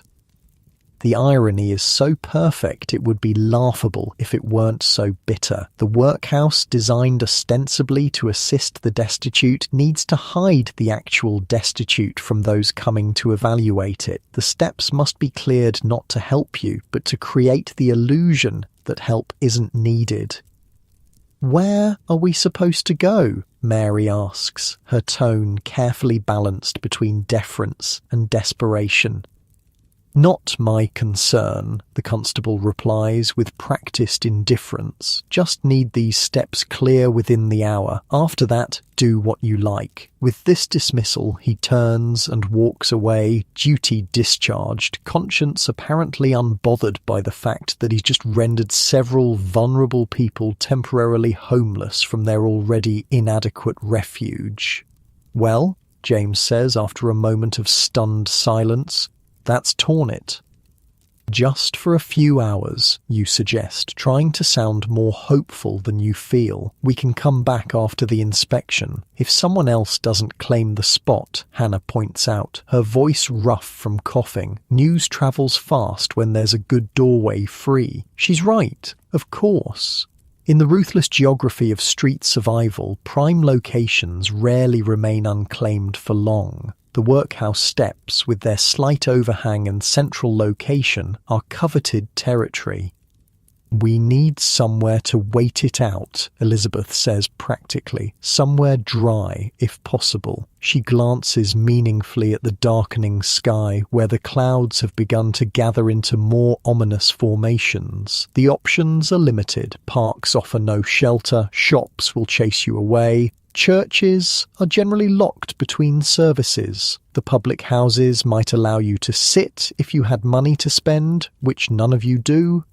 The irony is so perfect it would be laughable if it weren't so bitter. The workhouse, designed ostensibly to assist the destitute, needs to hide the actual destitute from those coming to evaluate it. The steps must be cleared not to help you, but to create the illusion that help isn't needed. "Where are we supposed to go?" Mary asks, her tone carefully balanced between deference and desperation. "Not my concern," the constable replies with practiced indifference. "Just need these steps clear within the hour. After that, do what you like." With this dismissal, he turns and walks away, duty discharged, conscience apparently unbothered by the fact that he's just rendered several vulnerable people temporarily homeless from their already inadequate refuge. "Well," James says after a moment of stunned silence, "that's torn it." "Just for a few hours," you suggest, trying to sound more hopeful than you feel. "We can come back after the inspection. If someone else doesn't claim the spot," Hannah points out, her voice rough from coughing. "News travels fast when there's a good doorway free." She's right, of course. In the ruthless geography of street survival, prime locations rarely remain unclaimed for long. The workhouse steps, with their slight overhang and central location, are coveted territory. "We need somewhere to wait it out," Elizabeth says practically. "Somewhere dry, if possible." She glances meaningfully at the darkening sky, where the clouds have begun to gather into more ominous formations. The options are limited. Parks offer no shelter, shops will chase you away. Churches are generally locked between services. The public houses might allow you to sit if you had money to spend, which none of you do.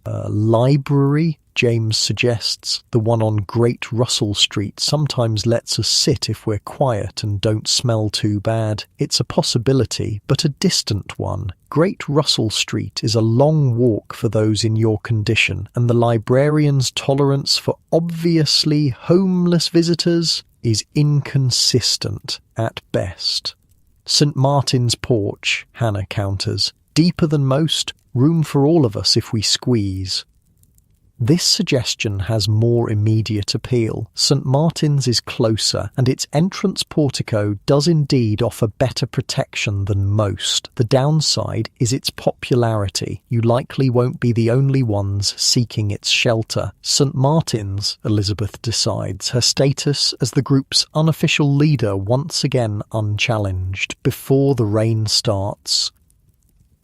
A library, James suggests, the one on Great Russell Street, sometimes lets us sit if we're quiet and don't smell too bad. It's a possibility, but a distant one. Great Russell Street is a long walk for those in your condition, and the librarian's tolerance for obviously homeless visitors is inconsistent at best. "St. Martin's Porch," Hannah counters. "Deeper than most, room for all of us if we squeeze." This suggestion has more immediate appeal. St. Martin's is closer, and its entrance portico does indeed offer better protection than most. The downside is its popularity. You likely won't be the only ones seeking its shelter. St. Martin's, Elizabeth decides, her status as the group's unofficial leader once again unchallenged. Before the rain starts.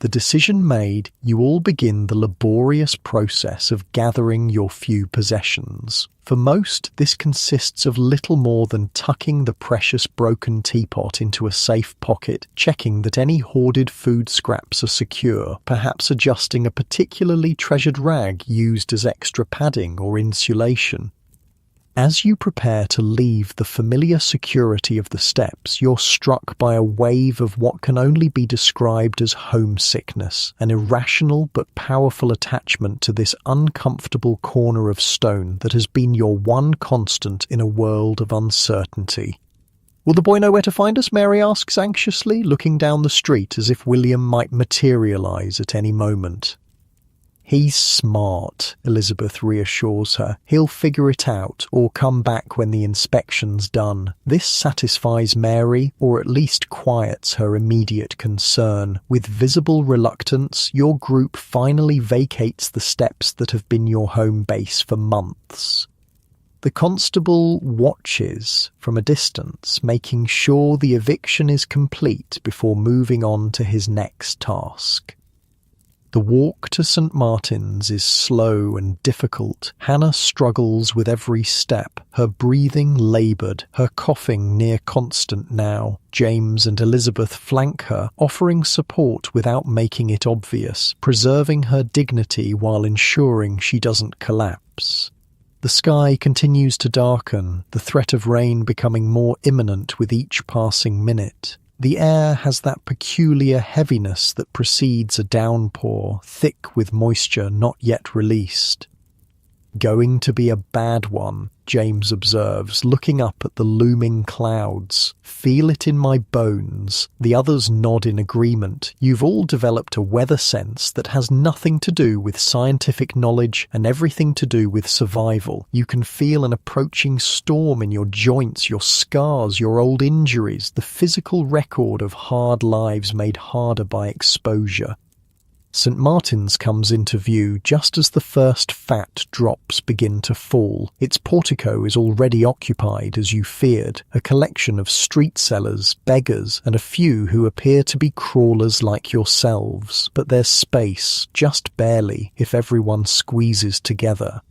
The decision made, you all begin the laborious process of gathering your few possessions. For most, this consists of little more than tucking the precious broken teapot into a safe pocket, checking that any hoarded food scraps are secure, perhaps adjusting a particularly treasured rag used as extra padding or insulation. As you prepare to leave the familiar security of the steps, you're struck by a wave of what can only be described as homesickness, an irrational but powerful attachment to this uncomfortable corner of stone that has been your one constant in a world of uncertainty. "Will the boy know where to find us?" Mary asks anxiously, looking down the street as if William might materialize at any moment. "He's smart," Elizabeth reassures her. "He'll figure it out, or come back when the inspection's done." This satisfies Mary, or at least quiets her immediate concern. With visible reluctance, your group finally vacates the steps that have been your home base for months. The constable watches from a distance, making sure the eviction is complete before moving on to his next task. The walk to St. Martin's is slow and difficult. Hannah struggles with every step, her breathing laboured, her coughing near constant now. James and Elizabeth flank her, offering support without making it obvious, preserving her dignity while ensuring she doesn't collapse. The sky continues to darken, the threat of rain becoming more imminent with each passing minute. The air has that peculiar heaviness that precedes a downpour, thick with moisture not yet released. "Going to be a bad one," James observes, looking up at the looming clouds. "Feel it in my bones." The others nod in agreement. You've all developed a weather sense that has nothing to do with scientific knowledge and everything to do with survival. You can feel an approaching storm in your joints, your scars, your old injuries, the physical record of hard lives made harder by exposure. St. Martin's comes into view just as the first fat drops begin to fall. Its portico is already occupied, as you feared, a collection of street sellers, beggars, and a few who appear to be crawlers like yourselves. But there's space, just barely, if everyone squeezes together.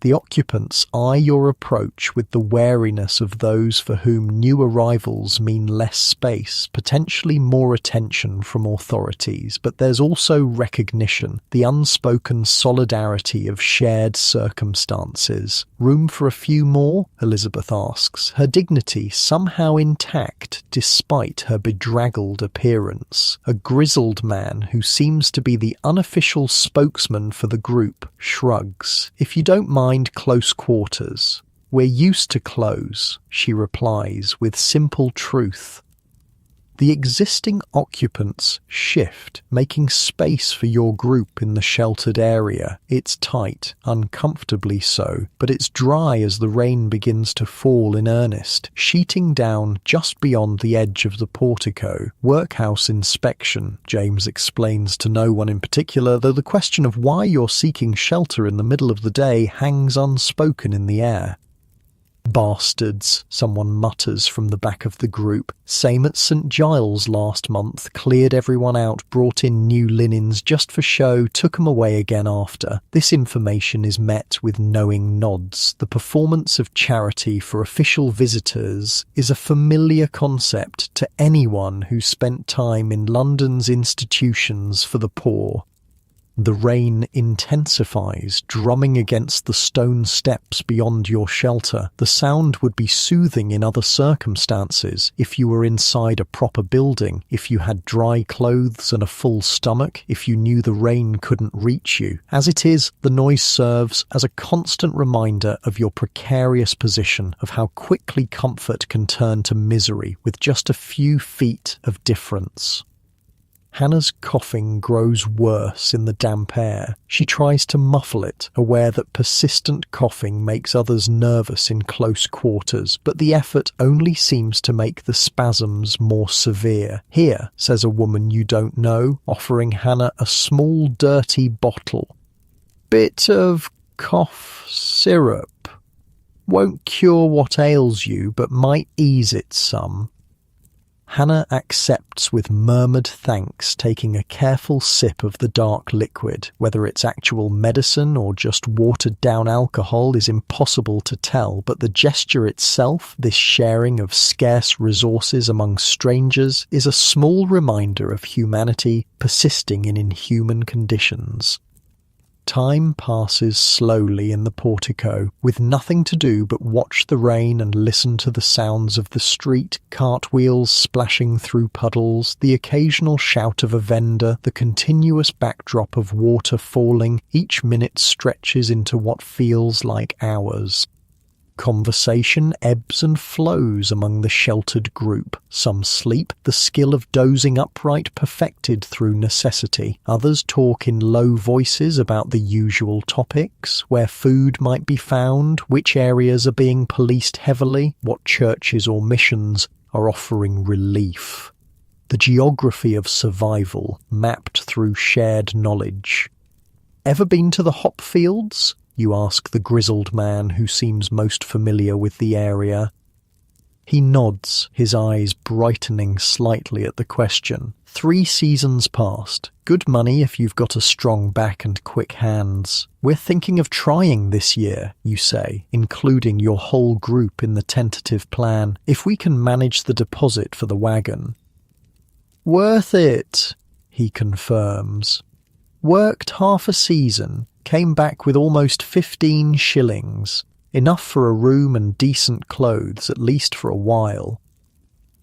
The occupants eye your approach with the wariness of those for whom new arrivals mean less space, potentially more attention from authorities, but there's also recognition, the unspoken solidarity of shared circumstances. "Room for a few more?" Elizabeth asks, her dignity somehow intact despite her bedraggled appearance. A grizzled man who seems to be the unofficial spokesman for the group shrugs. "If you don't mind close quarters." "We're used to close," she replies with simple truth. The existing occupants shift, making space for your group in the sheltered area. It's tight, uncomfortably so, but it's dry as the rain begins to fall in earnest, sheeting down just beyond the edge of the portico. "Workhouse inspection," James explains to no one in particular, though the question of why you're seeking shelter in the middle of the day hangs unspoken in the air. "Bastards," someone mutters from the back of the group. "Same at St. Giles last month, cleared everyone out, brought in new linens just for show, took 'em away again after." This information is met with knowing nods. The performance of charity for official visitors is a familiar concept to anyone who spent time in London's institutions for the poor. The rain intensifies, drumming against the stone steps beyond your shelter. The sound would be soothing in other circumstances, if you were inside a proper building, if you had dry clothes and a full stomach, if you knew the rain couldn't reach you. As it is, the noise serves as a constant reminder of your precarious position, of how quickly comfort can turn to misery with just a few feet of difference. Hannah's coughing grows worse in the damp air. She tries to muffle it, aware that persistent coughing makes others nervous in close quarters, but the effort only seems to make the spasms more severe. "Here," says a woman you don't know, offering Hannah a small dirty bottle. "Bit of cough syrup. Won't cure what ails you, but might ease it some." Hannah accepts with murmured thanks, taking a careful sip of the dark liquid. Whether it's actual medicine or just watered-down alcohol is impossible to tell, but the gesture itself, this sharing of scarce resources among strangers, is a small reminder of humanity persisting in inhuman conditions. Time passes slowly in the portico, with nothing to do but watch the rain and listen to the sounds of the street, cartwheels splashing through puddles, the occasional shout of a vendor, the continuous backdrop of water falling. Each minute stretches into what feels like hours. Conversation ebbs and flows among the sheltered group. Some sleep, the skill of dozing upright perfected through necessity. Others talk in low voices about the usual topics, where food might be found, which areas are being policed heavily, what churches or missions are offering relief. The geography of survival mapped through shared knowledge. Ever been to the hop fields? You ask the grizzled man who seems most familiar with the area. He nods, his eyes brightening slightly at the question. 3 seasons past. Good money if you've got a strong back and quick hands. We're thinking of trying this year, you say, including your whole group in the tentative plan, if we can manage the deposit for the wagon. Worth it, he confirms. Worked half a season. Came back with almost 15 shillings, enough for a room and decent clothes, at least for a while.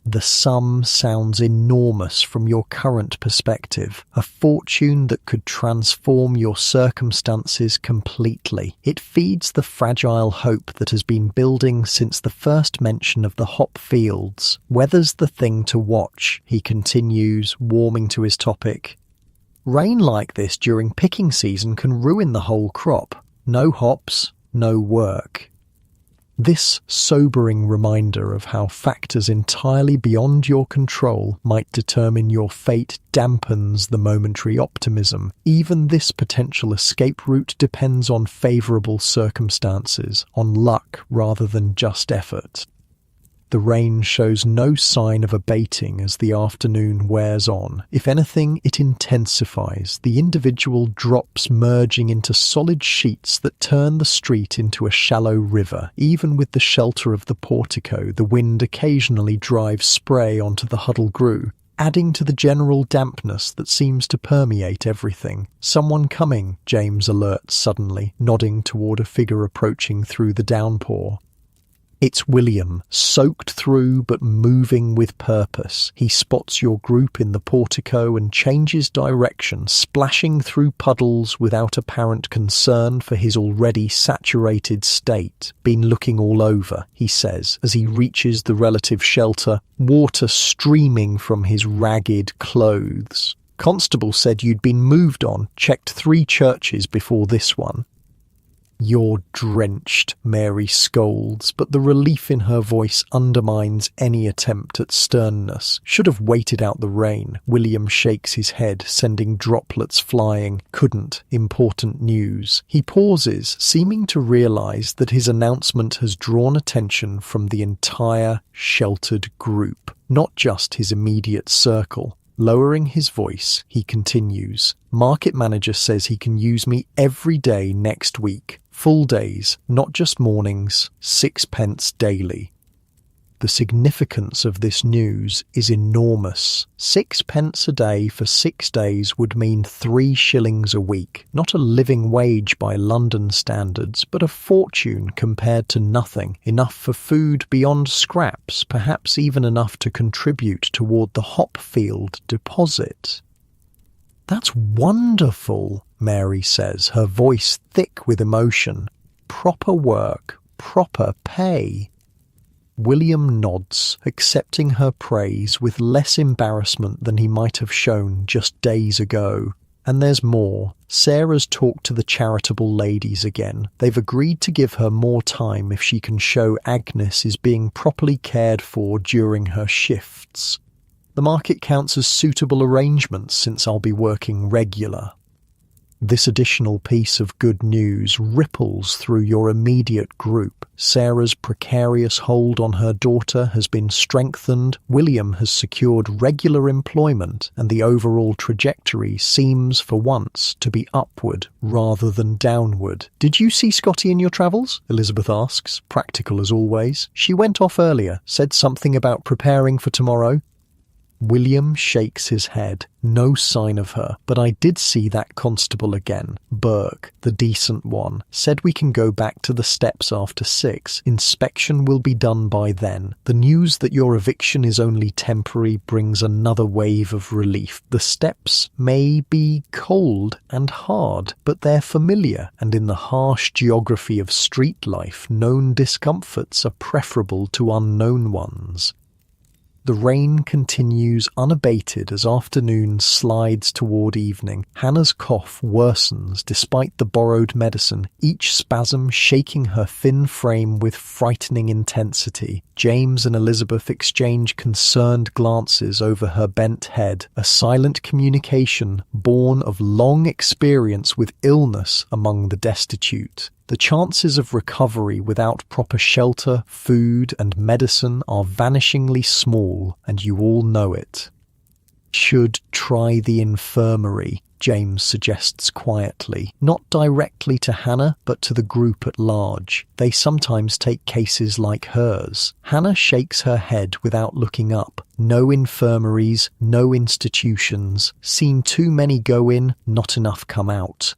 The sum sounds enormous from your current perspective, a fortune that could transform your circumstances completely. It feeds the fragile hope that has been building since the first mention of the hop fields. Weather's the thing to watch, he continues, warming to his topic. Rain like this during picking season can ruin the whole crop. No hops, no work. This sobering reminder of how factors entirely beyond your control might determine your fate dampens the momentary optimism. Even this potential escape route depends on favourable circumstances, on luck rather than just effort. The rain shows no sign of abating as the afternoon wears on. If anything, it intensifies, the individual drops merging into solid sheets that turn the street into a shallow river. Even with the shelter of the portico, the wind occasionally drives spray onto the huddle grue, adding to the general dampness that seems to permeate everything. Someone coming, James alerts suddenly, nodding toward a figure approaching through the downpour. It's William, soaked through but moving with purpose. He spots your group in the portico and changes direction, splashing through puddles without apparent concern for his already saturated state. Been looking all over, he says, as he reaches the relative shelter, water streaming from his ragged clothes. Constable said you'd been moved on, checked 3 churches before this one. You're drenched, Mary scolds, but the relief in her voice undermines any attempt at sternness. Should have waited out the rain. William shakes his head, sending droplets flying. Couldn't. Important news. He pauses, seeming to realise that his announcement has drawn attention from the entire sheltered group, not just his immediate circle. Lowering his voice, he continues, Market manager says he can use me every day next week. Full days, not just mornings, 6 pence daily. The significance of this news is enormous. 6 pence a day for 6 days would mean 3 shillings a week. Not a living wage by London standards, but a fortune compared to nothing. Enough for food beyond scraps, perhaps even enough to contribute toward the hop field deposit. That's wonderful, Mary says, her voice thick with emotion. Proper work, proper pay. William nods, accepting her praise with less embarrassment than he might have shown just days ago. And there's more. Sarah's talked to the charitable ladies again. They've agreed to give her more time if she can show Agnes is being properly cared for during her shifts. The market counts as suitable arrangements since I'll be working regular. This additional piece of good news ripples through your immediate group. Sarah's precarious hold on her daughter has been strengthened, William has secured regular employment, and the overall trajectory seems, for once, to be upward rather than downward. Did you see Scotty in your travels? Elizabeth asks, practical as always. She went off earlier, said something about preparing for tomorrow. William shakes his head. No sign of her, but I did see that constable again. Burke, the decent one, said we can go back to the steps after 6. Inspection will be done by then. The news that your eviction is only temporary brings another wave of relief. The steps may be cold and hard, but they're familiar, and in the harsh geography of street life, known discomforts are preferable to unknown ones. The rain continues unabated as afternoon slides toward evening. Hannah's cough worsens despite the borrowed medicine, each spasm shaking her thin frame with frightening intensity. James and Elizabeth exchange concerned glances over her bent head, a silent communication born of long experience with illness among the destitute. The chances of recovery without proper shelter, food, and medicine are vanishingly small, and you all know it. Should try the infirmary, James suggests quietly, not directly to Hannah, but to the group at large. They sometimes take cases like hers. Hannah shakes her head without looking up. No infirmaries, no institutions. Seen too many go in, not enough come out.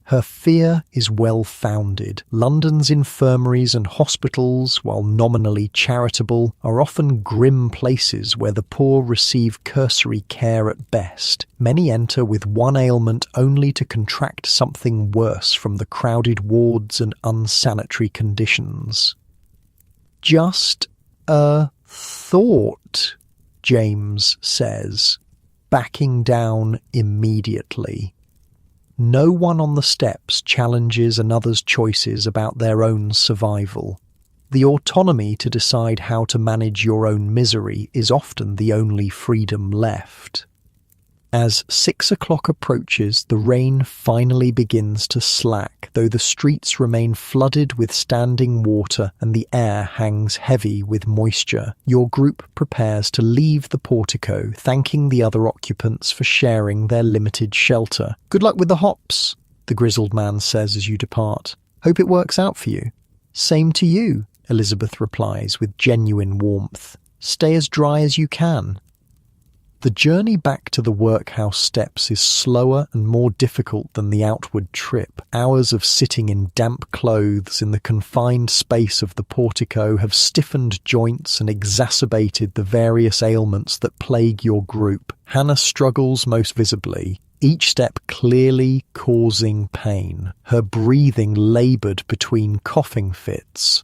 Her fear is well-founded. London's infirmaries and hospitals, while nominally charitable, are often grim places where the poor receive cursory care at best. Many enter with one ailment only to contract something worse from the crowded wards and unsanitary conditions. Just a thought, James says, backing down immediately. No one on the steps challenges another's choices about their own survival. The autonomy to decide how to manage your own misery is often the only freedom left. As 6 o'clock approaches, the rain finally begins to slack, though the streets remain flooded with standing water and the air hangs heavy with moisture. Your group prepares to leave the portico, thanking the other occupants for sharing their limited shelter. "Good luck with the hops," the grizzled man says as you depart. "Hope it works out for you." "Same to you," Elizabeth replies with genuine warmth. "Stay as dry as you can." The journey back to the workhouse steps is slower and more difficult than the outward trip. Hours of sitting in damp clothes in the confined space of the portico have stiffened joints and exacerbated the various ailments that plague your group. Hannah struggles most visibly, each step clearly causing pain, her breathing laboured between coughing fits.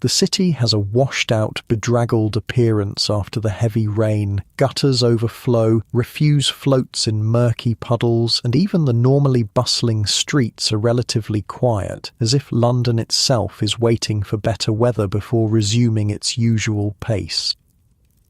The city has a washed-out, bedraggled appearance after the heavy rain. Gutters overflow, refuse floats in murky puddles, and even the normally bustling streets are relatively quiet, as if London itself is waiting for better weather before resuming its usual pace.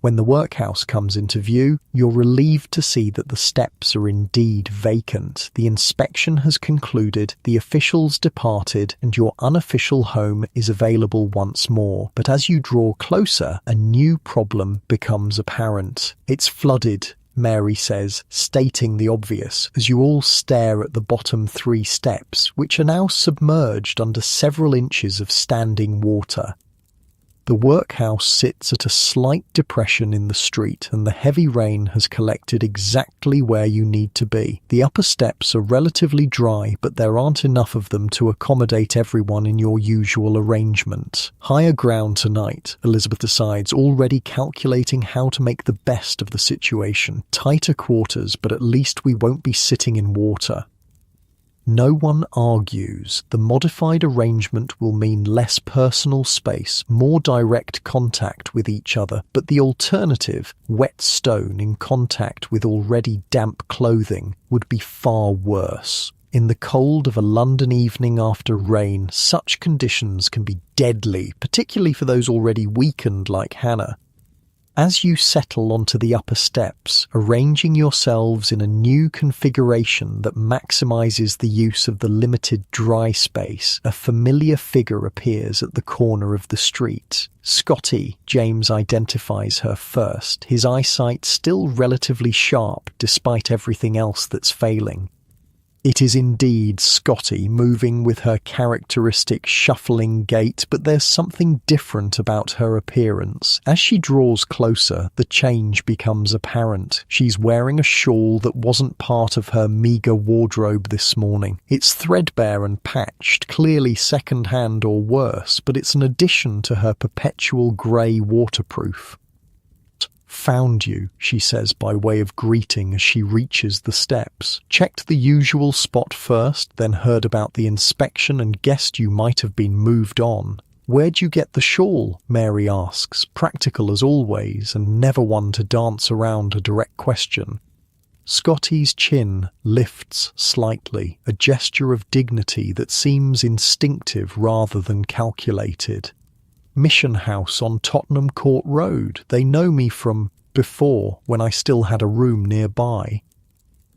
When the workhouse comes into view, you're relieved to see that the steps are indeed vacant. The inspection has concluded, the officials departed, and your unofficial home is available once more. But as you draw closer, a new problem becomes apparent. "It's flooded," Mary says, stating the obvious, as you all stare at the bottom 3 steps, which are now submerged under several inches of standing water. The workhouse sits at a slight depression in the street, and the heavy rain has collected exactly where you need to be. The upper steps are relatively dry, but there aren't enough of them to accommodate everyone in your usual arrangement. Higher ground tonight, Elizabeth decides, already calculating how to make the best of the situation. Tighter quarters, but at least we won't be sitting in water. No one argues. The modified arrangement will mean less personal space, more direct contact with each other, but the alternative, wet stone in contact with already damp clothing, would be far worse. In the cold of a London evening after rain, such conditions can be deadly, particularly for those already weakened like Hannah. As you settle onto the upper steps, arranging yourselves in a new configuration that maximizes the use of the limited dry space, a familiar figure appears at the corner of the street. Scotty, James identifies her first, his eyesight still relatively sharp despite everything else that's failing. It is indeed Scotty, moving with her characteristic shuffling gait, but there's something different about her appearance. As she draws closer, the change becomes apparent. She's wearing a shawl that wasn't part of her meagre wardrobe this morning. It's threadbare and patched, clearly second-hand or worse, but it's an addition to her perpetual grey waterproof. "Found you," she says by way of greeting as she reaches the steps. "Checked the usual spot first, then heard about the inspection and guessed you might have been moved on." "Where'd you get the shawl?" Mary asks, practical as always and never one to dance around a direct question. Scotty's chin lifts slightly, a gesture of dignity that seems instinctive rather than calculated. "Mission House on Tottenham Court Road. They know me from before, when I still had a room nearby."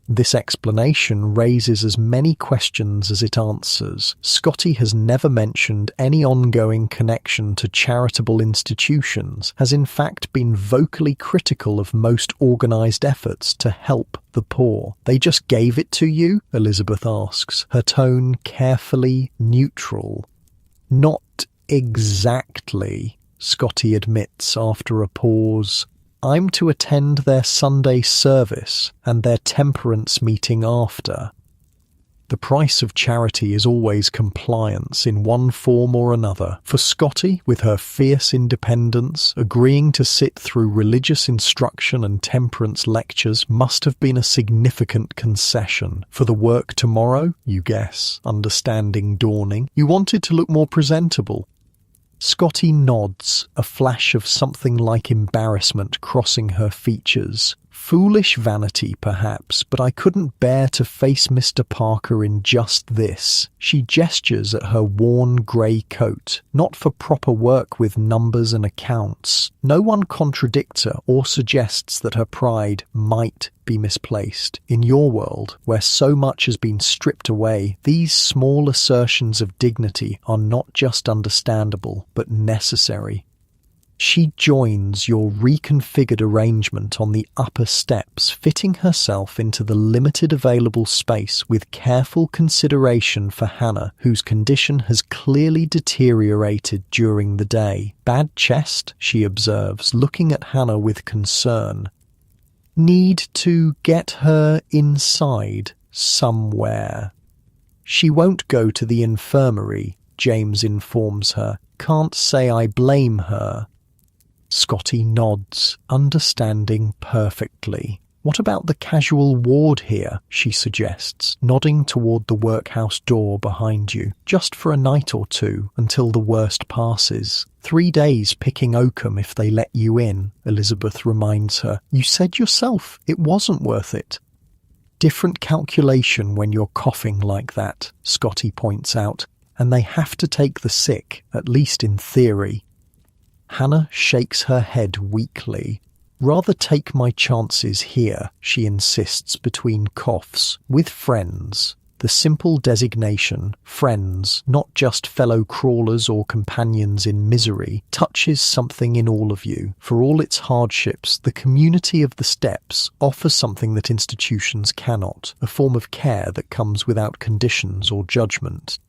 This explanation raises as many questions as it answers. Scotty has never mentioned any ongoing connection to charitable institutions, has in fact been vocally critical of most organised efforts to help the poor. "They just gave it to you?" Elizabeth asks, her tone carefully neutral. "Not exactly," Scotty admits after a pause. "I'm to attend their Sunday service and their temperance meeting after." The price of charity is always compliance in one form or another. For Scotty, with her fierce independence, agreeing to sit through religious instruction and temperance lectures must have been a significant concession. For the work tomorrow, you guess, understanding dawning, you wanted to look more presentable. Scotty nods, a flash of something like embarrassment crossing her features. "Foolish vanity, perhaps, but I couldn't bear to face Mr. Parker in just this." She gestures at her worn grey coat. "Not for proper work with numbers and accounts." No one contradicts her or suggests that her pride might be misplaced. In your world, where so much has been stripped away, these small assertions of dignity are not just understandable, but necessary. She joins your reconfigured arrangement on the upper steps, fitting herself into the limited available space with careful consideration for Hannah, whose condition has clearly deteriorated during the day. "Bad chest," she observes, looking at Hannah with concern. "Need to get her inside somewhere." "She won't go to the infirmary," James informs her. "Can't say I blame her." Scotty nods, understanding perfectly. "What about the casual ward here?" she suggests, nodding toward the workhouse door behind you. "Just for a night or two, until the worst passes. 3 days picking oakum if they let you in," Elizabeth reminds her. "You said yourself it wasn't worth it." "Different calculation when you're coughing like that," Scotty points out, "and they have to take the sick, at least in theory." Hannah shakes her head weakly. "Rather take my chances here," she insists between coughs, "with friends." The simple designation, friends, not just fellow crawlers or companions in misery, touches something in all of you. For all its hardships, the community of the steps offers something that institutions cannot, a form of care that comes without conditions or judgment.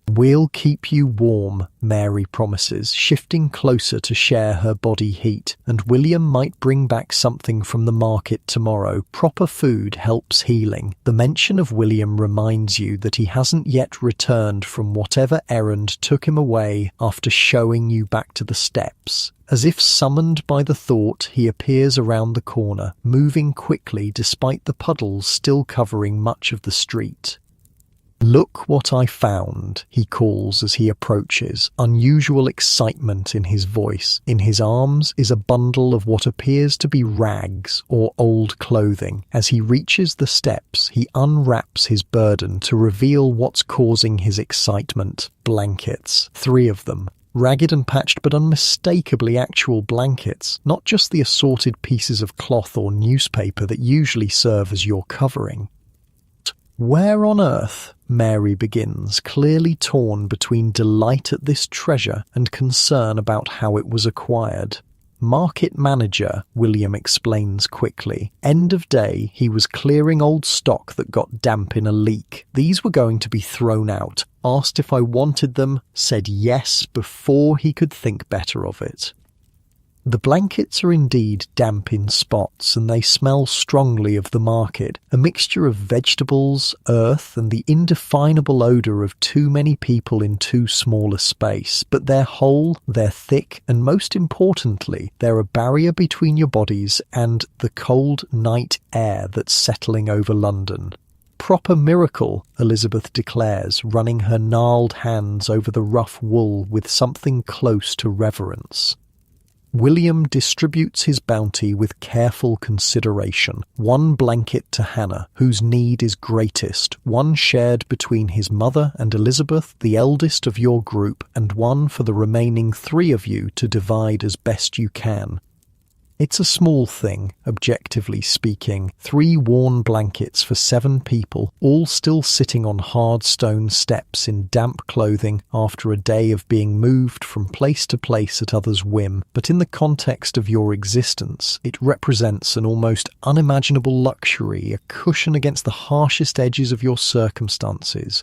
"We'll keep you warm," Mary promises, shifting closer to share her body heat. "And William might bring back something from the market tomorrow. Proper food helps healing." The mention of William reminds you that he hasn't yet returned from whatever errand took him away after showing you back to the steps. As if summoned by the thought, he appears around the corner, moving quickly despite the puddles still covering much of the street. "Look what I found," he calls as he approaches, unusual excitement in his voice. In his arms is a bundle of what appears to be rags or old clothing. As he reaches the steps, he unwraps his burden to reveal what's causing his excitement. Blankets. 3 of them. Ragged and patched but unmistakably actual blankets, not just the assorted pieces of cloth or newspaper that usually serve as your covering. "Where on earth?" Mary begins, clearly torn between delight at this treasure and concern about how it was acquired. Market manager, William explains quickly. End of day, he was clearing old stock that got damp in a leak. These were going to be thrown out. Asked if I wanted them, said yes before he could think better of it. The blankets are indeed damp in spots, and they smell strongly of the market, a mixture of vegetables, earth, and the indefinable odour of too many people in too small a space. But they're whole, they're thick, and most importantly, they're a barrier between your bodies and the cold night air that's settling over London. Proper miracle, Elizabeth declares, running her gnarled hands over the rough wool with something close to reverence. William distributes his bounty with careful consideration. One blanket to Hannah, whose need is greatest, one shared between his mother and Elizabeth, the eldest of your group, and one for the remaining 3 of you to divide as best you can. It's a small thing, objectively speaking. 3 worn blankets for 7 people, all still sitting on hard stone steps in damp clothing after a day of being moved from place to place at others' whim. But in the context of your existence, it represents an almost unimaginable luxury, a cushion against the harshest edges of your circumstances.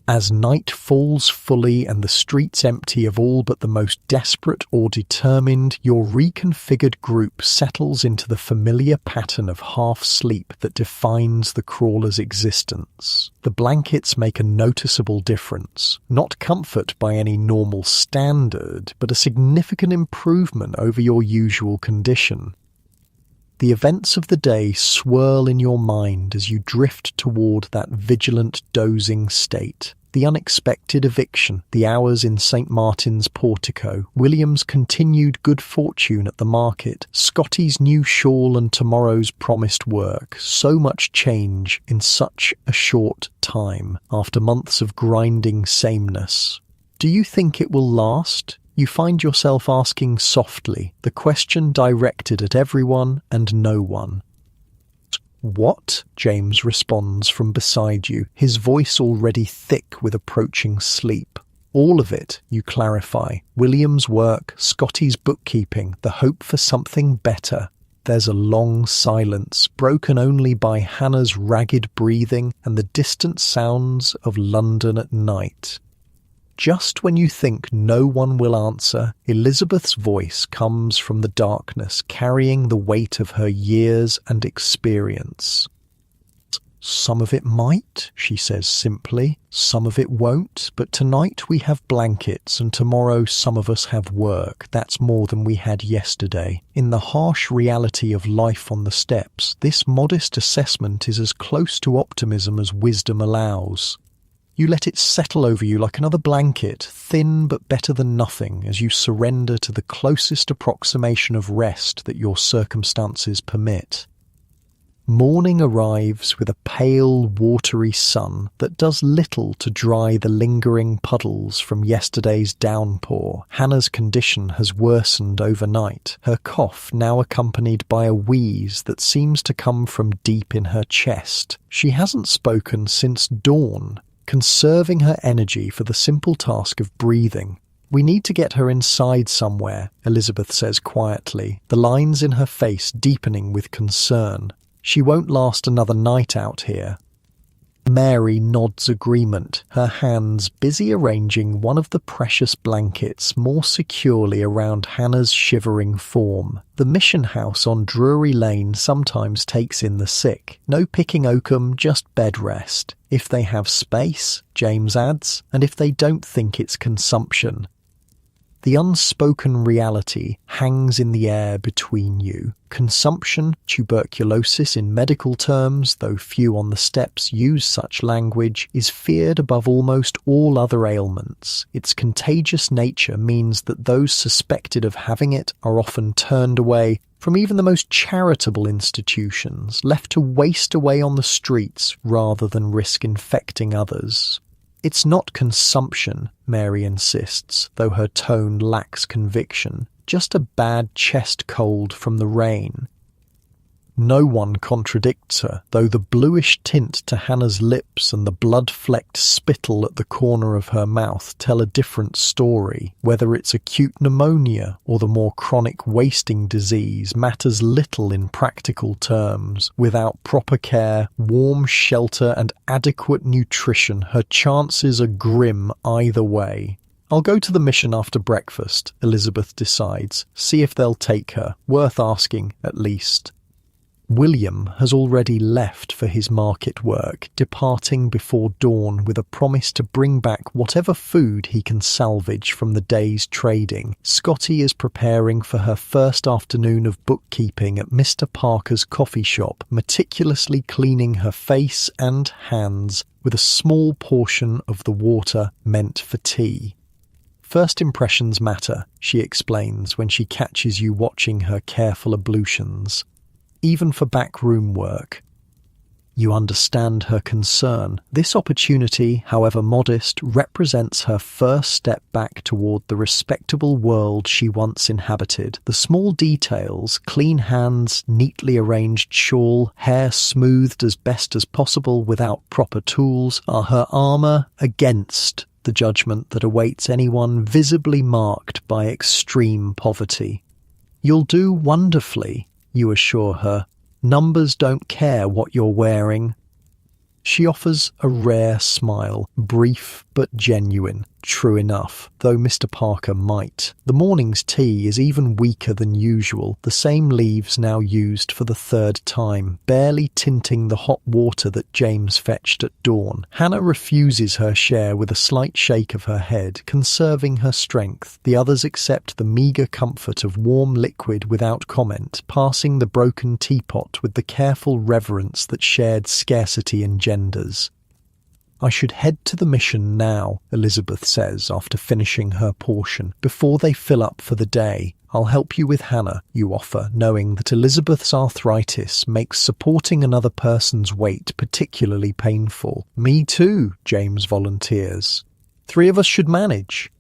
As night falls fully and the streets empty of all but the most desperate or determined, your reconfigured group settles into the familiar pattern of half-sleep that defines the crawler's existence. The blankets make a noticeable difference, not comfort by any normal standard, but a significant improvement over your usual condition. The events of the day swirl in your mind as you drift toward that vigilant, dozing state. The unexpected eviction, the hours in St. Martin's portico, William's continued good fortune at the market, Scotty's new shawl and tomorrow's promised work. So much change in such a short time, after months of grinding sameness. Do you think it will last? You find yourself asking softly, the question directed at everyone and no one. What? James responds from beside you, his voice already thick with approaching sleep. All of it, you clarify. William's work, Scotty's bookkeeping, the hope for something better. There's a long silence, broken only by Hannah's ragged breathing and the distant sounds of London at night. Just when you think no one will answer, Elizabeth's voice comes from the darkness, carrying the weight of her years and experience. Some of it might, she says simply. Some of it won't, but tonight we have blankets and tomorrow some of us have work. That's more than we had yesterday. In the harsh reality of life on the steps, this modest assessment is as close to optimism as wisdom allows. You let it settle over you like another blanket, thin but better than nothing, as you surrender to the closest approximation of rest that your circumstances permit. Morning arrives with a pale, watery sun that does little to dry the lingering puddles from yesterday's downpour. Hannah's condition has worsened overnight, her cough now accompanied by a wheeze that seems to come from deep in her chest. She hasn't spoken since dawn, conserving her energy for the simple task of breathing. We need to get her inside somewhere, Elizabeth says quietly, the lines in her face deepening with concern. She won't last another night out here. Mary nods agreement, her hands busy arranging one of the precious blankets more securely around Hannah's shivering form. The mission house on Drury Lane sometimes takes in the sick. No picking oakum, just bed rest. If they have space, James adds, and if they don't think it's consumption. The unspoken reality hangs in the air between you. Consumption, tuberculosis in medical terms, though few on the steps use such language, is feared above almost all other ailments. Its contagious nature means that those suspected of having it are often turned away from even the most charitable institutions, left to waste away on the streets rather than risk infecting others. It's not consumption, Mary insists, though her tone lacks conviction, just a bad chest cold from the rain. No one contradicts her, though the bluish tint to Hannah's lips and the blood-flecked spittle at the corner of her mouth tell a different story. Whether it's acute pneumonia or the more chronic wasting disease matters little in practical terms. Without proper care, warm shelter and adequate nutrition, her chances are grim either way. I'll go to the mission after breakfast, Elizabeth decides. See if they'll take her. Worth asking, at least. William has already left for his market work, departing before dawn with a promise to bring back whatever food he can salvage from the day's trading. Scotty is preparing for her first afternoon of bookkeeping at Mr. Parker's coffee shop, meticulously cleaning her face and hands with a small portion of the water meant for tea. First impressions matter, she explains when she catches you watching her careful ablutions. Even for backroom work. You understand her concern. This opportunity, however modest, represents her first step back toward the respectable world she once inhabited. The small details, clean hands, neatly arranged shawl, hair smoothed as best as possible without proper tools, are her armour against the judgment that awaits anyone visibly marked by extreme poverty. You'll do wonderfully, you assure her. Numbers don't care what you're wearing. She offers a rare smile, brief but genuine. True enough, though Mr. Parker might. The morning's tea is even weaker than usual, the same leaves now used for the third time, barely tinting the hot water that James fetched at dawn. Hannah refuses her share with a slight shake of her head, conserving her strength. The others accept the meagre comfort of warm liquid without comment, passing the broken teapot with the careful reverence that shared scarcity engenders. I should head to the mission now, Elizabeth says after finishing her portion, before they fill up for the day. I'll help you with Hannah, you offer, knowing that Elizabeth's arthritis makes supporting another person's weight particularly painful. Me too, James volunteers. 3 of us should manage.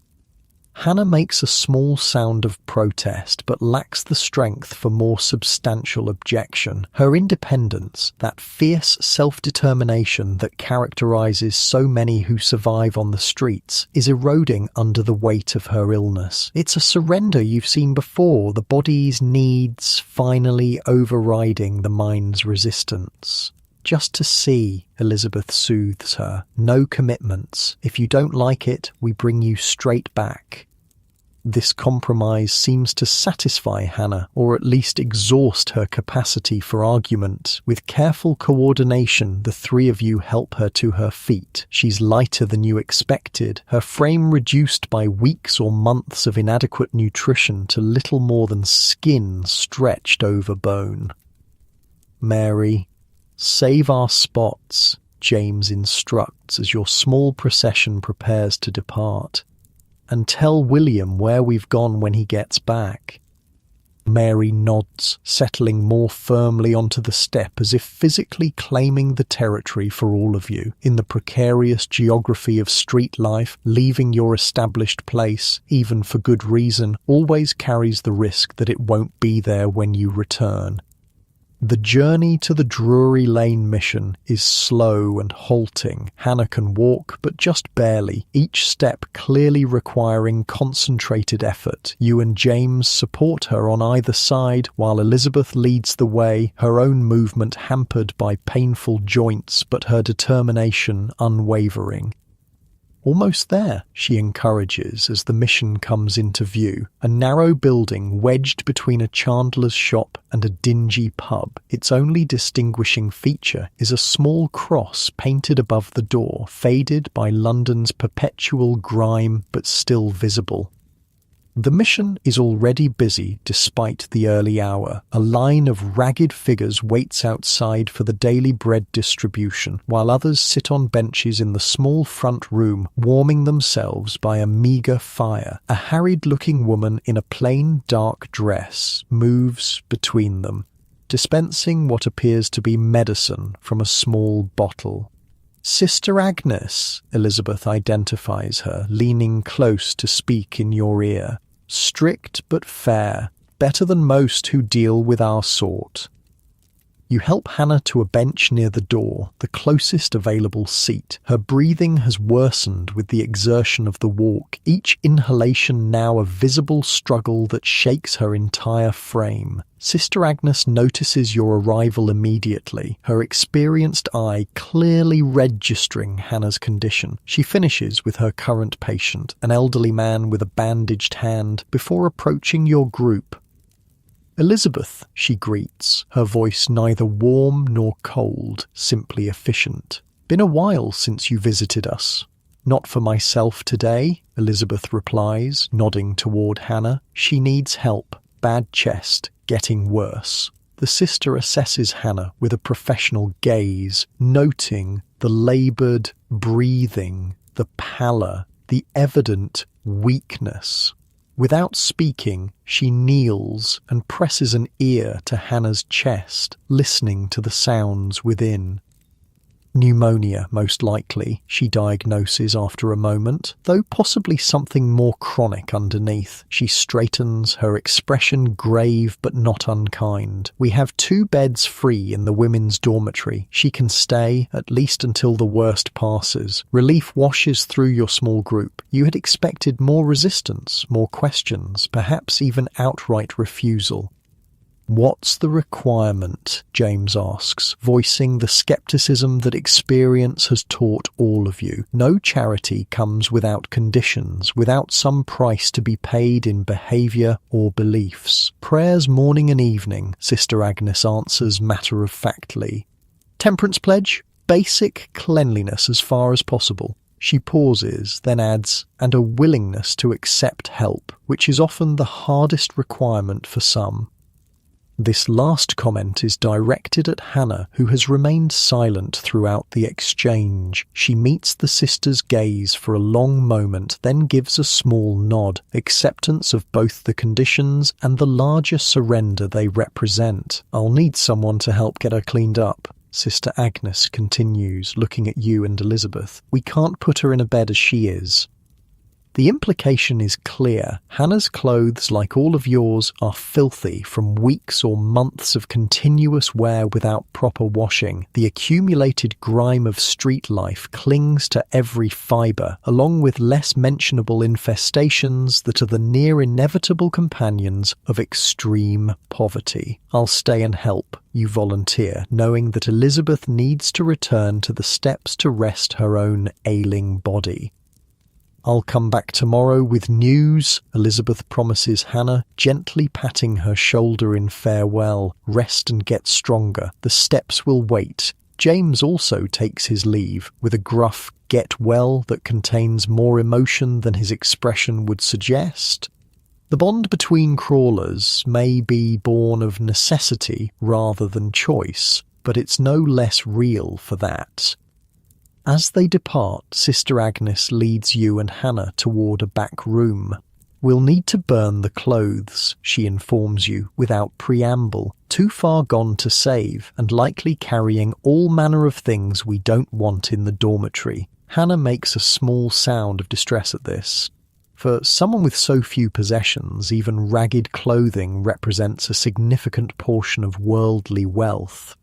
Hannah makes a small sound of protest, but lacks the strength for more substantial objection. Her independence, that fierce self-determination that characterizes so many who survive on the streets, is eroding under the weight of her illness. It's a surrender you've seen before, the body's needs finally overriding the mind's resistance. Just to see, Elizabeth soothes her. No commitments. If you don't like it, we bring you straight back. This compromise seems to satisfy Hannah, or at least exhaust her capacity for argument. With careful coordination, the 3 of you help her to her feet. She's lighter than you expected, her frame reduced by weeks or months of inadequate nutrition to little more than skin stretched over bone. Mary, save our spots, James instructs as your small procession prepares to depart. And tell William where we've gone when he gets back. Mary nods, settling more firmly onto the step as if physically claiming the territory for all of you. In the precarious geography of street life, leaving your established place, even for good reason, always carries the risk that it won't be there when you return. The journey to the Drury Lane mission is slow and halting. Hannah can walk, but just barely, each step clearly requiring concentrated effort. You and James support her on either side, while Elizabeth leads the way, her own movement hampered by painful joints, but her determination unwavering. Almost there, she encourages as the mission comes into view. A narrow building wedged between a chandler's shop and a dingy pub. Its only distinguishing feature is a small cross painted above the door, faded by London's perpetual grime but still visible. The mission is already busy despite the early hour. A line of ragged figures waits outside for the daily bread distribution, while others sit on benches in the small front room, warming themselves by a meagre fire. A harried-looking woman in a plain dark dress moves between them, dispensing what appears to be medicine from a small bottle. Sister Agnes, Elizabeth identifies her, leaning close to speak in your ear. Strict but fair, better than most who deal with our sort. You help Hannah to a bench near the door, the closest available seat. Her breathing has worsened with the exertion of the walk, each inhalation now a visible struggle that shakes her entire frame. Sister Agnes notices your arrival immediately, her experienced eye clearly registering Hannah's condition. She finishes with her current patient, an elderly man with a bandaged hand, before approaching your group. "Elizabeth," she greets, her voice neither warm nor cold, simply efficient. "Been a while since you visited us." "Not for myself today," Elizabeth replies, nodding toward Hannah. "She needs help. Bad chest. Getting worse." The sister assesses Hannah with a professional gaze, noting the laboured breathing, the pallor, the evident weakness. Without speaking, she kneels and presses an ear to Hannah's chest, listening to the sounds within. "Pneumonia, most likely," she diagnoses after a moment, though possibly something more chronic underneath. She straightens, her expression grave but not unkind. "We have 2 beds free in the women's dormitory. She can stay, at least until the worst passes. Relief washes through your small group. You had expected more resistance, more questions, perhaps even outright refusal." "What's the requirement?" James asks, voicing the skepticism that experience has taught all of you. No charity comes without conditions, without some price to be paid in behaviour or beliefs. "Prayers morning and evening," Sister Agnes answers matter-of-factly. "Temperance pledge? Basic cleanliness as far as possible." She pauses, then adds, "and a willingness to accept help, which is often the hardest requirement for some." This last comment is directed at Hannah, who has remained silent throughout the exchange. She meets the sister's gaze for a long moment, then gives a small nod, acceptance of both the conditions and the larger surrender they represent. "I'll need someone to help get her cleaned up." Sister Agnes continues, looking at you and Elizabeth. "We can't put her in a bed as she is." The implication is clear. Hannah's clothes, like all of yours, are filthy from weeks or months of continuous wear without proper washing. The accumulated grime of street life clings to every fibre, along with less mentionable infestations that are the near inevitable companions of extreme poverty. "I'll stay and help," you volunteer, knowing that Elizabeth needs to return to the steps to rest her own ailing body. "I'll come back tomorrow with news," Elizabeth promises Hannah, gently patting her shoulder in farewell. "Rest and get stronger. The steps will wait." James also takes his leave, with a gruff "get well" that contains more emotion than his expression would suggest. The bond between crawlers may be born of necessity rather than choice, but it's no less real for that. As they depart, Sister Agnes leads you and Hannah toward a back room. "We'll need to burn the clothes," she informs you, without preamble, too far gone to save, and likely carrying all manner of things we don't want in the dormitory. Hannah makes a small sound of distress at this. For someone with so few possessions, even ragged clothing represents a significant portion of worldly wealth.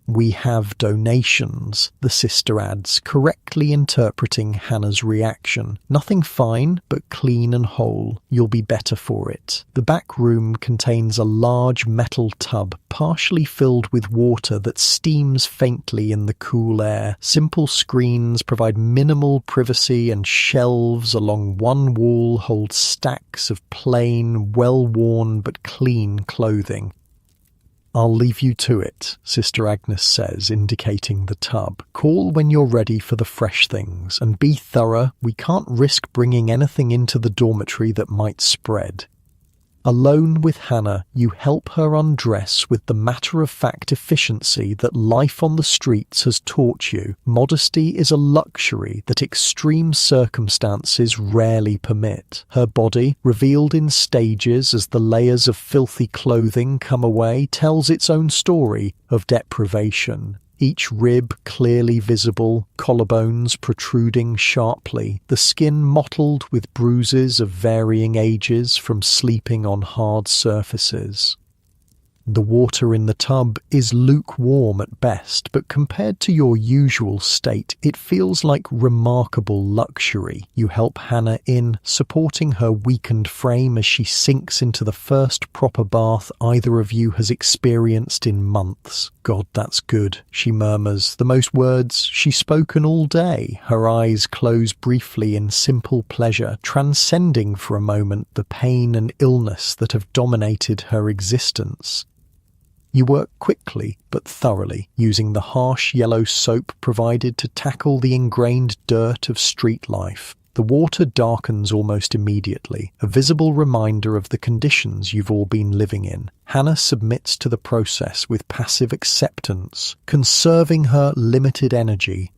"We have donations," the sister adds, correctly interpreting Hannah's reaction. "Nothing fine, but clean and whole. You'll be better for it." The back room contains a large metal tub, partially filled with water that steams faintly in the cool air. Simple screens provide minimal privacy, and shelves along one wall hold stacks of plain, well-worn but clean clothing. "I'll leave you to it," Sister Agnes says, indicating the tub. "Call when you're ready for the fresh things, and be thorough. We can't risk bringing anything into the dormitory that might spread." Alone with Hannah, you help her undress with the matter-of-fact efficiency that life on the streets has taught you. Modesty is a luxury that extreme circumstances rarely permit. Her body, revealed in stages as the layers of filthy clothing come away, tells its own story of deprivation. Each rib clearly visible, collarbones protruding sharply, the skin mottled with bruises of varying ages from sleeping on hard surfaces. The water in the tub is lukewarm at best, but compared to your usual state, it feels like remarkable luxury. You help Hannah in, supporting her weakened frame as she sinks into the first proper bath either of you has experienced in months. "God, that's good," she murmurs, the most words she's spoken all day. Her eyes close briefly in simple pleasure, transcending for a moment the pain and illness that have dominated her existence. You work quickly but thoroughly, using the harsh yellow soap provided to tackle the ingrained dirt of street life. The water darkens almost immediately, a visible reminder of the conditions you've all been living in. Hannah submits to the process with passive acceptance, conserving her limited energy.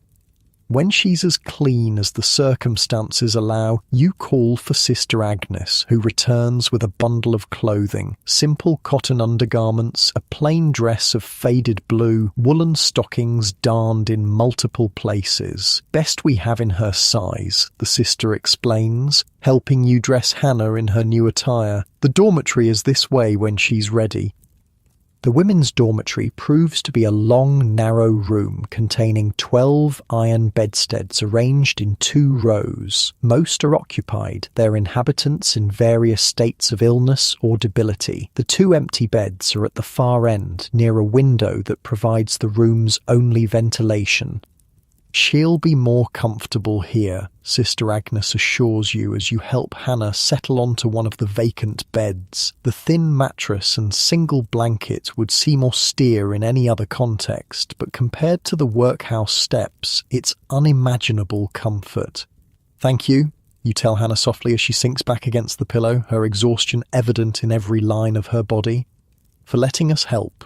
When she's as clean as the circumstances allow, you call for Sister Agnes, who returns with a bundle of clothing, simple cotton undergarments, a plain dress of faded blue, woolen stockings darned in multiple places. "Best we have in her size," the sister explains, helping you dress Hannah in her new attire. "The dormitory is this way when she's ready." The women's dormitory proves to be a long, narrow room containing 12 iron bedsteads arranged in 2 rows. Most are occupied, their inhabitants in various states of illness or debility. The 2 empty beds are at the far end, near a window that provides the room's only ventilation. "She'll be more comfortable here," Sister Agnes assures you as you help Hannah settle onto one of the vacant beds. The thin mattress and single blanket would seem austere in any other context, but compared to the workhouse steps, it's unimaginable comfort. "Thank you," you tell Hannah softly as she sinks back against the pillow, her exhaustion evident in every line of her body, "for letting us help."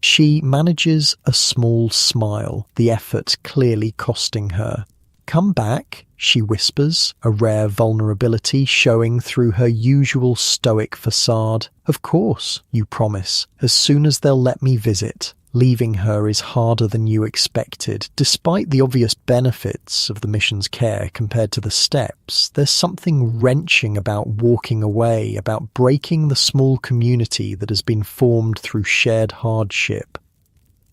She manages a small smile, the effort clearly costing her. "Come back," she whispers, a rare vulnerability showing through her usual stoic facade. "Of course," you promise, "as soon as they'll let me visit." Leaving her is harder than you expected. Despite the obvious benefits of the mission's care compared to the steps, there's something wrenching about walking away, about breaking the small community that has been formed through shared hardship.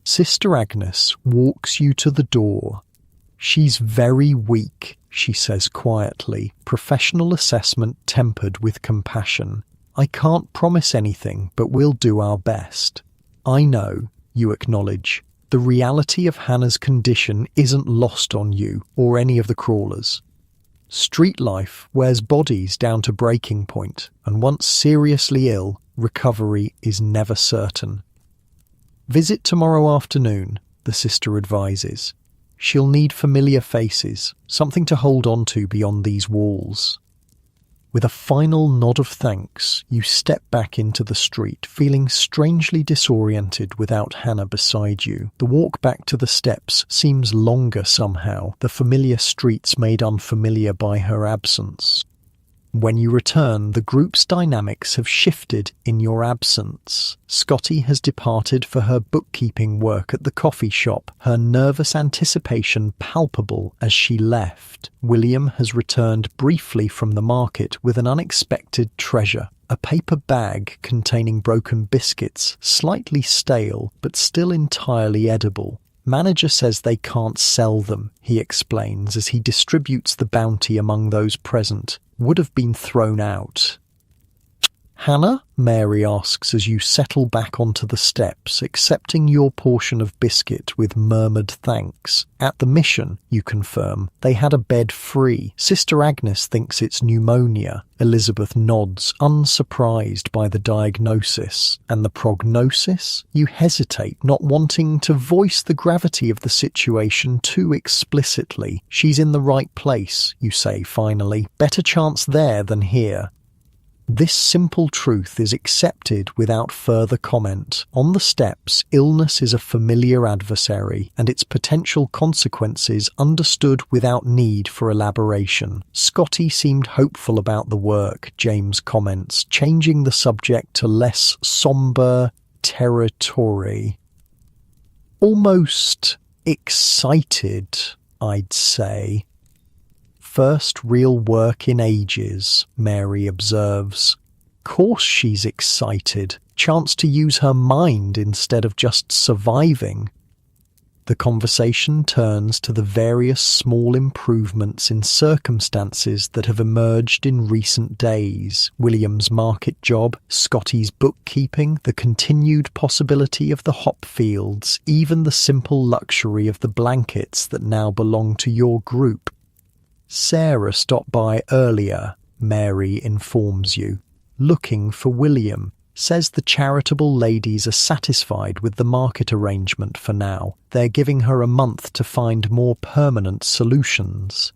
Sister Agnes walks you to the door. "She's very weak," she says quietly, professional assessment tempered with compassion. "I can't promise anything, but we'll do our best." "I know," you acknowledge. The reality of Hannah's condition isn't lost on you or any of the crawlers. Street life wears bodies down to breaking point, and once seriously ill, recovery is never certain. "Visit tomorrow afternoon," the sister advises. "She'll need familiar faces, something to hold on to beyond these walls." With a final nod of thanks, you step back into the street, feeling strangely disoriented without Hannah beside you. The walk back to the steps seems longer somehow, the familiar streets made unfamiliar by her absence. When you return, the group's dynamics have shifted in your absence. Scotty has departed for her bookkeeping work at the coffee shop, her nervous anticipation palpable as she left. William has returned briefly from the market with an unexpected treasure. A paper bag containing broken biscuits, slightly stale, but still entirely edible. "Manager says they can't sell them," he explains as he distributes the bounty among those present. "Would have been thrown out." "Hannah?" Mary asks as you settle back onto the steps, accepting your portion of biscuit with murmured thanks. "At the mission," you confirm, "they had a bed free. Sister Agnes thinks it's pneumonia." Elizabeth nods, unsurprised by the diagnosis. "And the prognosis?" You hesitate, not wanting to voice the gravity of the situation too explicitly. "She's in the right place," you say finally. "Better chance there than here." This simple truth is accepted without further comment. On the steps, illness is a familiar adversary, and its potential consequences understood without need for elaboration. "Scotty seemed hopeful about the work," James comments, changing the subject to less somber territory. "Almost excited, I'd say." "First real work in ages," Mary observes. course she's excited. Chance to use her mind instead of just surviving. The conversation turns to the various small improvements in circumstances that have emerged in recent days. William's market job, Scotty's bookkeeping, the continued possibility of the hop fields, even the simple luxury of the blankets that now belong to your group. Sarah stopped by earlier, Mary informs you, looking for William. Says the charitable ladies are satisfied with the market arrangement for now. They're giving her a month to find more permanent solutions.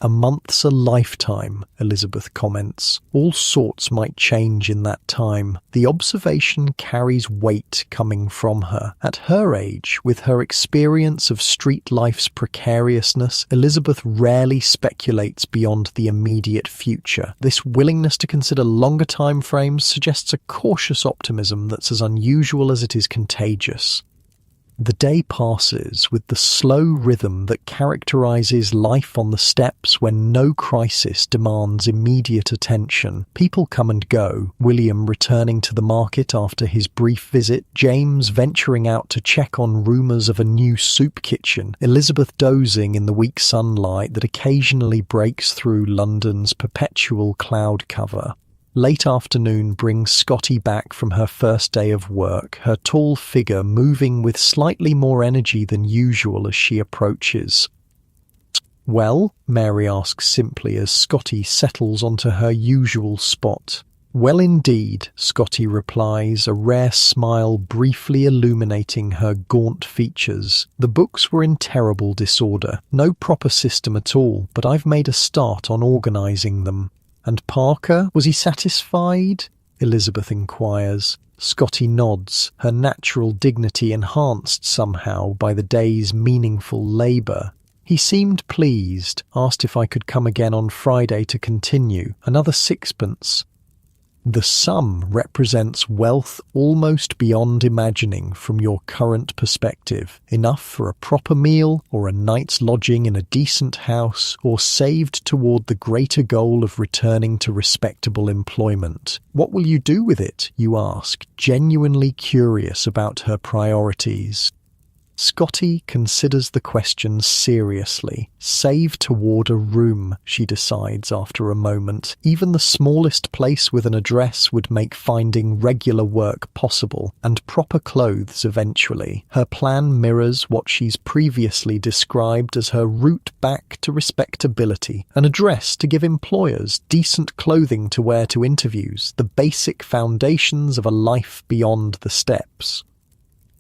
A month's a lifetime, Elizabeth comments. All sorts might change in that time. The observation carries weight coming from her. At her age, with her experience of street life's precariousness, Elizabeth rarely speculates beyond the immediate future. This willingness to consider longer time frames suggests a cautious optimism that's as unusual as it is contagious. The day passes with the slow rhythm that characterizes life on the steps when no crisis demands immediate attention. People come and go, William returning to the market after his brief visit, James venturing out to check on rumours of a new soup kitchen, Elizabeth dozing in the weak sunlight that occasionally breaks through London's perpetual cloud cover. Late afternoon brings Scotty back from her first day of work, her tall figure moving with slightly more energy than usual as she approaches. "Well?" Mary asks simply as Scotty settles onto her usual spot. "Well indeed," Scotty replies, a rare smile briefly illuminating her gaunt features. "The books were in terrible disorder. No proper system at all, but I've made a start on organising them." "And Parker, was he satisfied?" Elizabeth inquires. Scotty nods, her natural dignity enhanced somehow by the day's meaningful labour. "He seemed pleased, asked if I could come again on Friday to continue. Another sixpence." The sum represents wealth almost beyond imagining from your current perspective, enough for a proper meal or a night's lodging in a decent house, or saved toward the greater goal of returning to respectable employment. What will you do with it, you ask, genuinely curious about her priorities. Scotty considers the question seriously. Save toward a room, she decides after a moment. Even the smallest place with an address would make finding regular work possible, and proper clothes eventually. Her plan mirrors what she's previously described as her route back to respectability. An address to give employers decent clothing to wear to interviews, the basic foundations of a life beyond the steps.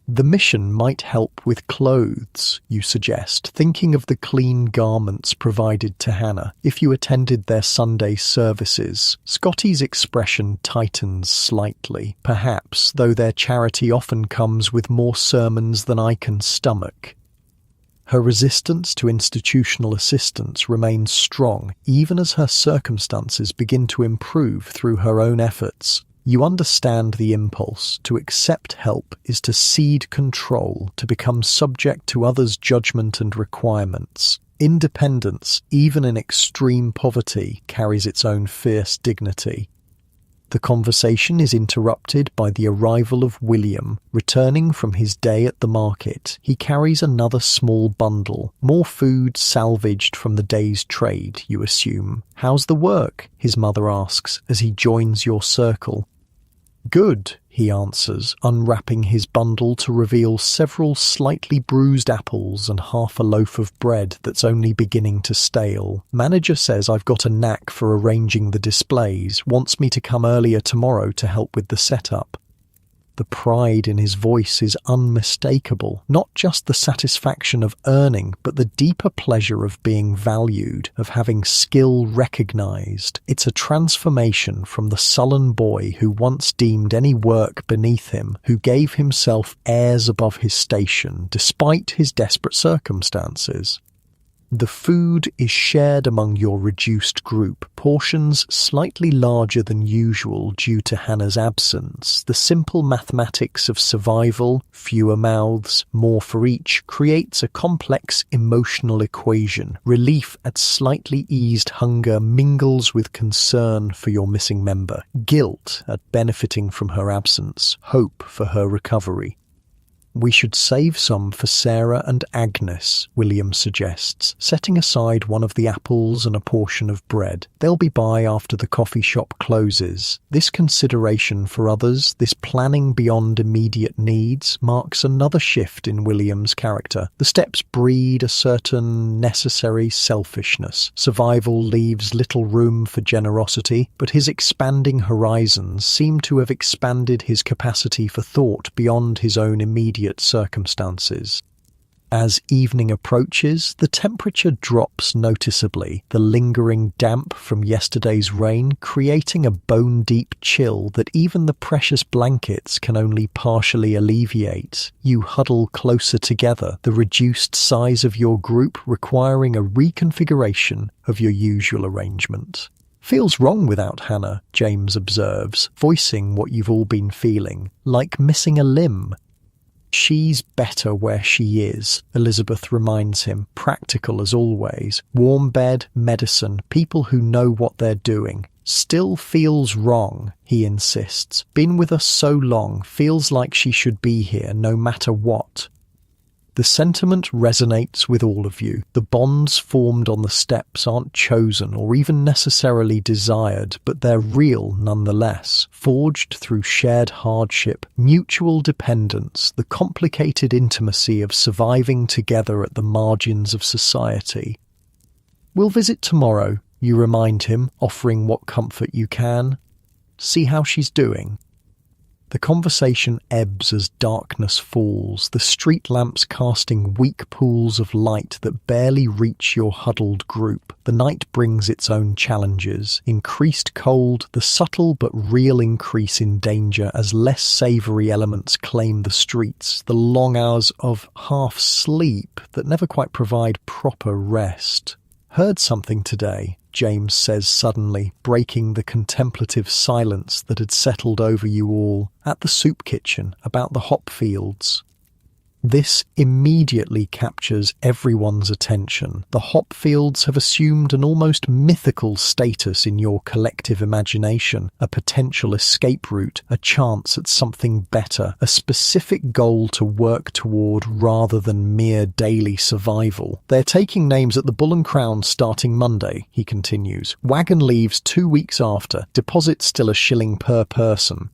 The mission might help with clothes, you suggest, thinking of the clean garments provided to Hannah if you attended their Sunday services. Scotty's expression tightens slightly. Perhaps, though their charity often comes with more sermons than I can stomach. Her resistance to institutional assistance remains strong, even as her circumstances begin to improve through her own efforts. You understand the impulse. To accept help is to cede control, to become subject to others' judgment and requirements. Independence, even in extreme poverty, carries its own fierce dignity. The conversation is interrupted by the arrival of William. Returning from his day at the market, he carries another small bundle. More food salvaged from the day's trade, you assume. "How's the work?" his mother asks as he joins your circle. "Good," he answers, unwrapping his bundle to reveal several slightly bruised apples and half a loaf of bread that's only beginning to stale. "Manager says I've got a knack for arranging the displays, wants me to come earlier tomorrow to help with the setup." The pride in his voice is unmistakable, not just the satisfaction of earning, but the deeper pleasure of being valued, of having skill recognized. It's a transformation from the sullen boy who once deemed any work beneath him, who gave himself airs above his station, despite his desperate circumstances. The food is shared among your reduced group, portions slightly larger than usual due to Hannah's absence. The simple mathematics of survival, fewer mouths, more for each, creates a complex emotional equation. Relief at slightly eased hunger mingles with concern for your missing member, guilt at benefiting from her absence, hope for her recovery. We should save some for Sarah and Agnes, William suggests, setting aside one of the apples and a portion of bread. They'll be by after the coffee shop closes. This consideration for others, this planning beyond immediate needs, marks another shift in William's character. The steps breed a certain necessary selfishness. Survival leaves little room for generosity, but his expanding horizons seem to have expanded his capacity for thought beyond his own immediate circumstances. As evening approaches, the temperature drops noticeably, the lingering damp from yesterday's rain creating a bone-deep chill that even the precious blankets can only partially alleviate. You huddle closer together, the reduced size of your group requiring a reconfiguration of your usual arrangement. Feels wrong without Hannah, James observes, voicing what you've all been feeling, like missing a limb. She's better where she is, Elizabeth reminds him, practical as always. Warm bed, medicine, people who know what they're doing. Still feels wrong, he insists. Been with us so long, feels like she should be here no matter what. The sentiment resonates with all of you. The bonds formed on the steps aren't chosen or even necessarily desired, but they're real nonetheless, forged through shared hardship, mutual dependence, the complicated intimacy of surviving together at the margins of society. We'll visit tomorrow, you remind him, offering what comfort you can. See how she's doing. The conversation ebbs as darkness falls, the street lamps casting weak pools of light that barely reach your huddled group. The night brings its own challenges. Increased cold, the subtle but real increase in danger as less savoury elements claim the streets, the long hours of half-sleep that never quite provide proper rest. Heard something today, James says suddenly, breaking the contemplative silence that had settled over you all, at the soup kitchen, about the hop fields. This immediately captures everyone's attention. The hop fields have assumed an almost mythical status in your collective imagination, a potential escape route, a chance at something better, a specific goal to work toward rather than mere daily survival. They're taking names at the Bull and Crown starting Monday, he continues. Wagon leaves 2 weeks after, deposit still $1 per person.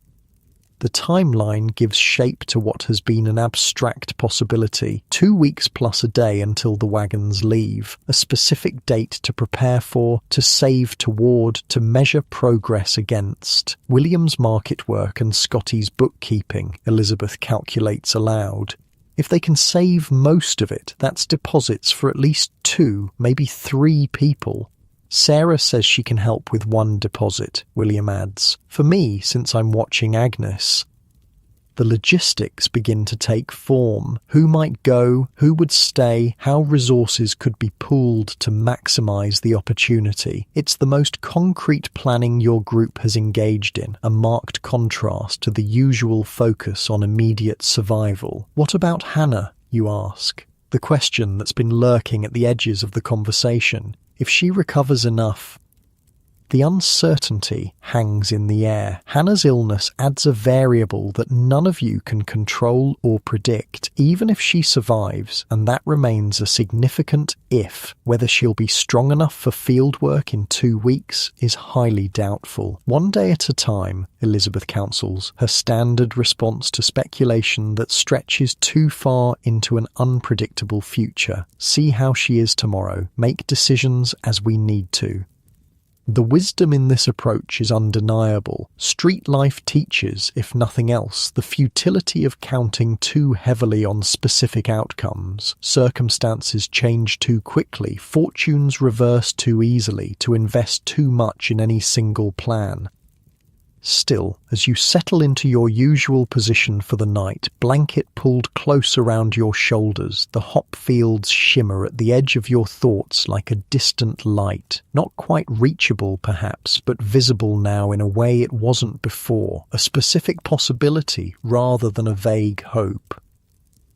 The timeline gives shape to what has been an abstract possibility. 2 weeks plus a day until the wagons leave. A specific date to prepare for, to save toward, to measure progress against. William's market work and Scotty's bookkeeping, Elizabeth calculates aloud. If they can save most of it, that's deposits for at least 2, maybe 3 people. Sarah says she can help with 1 deposit, William adds. For me, since I'm watching Agnes. The logistics begin to take form. Who might go, who would stay, how resources could be pooled to maximise the opportunity. It's the most concrete planning your group has engaged in, a marked contrast to the usual focus on immediate survival. What about Hannah, you ask? The question that's been lurking at the edges of the conversation. If she recovers enough. The uncertainty hangs in the air. Hannah's illness adds a variable that none of you can control or predict, even if she survives, and that remains a significant if. Whether she'll be strong enough for field work in 2 weeks is highly doubtful. 1 day at a time, Elizabeth counsels, her standard response to speculation that stretches too far into an unpredictable future. See how she is tomorrow. Make decisions as we need to. The wisdom in this approach is undeniable. Street life teaches, if nothing else, the futility of counting too heavily on specific outcomes. Circumstances change too quickly, fortunes reverse too easily to invest too much in any single plan. Still, as you settle into your usual position for the night, blanket pulled close around your shoulders, the hop fields shimmer at the edge of your thoughts like a distant light, not quite reachable perhaps, but visible now in a way it wasn't before, a specific possibility rather than a vague hope.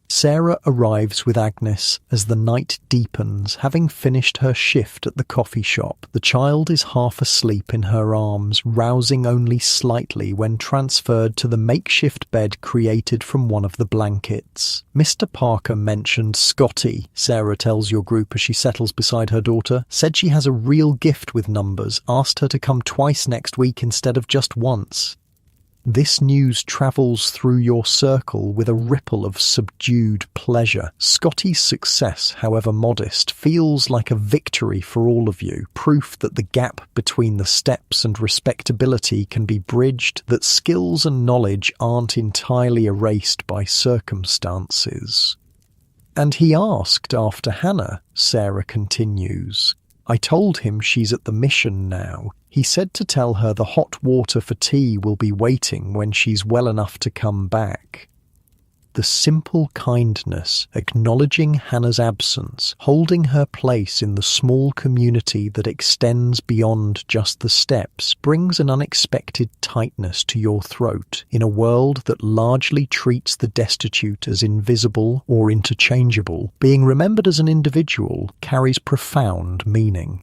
Sarah arrives with Agnes as the night deepens, having finished her shift at the coffee shop. The child is half asleep in her arms, rousing only slightly when transferred to the makeshift bed created from one of the blankets. Mr. Parker mentioned Scotty, Sarah tells your group as she settles beside her daughter, said she has a real gift with numbers, asked her to come twice next week instead of just once. This news travels through your circle with a ripple of subdued pleasure. Scotty's success, however modest, feels like a victory for all of you, proof that the gap between the steps and respectability can be bridged, that skills and knowledge aren't entirely erased by circumstances. And he asked after Hannah, Sarah continues. I told him she's at the mission now. He said to tell her the hot water for tea will be waiting when she's well enough to come back. The simple kindness, acknowledging Hannah's absence, holding her place in the small community that extends beyond just the steps, brings an unexpected tightness to your throat in a world that largely treats the destitute as invisible or interchangeable. Being remembered as an individual carries profound meaning.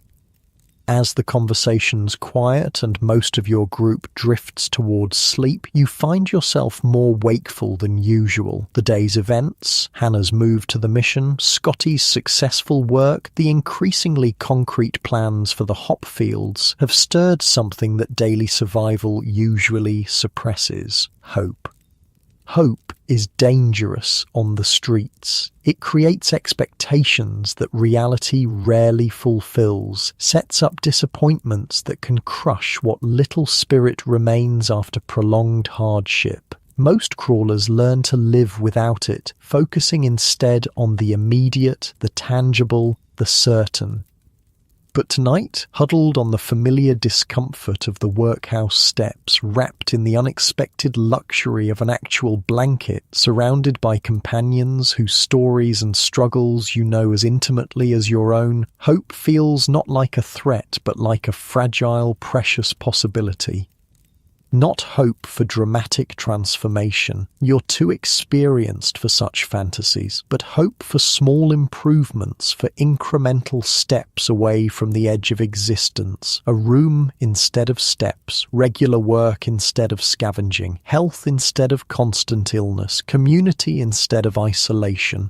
As the conversations quiet and most of your group drifts towards sleep, you find yourself more wakeful than usual. The day's events, Hannah's move to the mission, Scotty's successful work, the increasingly concrete plans for the hop fields have stirred something that daily survival usually suppresses: hope. Hope is dangerous on the streets. It creates expectations that reality rarely fulfills, sets up disappointments that can crush what little spirit remains after prolonged hardship. Most crawlers learn to live without it, focusing instead on the immediate, the tangible, the certain. But tonight, huddled on the familiar discomfort of the workhouse steps, wrapped in the unexpected luxury of an actual blanket, surrounded by companions whose stories and struggles you know as intimately as your own, hope feels not like a threat, but like a fragile, precious possibility. Not hope for dramatic transformation, you're too experienced for such fantasies, but hope for small improvements, for incremental steps away from the edge of existence, a room instead of steps, regular work instead of scavenging, health instead of constant illness, community instead of isolation.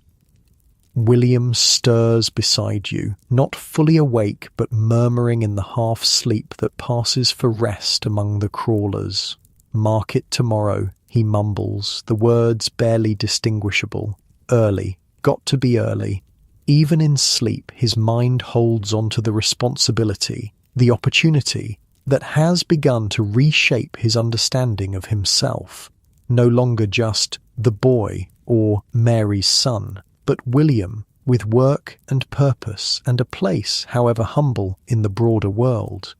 William stirs beside you, not fully awake but murmuring in the half-sleep that passes for rest among the crawlers. Market tomorrow, he mumbles, the words barely distinguishable. Early, got to be early. Even in sleep, his mind holds on to the responsibility, the opportunity, that has begun to reshape his understanding of himself. No longer just the boy or Mary's son, but William, with work and purpose and a place, however humble, in the broader world.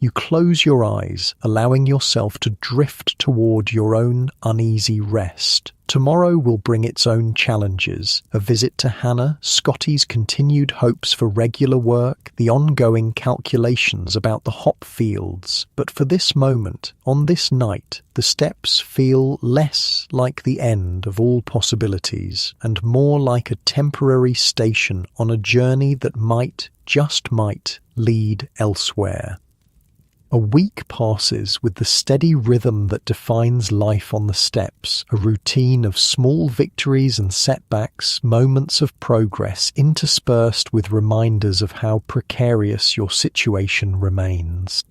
You close your eyes, allowing yourself to drift toward your own uneasy rest. Tomorrow will bring its own challenges, a visit to Hannah, Scotty's continued hopes for regular work, the ongoing calculations about the hop fields. But for this moment, on this night, the steps feel less like the end of all possibilities and more like a temporary station on a journey that might, just might, lead elsewhere. A week passes with the steady rhythm that defines life on the steps, a routine of small victories and setbacks, moments of progress interspersed with reminders of how precarious your situation remains.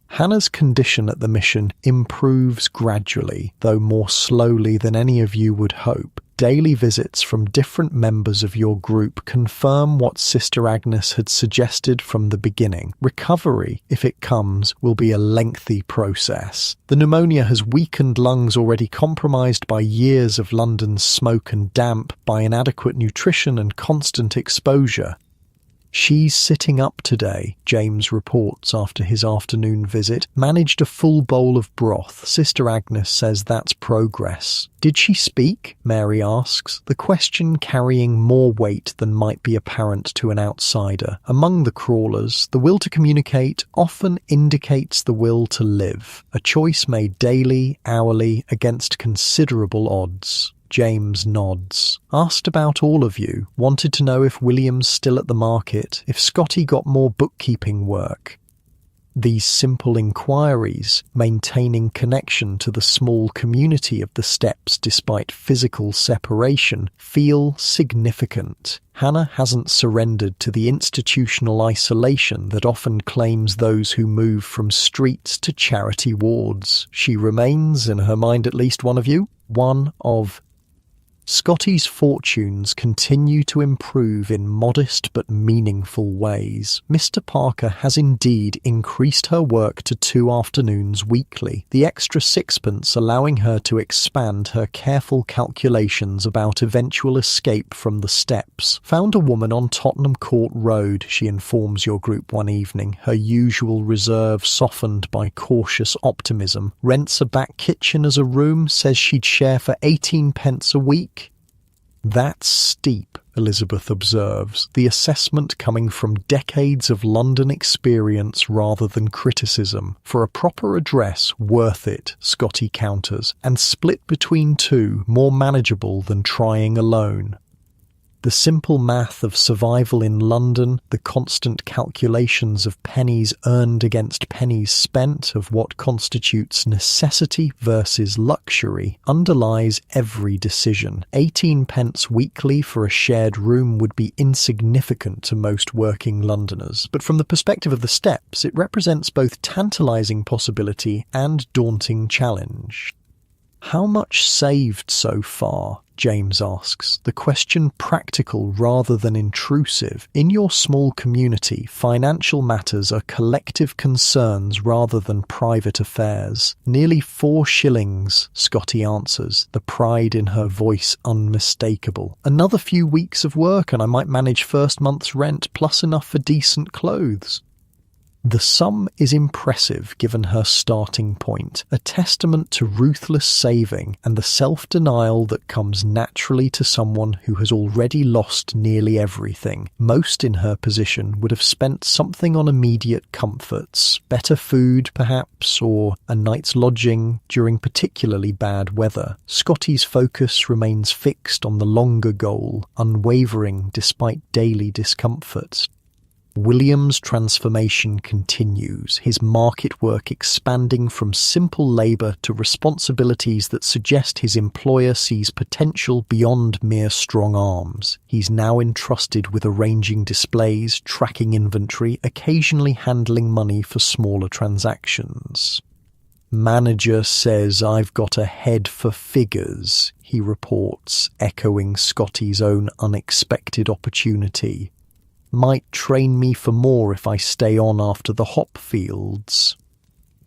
Hannah's condition at the mission improves gradually, though more slowly than any of you would hope. Daily visits from different members of your group confirm what Sister Agnes had suggested from the beginning. Recovery, if it comes, will be a lengthy process. The pneumonia has weakened lungs already compromised by years of London's smoke and damp, by inadequate nutrition and constant exposure. She's sitting up today, James reports after his afternoon visit. Managed a full bowl of broth. Sister Agnes says that's progress. Did she speak? Mary asks, the question carrying more weight than might be apparent to an outsider. Among the crawlers, the will to communicate often indicates the will to live, a choice made daily, hourly, against considerable odds. James nods. Asked about all of you. Wanted to know if William's still at the market, if Scotty got more bookkeeping work. These simple inquiries, maintaining connection to the small community of the steps despite physical separation, feel significant. Hannah hasn't surrendered to the institutional isolation that often claims those who move from streets to charity wards. She remains, in her mind at least, one of you, one of Scotty's fortunes continue to improve in modest but meaningful ways. Mr. Parker has indeed increased her work to 2 afternoons weekly, the extra sixpence allowing her to expand her careful calculations about eventual escape from the steps. Found a woman on Tottenham Court Road, she informs your group one evening, her usual reserve softened by cautious optimism. Rents a back kitchen as a room, says she'd share for 18 pence a week. That's steep, Elizabeth observes, the assessment coming from decades of London experience rather than criticism. For a proper address, worth it, Scotty counters, and split between 2, more manageable than trying alone. The simple math of survival in London, the constant calculations of pennies earned against pennies spent, of what constitutes necessity versus luxury, underlies every decision. 18 pence weekly for a shared room would be insignificant to most working Londoners, but from the perspective of the steps, it represents both tantalising possibility and daunting challenge. How much saved so far? James asks, the question practical rather than intrusive. In your small community, financial matters are collective concerns rather than private affairs. Nearly 4 shillings, Scotty answers, the pride in her voice unmistakable. Another few weeks of work and I might manage first month's rent plus enough for decent clothes. The sum is impressive given her starting point, a testament to ruthless saving and the self-denial that comes naturally to someone who has already lost nearly everything. Most in her position would have spent something on immediate comforts, better food perhaps, or a night's lodging during particularly bad weather. Scotty's focus remains fixed on the longer goal, unwavering despite daily discomforts. William's transformation continues, his market work expanding from simple labour to responsibilities that suggest his employer sees potential beyond mere strong arms. He's now entrusted with arranging displays, tracking inventory, occasionally handling money for smaller transactions. Manager says I've got a head for figures, he reports, echoing Scotty's own unexpected opportunity. Might train me for more if I stay on after the hop fields.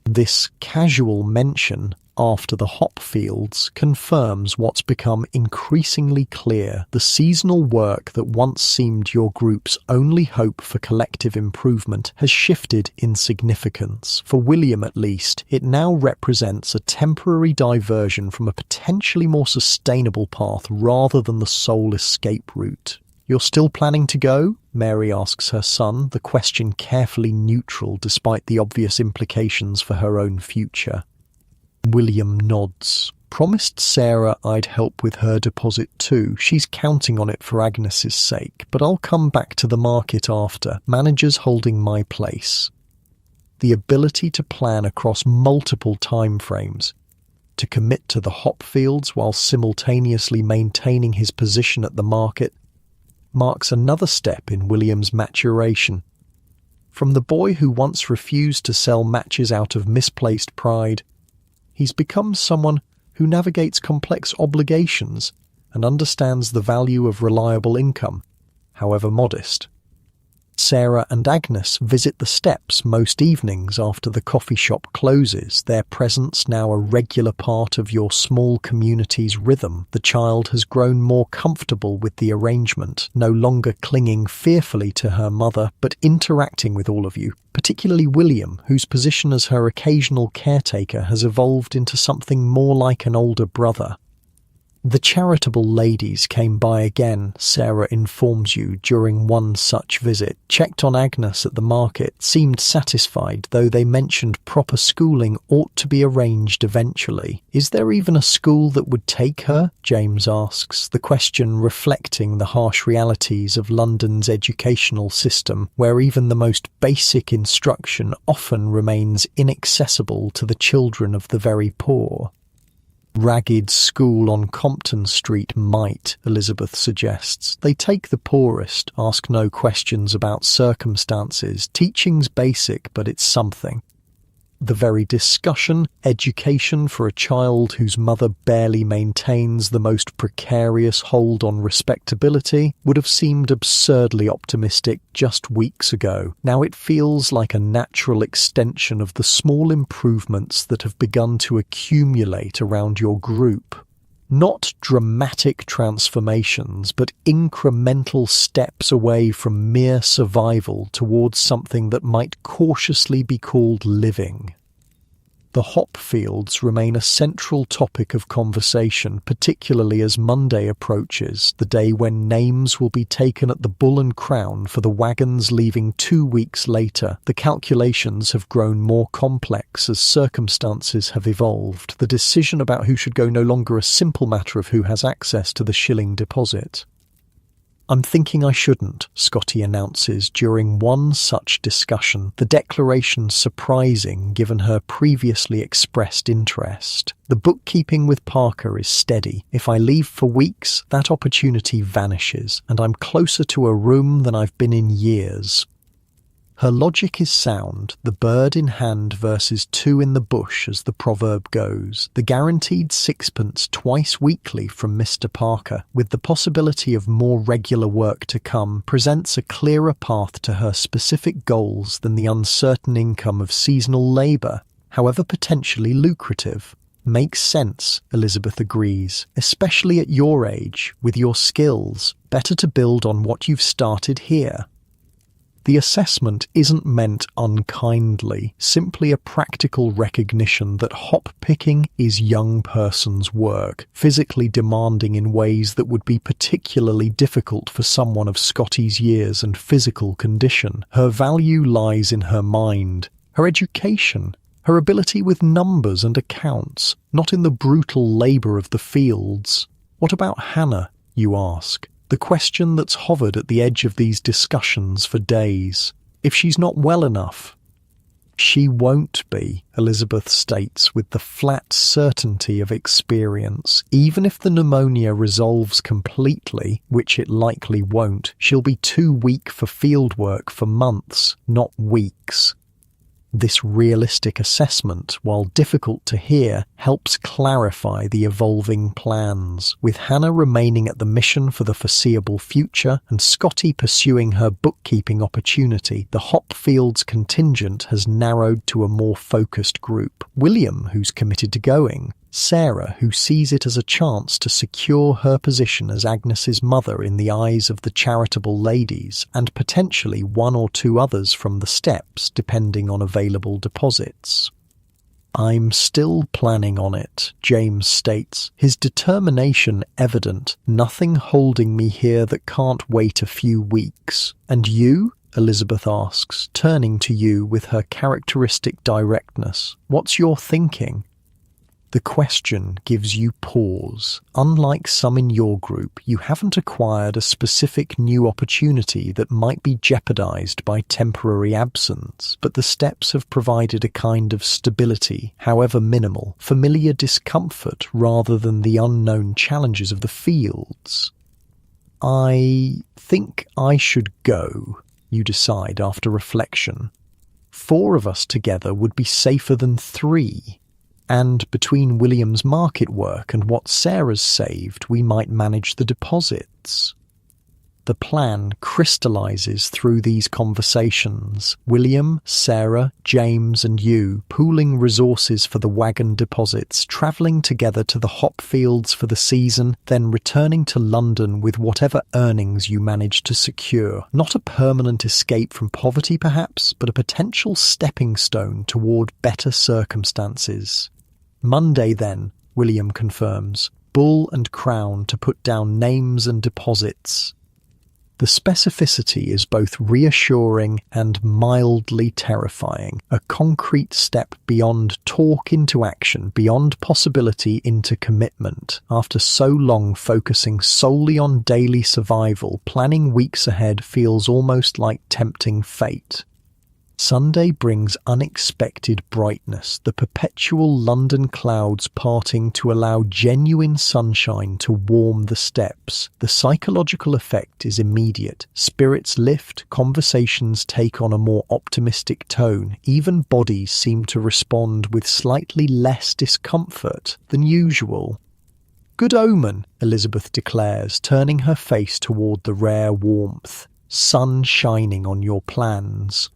This casual mention, after the hop fields, confirms what's become increasingly clear. The seasonal work that once seemed your group's only hope for collective improvement has shifted in significance. For William at least, it now represents a temporary diversion from a potentially more sustainable path rather than the sole escape route. You're still planning to go? Mary asks her son, the question carefully neutral despite the obvious implications for her own future. William nods. Promised Sarah I'd help with her deposit too. She's counting on it for Agnes's sake, but I'll come back to the market after. Manager's holding my place. The ability to plan across multiple time frames, to commit to the hop fields while simultaneously maintaining his position at the market, marks another step in William's maturation. From the boy who once refused to sell matches out of misplaced pride, he's become someone who navigates complex obligations and understands the value of reliable income, however modest. Sarah and Agnes visit the steps most evenings after the coffee shop closes, their presence now a regular part of your small community's rhythm. The child has grown more comfortable with the arrangement, no longer clinging fearfully to her mother, but interacting with all of you, particularly William, whose position as her occasional caretaker has evolved into something more like an older brother. The charitable ladies came by again, Sarah informs you, during one such visit, checked on Agnes at the market, seemed satisfied, though they mentioned proper schooling ought to be arranged eventually. Is there even a school that would take her? James asks, the question reflecting the harsh realities of London's educational system, where even the most basic instruction often remains inaccessible to the children of the very poor. Ragged school on Compton Street might, Elizabeth suggests. They take the poorest, ask no questions about circumstances. Teaching's basic, but it's something. The very discussion, education for a child whose mother barely maintains the most precarious hold on respectability, would have seemed absurdly optimistic just weeks ago. Now it feels like a natural extension of the small improvements that have begun to accumulate around your group. Not dramatic transformations, but incremental steps away from mere survival towards something that might cautiously be called living. The hop fields remain a central topic of conversation, particularly as Monday approaches, the day when names will be taken at the Bull and Crown for the wagons leaving 2 weeks later. The calculations have grown more complex as circumstances have evolved. The decision about who should go no longer a simple matter of who has access to the shilling deposit. I'm thinking I shouldn't, Scotty announces during one such discussion, the declaration surprising given her previously expressed interest. The bookkeeping with Parker is steady. If I leave for weeks, that opportunity vanishes, and I'm closer to a room than I've been in years. Her logic is sound, the bird in hand versus two in the bush as the proverb goes. The guaranteed sixpence twice weekly from Mr. Parker, with the possibility of more regular work to come, presents a clearer path to her specific goals than the uncertain income of seasonal labour, however potentially lucrative. Makes sense, Elizabeth agrees, especially at your age, with your skills. Better to build on what you've started here. The assessment isn't meant unkindly, simply a practical recognition that hop-picking is young person's work, physically demanding in ways that would be particularly difficult for someone of Scotty's years and physical condition. Her value lies in her mind, her education, her ability with numbers and accounts, not in the brutal labour of the fields. What about Hannah, you ask? The question that's hovered at the edge of these discussions for days. If she's not well enough. She won't be, Elizabeth states with the flat certainty of experience. Even if the pneumonia resolves completely, which it likely won't, she'll be too weak for field work for months, not weeks. This realistic assessment, while difficult to hear, helps clarify the evolving plans, with Hannah remaining at the mission for the foreseeable future and Scotty pursuing her bookkeeping opportunity. The Hopfields contingent has narrowed to a more focused group. William, who's committed to going, Sarah, who sees it as a chance to secure her position as Agnes's mother in the eyes of the charitable ladies, and potentially one or two others from the steps, depending on available deposits. I'm still planning on it, James states, his determination evident, nothing holding me here that can't wait a few weeks. And you? Elizabeth asks, turning to you with her characteristic directness. What's your thinking? The question gives you pause. Unlike some in your group, you haven't acquired a specific new opportunity that might be jeopardized by temporary absence, but the steps have provided a kind of stability, however minimal, familiar discomfort rather than the unknown challenges of the fields. I think I should go, you decide after reflection. 4 of us together would be safer than 3. And between William's market work and what Sarah's saved, we might manage the deposits. The plan crystallizes through these conversations. William, Sarah, James and you pooling resources for the wagon deposits, travelling together to the hop fields for the season, then returning to London with whatever earnings you manage to secure. Not a permanent escape from poverty perhaps, but a potential stepping stone toward better circumstances. Monday then, William confirms. Bull and crown to put down names and deposits. The specificity is both reassuring and mildly terrifying, a concrete step beyond talk into action, beyond possibility into commitment. After so long focusing solely on daily survival, planning weeks ahead feels almost like tempting fate. Sunday brings unexpected brightness, the perpetual London clouds parting to allow genuine sunshine to warm the steps. The psychological effect is immediate. Spirits lift, conversations take on a more optimistic tone. Even bodies seem to respond with slightly less discomfort than usual. Good omen, Elizabeth declares, turning her face toward the rare warmth. Sun shining on your plans.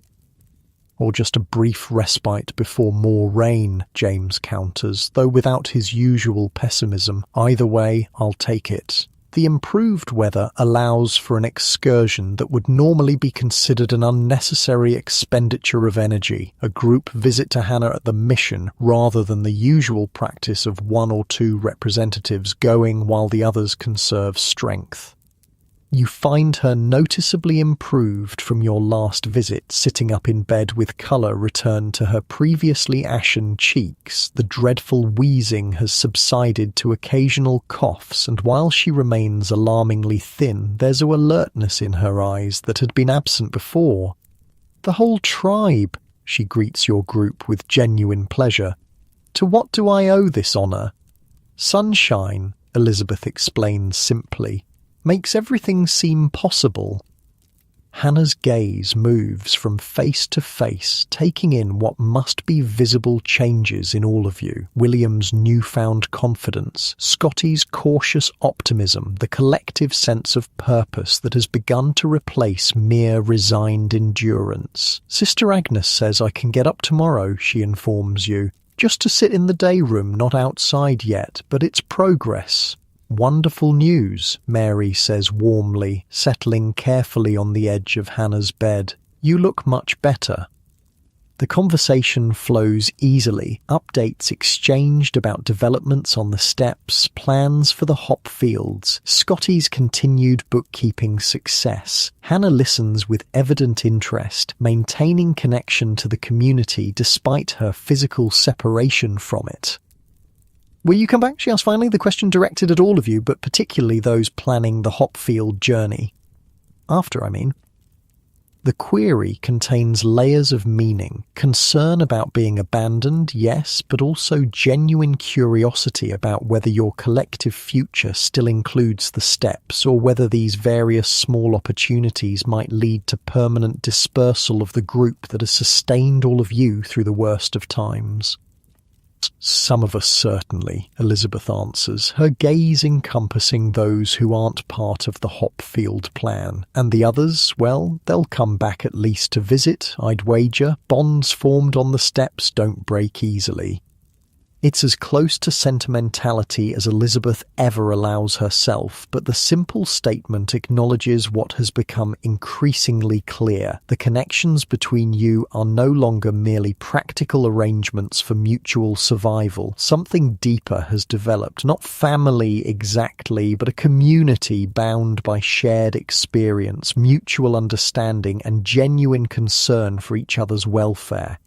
Or just a brief respite before more rain, James counters, though without his usual pessimism. Either way, I'll take it. The improved weather allows for an excursion that would normally be considered an unnecessary expenditure of energy, a group visit to Hannah at the Mission rather than the usual practice of one or two representatives going while the others conserve strength. You find her noticeably improved from your last visit, sitting up in bed with colour returned to her previously ashen cheeks. The dreadful wheezing has subsided to occasional coughs, and while she remains alarmingly thin, there's an alertness in her eyes that had been absent before. The whole tribe, she greets your group with genuine pleasure. To what do I owe this honour? Sunshine, Elizabeth explains simply, makes everything seem possible. Hannah's gaze moves from face to face, taking in what must be visible changes in all of you. William's newfound confidence, Scotty's cautious optimism, the collective sense of purpose that has begun to replace mere resigned endurance. Sister Agnes says I can get up tomorrow, she informs you. Just to sit in the day room, not outside yet, but it's progress. Wonderful news, Mary says warmly, settling carefully on the edge of Hannah's bed. You look much better. The conversation flows easily, updates exchanged about developments on the steps, plans for the hop fields, Scotty's continued bookkeeping success. Hannah listens with evident interest, maintaining connection to the community despite her physical separation from it. Will you come back? She asks finally, the question directed at all of you, but particularly those planning the Hopfield journey. After, I mean. The query contains layers of meaning, concern about being abandoned, yes, but also genuine curiosity about whether your collective future still includes the steps, or whether these various small opportunities might lead to permanent dispersal of the group that has sustained all of you through the worst of times. Some of us certainly, Elizabeth answers, her gaze encompassing those who aren't part of the Hopfield plan. And the others, well, they'll come back at least to visit, I'd wager. Bonds formed on the steps don't break easily. It's as close to sentimentality as Elizabeth ever allows herself, but the simple statement acknowledges what has become increasingly clear. The connections between you are no longer merely practical arrangements for mutual survival. Something deeper has developed, not family exactly, but a community bound by shared experience, mutual understanding, and genuine concern for each other's welfare.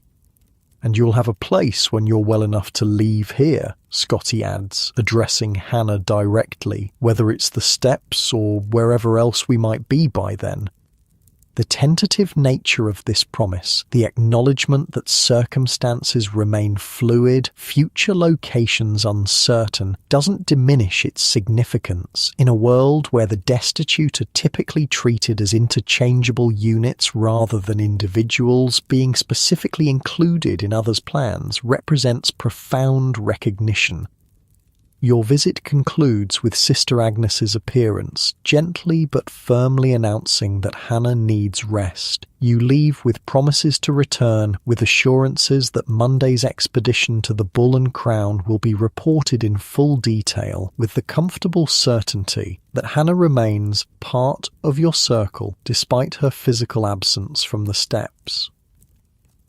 And you'll have a place when you're well enough to leave here, Scotty adds, addressing Hannah directly, whether it's the steps or wherever else we might be by then. The tentative nature of this promise, the acknowledgement that circumstances remain fluid, future locations uncertain, doesn't diminish its significance. In a world where the destitute are typically treated as interchangeable units rather than individuals, being specifically included in others' plans represents profound recognition. Your visit concludes with Sister Agnes's appearance, gently but firmly announcing that Hannah needs rest. You leave with promises to return, with assurances that Monday's expedition to the Bull and Crown will be reported in full detail, with the comfortable certainty that Hannah remains part of your circle despite her physical absence from the steps.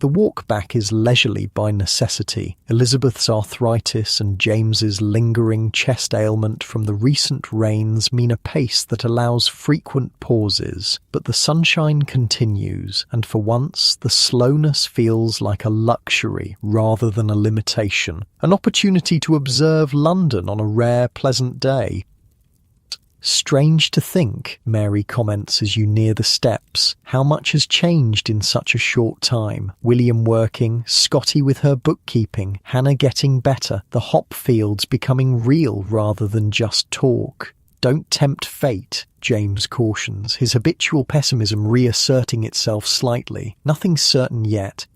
The walk back is leisurely by necessity. Elizabeth's arthritis and James's lingering chest ailment from the recent rains mean a pace that allows frequent pauses, but the sunshine continues, and for once the slowness feels like a luxury rather than a limitation, an opportunity to observe London on a rare, pleasant day. Strange to think, Mary comments as you near the steps, how much has changed in such a short time. William working, Scotty with her bookkeeping, Hannah getting better, the hop fields becoming real rather than just talk. Don't tempt fate, James cautions, his habitual pessimism reasserting itself slightly. Nothing certain yet.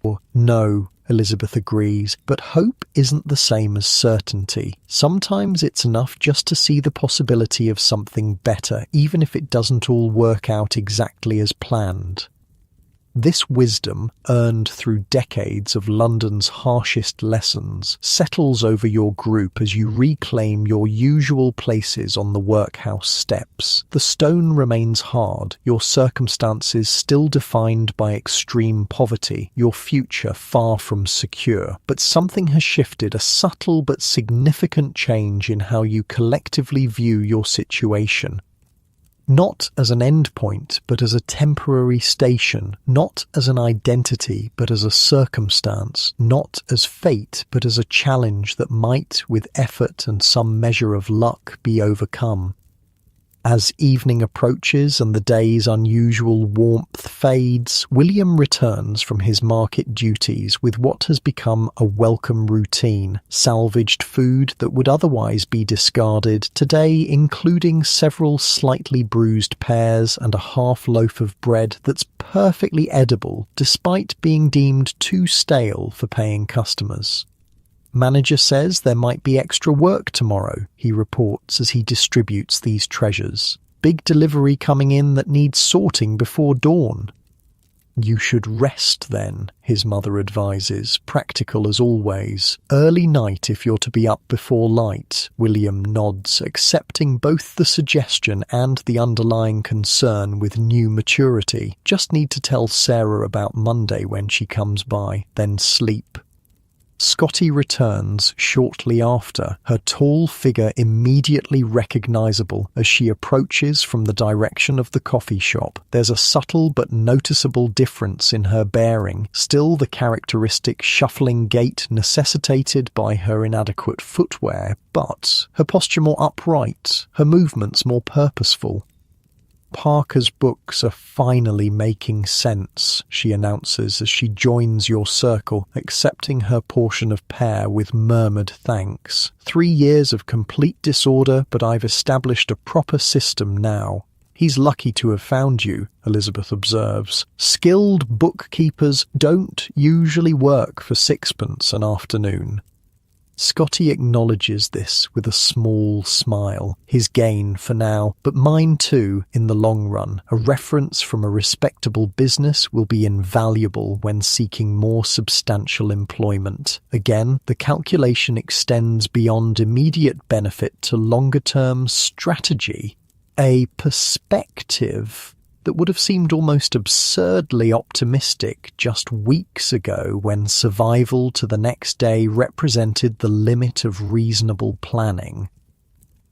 Or, no, Elizabeth agrees, but hope isn't the same as certainty. Sometimes it's enough just to see the possibility of something better, even if it doesn't all work out exactly as planned. This wisdom, earned through decades of London's harshest lessons, settles over your group as you reclaim your usual places on the workhouse steps. The stone remains hard, your circumstances still defined by extreme poverty, your future far from secure. But something has shifted, a subtle but significant change in how you collectively view your situation. Not as an endpoint, but as a temporary station, not as an identity, but as a circumstance, not as fate, but as a challenge that might, with effort and some measure of luck, be overcome. As evening approaches and the day's unusual warmth fades, William returns from his market duties with what has become a welcome routine. Salvaged food that would otherwise be discarded, today including several slightly bruised pears and a half loaf of bread that's perfectly edible despite being deemed too stale for paying customers. Manager says there might be extra work tomorrow, he reports as he distributes these treasures. Big delivery coming in that needs sorting before dawn. You should rest then, his mother advises, practical as always. Early night if you're to be up before light, William nods, accepting both the suggestion and the underlying concern with new maturity. Just need to tell Sarah about Monday when she comes by, then sleep. Scotty returns shortly after, her tall figure immediately recognisable as she approaches from the direction of the coffee shop. There's a subtle but noticeable difference in her bearing, still the characteristic shuffling gait necessitated by her inadequate footwear, but her posture more upright, her movements more purposeful. Parker's books are finally making sense, she announces as she joins your circle, accepting her portion of pear with murmured thanks. 3 years of complete disorder, but I've established a proper system now. He's lucky to have found you, Elizabeth observes. Skilled bookkeepers don't usually work for sixpence an afternoon. Scotty acknowledges this with a small smile, his gain for now, but mine too in the long run. A reference from a respectable business will be invaluable when seeking more substantial employment. Again, the calculation extends beyond immediate benefit to longer-term strategy, a perspective that would have seemed almost absurdly optimistic just weeks ago when survival to the next day represented the limit of reasonable planning.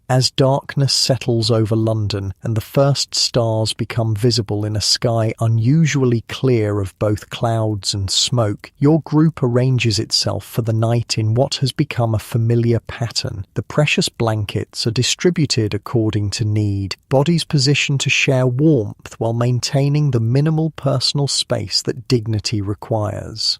As darkness settles over London and the first stars become visible in a sky unusually clear of both clouds and smoke, your group arranges itself for the night in what has become a familiar pattern. The precious blankets are distributed according to need, bodies positioned to share warmth while maintaining the minimal personal space that dignity requires.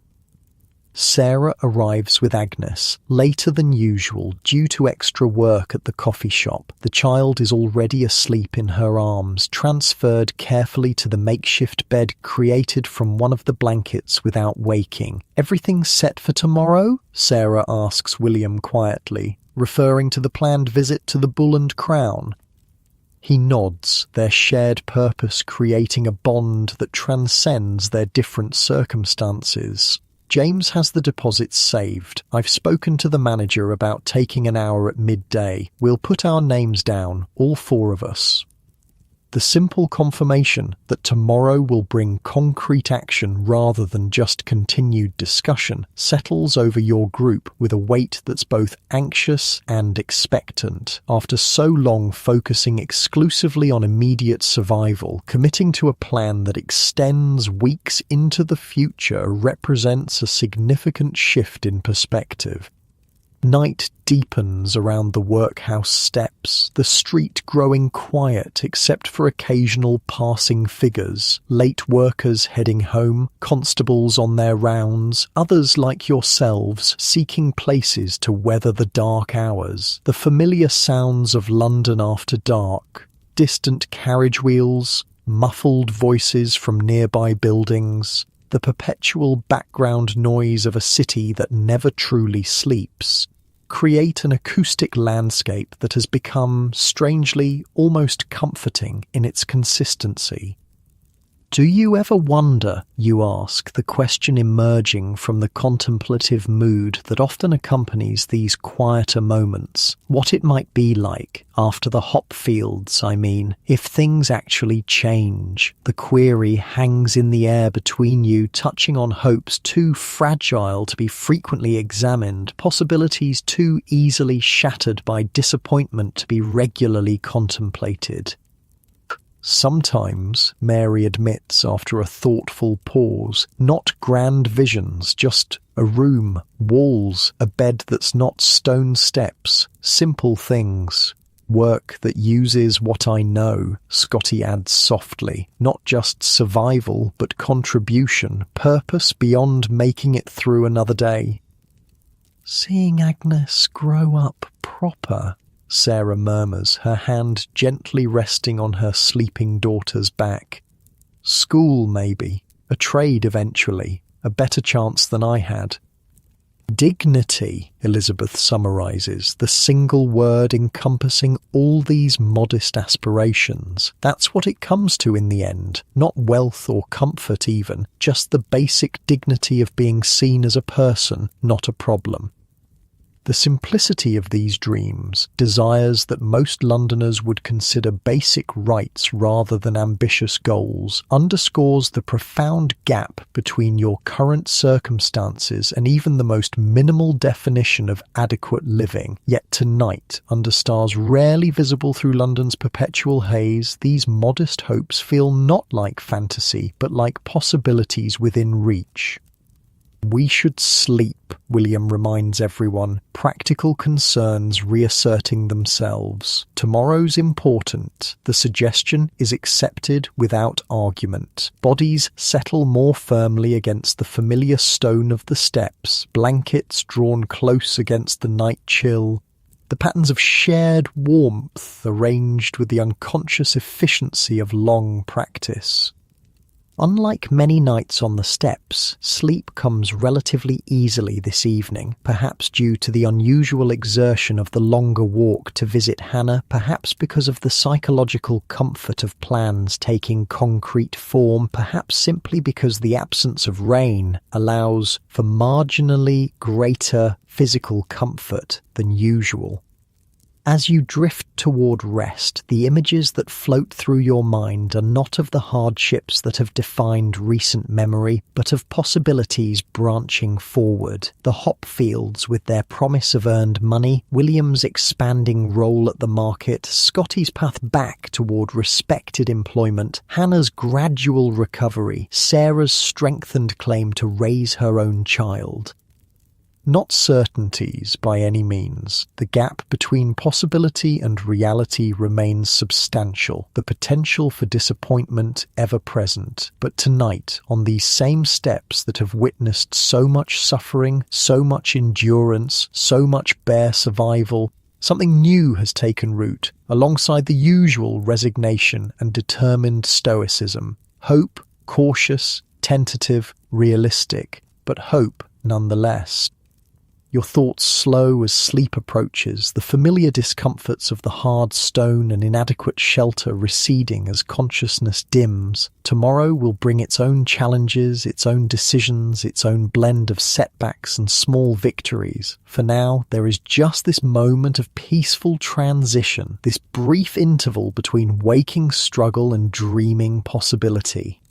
Sarah arrives with Agnes, later than usual due to extra work at the coffee shop. The child is already asleep in her arms, transferred carefully to the makeshift bed created from one of the blankets without waking. "Everything set for tomorrow?" Sarah asks William quietly. referring to the planned visit to the Bull and Crown. He nods, their shared purpose creating a bond that transcends their different circumstances. James has the deposits saved. I've spoken to the manager about taking an hour at midday. We'll put our names down, all four of us. The simple confirmation that tomorrow will bring concrete action rather than just continued discussion settles over your group with a weight that's both anxious and expectant. After so long focusing exclusively on immediate survival, committing to a plan that extends weeks into the future represents a significant shift in perspective. Night deepens around the workhouse steps, the street growing quiet except for occasional passing figures, late workers heading home, constables on their rounds, others like yourselves seeking places to weather the dark hours, the familiar sounds of London after dark, distant carriage wheels, muffled voices from nearby buildings, the perpetual background noise of a city that never truly sleeps, create an acoustic landscape that has become, strangely, almost comforting in its consistency. Do you ever wonder, you ask, the question emerging from the contemplative mood that often accompanies these quieter moments, what it might be like, after the hop fields, if things actually change? The query hangs in the air between you, touching on hopes too fragile to be frequently examined, possibilities too easily shattered by disappointment to be regularly contemplated. Sometimes, Mary admits after a thoughtful pause, not grand visions, just a room, walls, a bed that's not stone steps, simple things. Work that uses what I know, Scotty adds softly, not just survival but contribution, purpose beyond making it through another day. Seeing Agnes grow up proper, Sarah murmurs, her hand gently resting on her sleeping daughter's back. School, maybe. A trade eventually. A better chance than I had. Dignity, Elizabeth summarises, the single word encompassing all these modest aspirations. That's what it comes to in the end. Not wealth or comfort even, just the basic dignity of being seen as a person, not a problem. The simplicity of these dreams, desires that most Londoners would consider basic rights rather than ambitious goals, underscores the profound gap between your current circumstances and even the most minimal definition of adequate living. Yet tonight, under stars rarely visible through London's perpetual haze, these modest hopes feel not like fantasy, but like possibilities within reach. We should sleep, William reminds everyone, practical concerns reasserting themselves. Tomorrow's important. The suggestion is accepted without argument. Bodies settle more firmly against the familiar stone of the steps, blankets drawn close against the night chill. The patterns of shared warmth arranged with the unconscious efficiency of long practice. Unlike many nights on the steps, sleep comes relatively easily this evening, perhaps due to the unusual exertion of the longer walk to visit Hannah, perhaps because of the psychological comfort of plans taking concrete form, perhaps simply because the absence of rain allows for marginally greater physical comfort than usual. As you drift toward rest, the images that float through your mind are not of the hardships that have defined recent memory, but of possibilities branching forward. The hop fields with their promise of earned money, William's expanding role at the market, Scotty's path back toward respected employment, Hannah's gradual recovery, Sarah's strengthened claim to raise her own child. Not certainties by any means. The gap between possibility and reality remains substantial, the potential for disappointment ever present. But tonight, on these same steps that have witnessed so much suffering, so much endurance, so much bare survival, something new has taken root, alongside the usual resignation and determined stoicism. Hope, cautious, tentative, realistic, but hope nonetheless. Your thoughts slow as sleep approaches, the familiar discomforts of the hard stone and inadequate shelter receding as consciousness dims. Tomorrow will bring its own challenges, its own decisions, its own blend of setbacks and small victories. For now, there is just this moment of peaceful transition, this brief interval between waking struggle and dreaming possibility.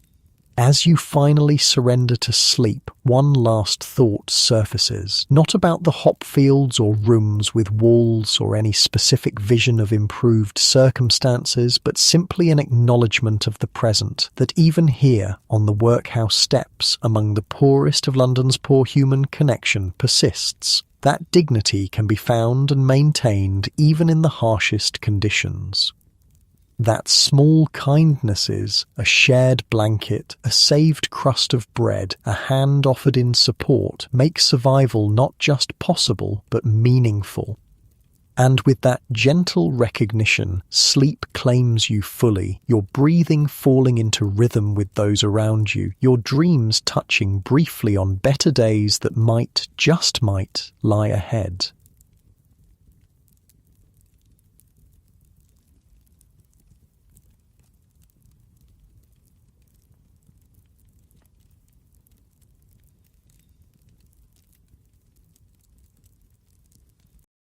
As you finally surrender to sleep, one last thought surfaces, not about the hop fields or rooms with walls or any specific vision of improved circumstances, but simply an acknowledgement of the present, that even here, on the workhouse steps, among the poorest of London's poor human connection, persists. That dignity can be found and maintained even in the harshest conditions. That small kindnesses, a shared blanket, a saved crust of bread, a hand offered in support, make survival not just possible, but meaningful. And with that gentle recognition, sleep claims you fully, your breathing falling into rhythm with those around you, your dreams touching briefly on better days that might, just might, lie ahead.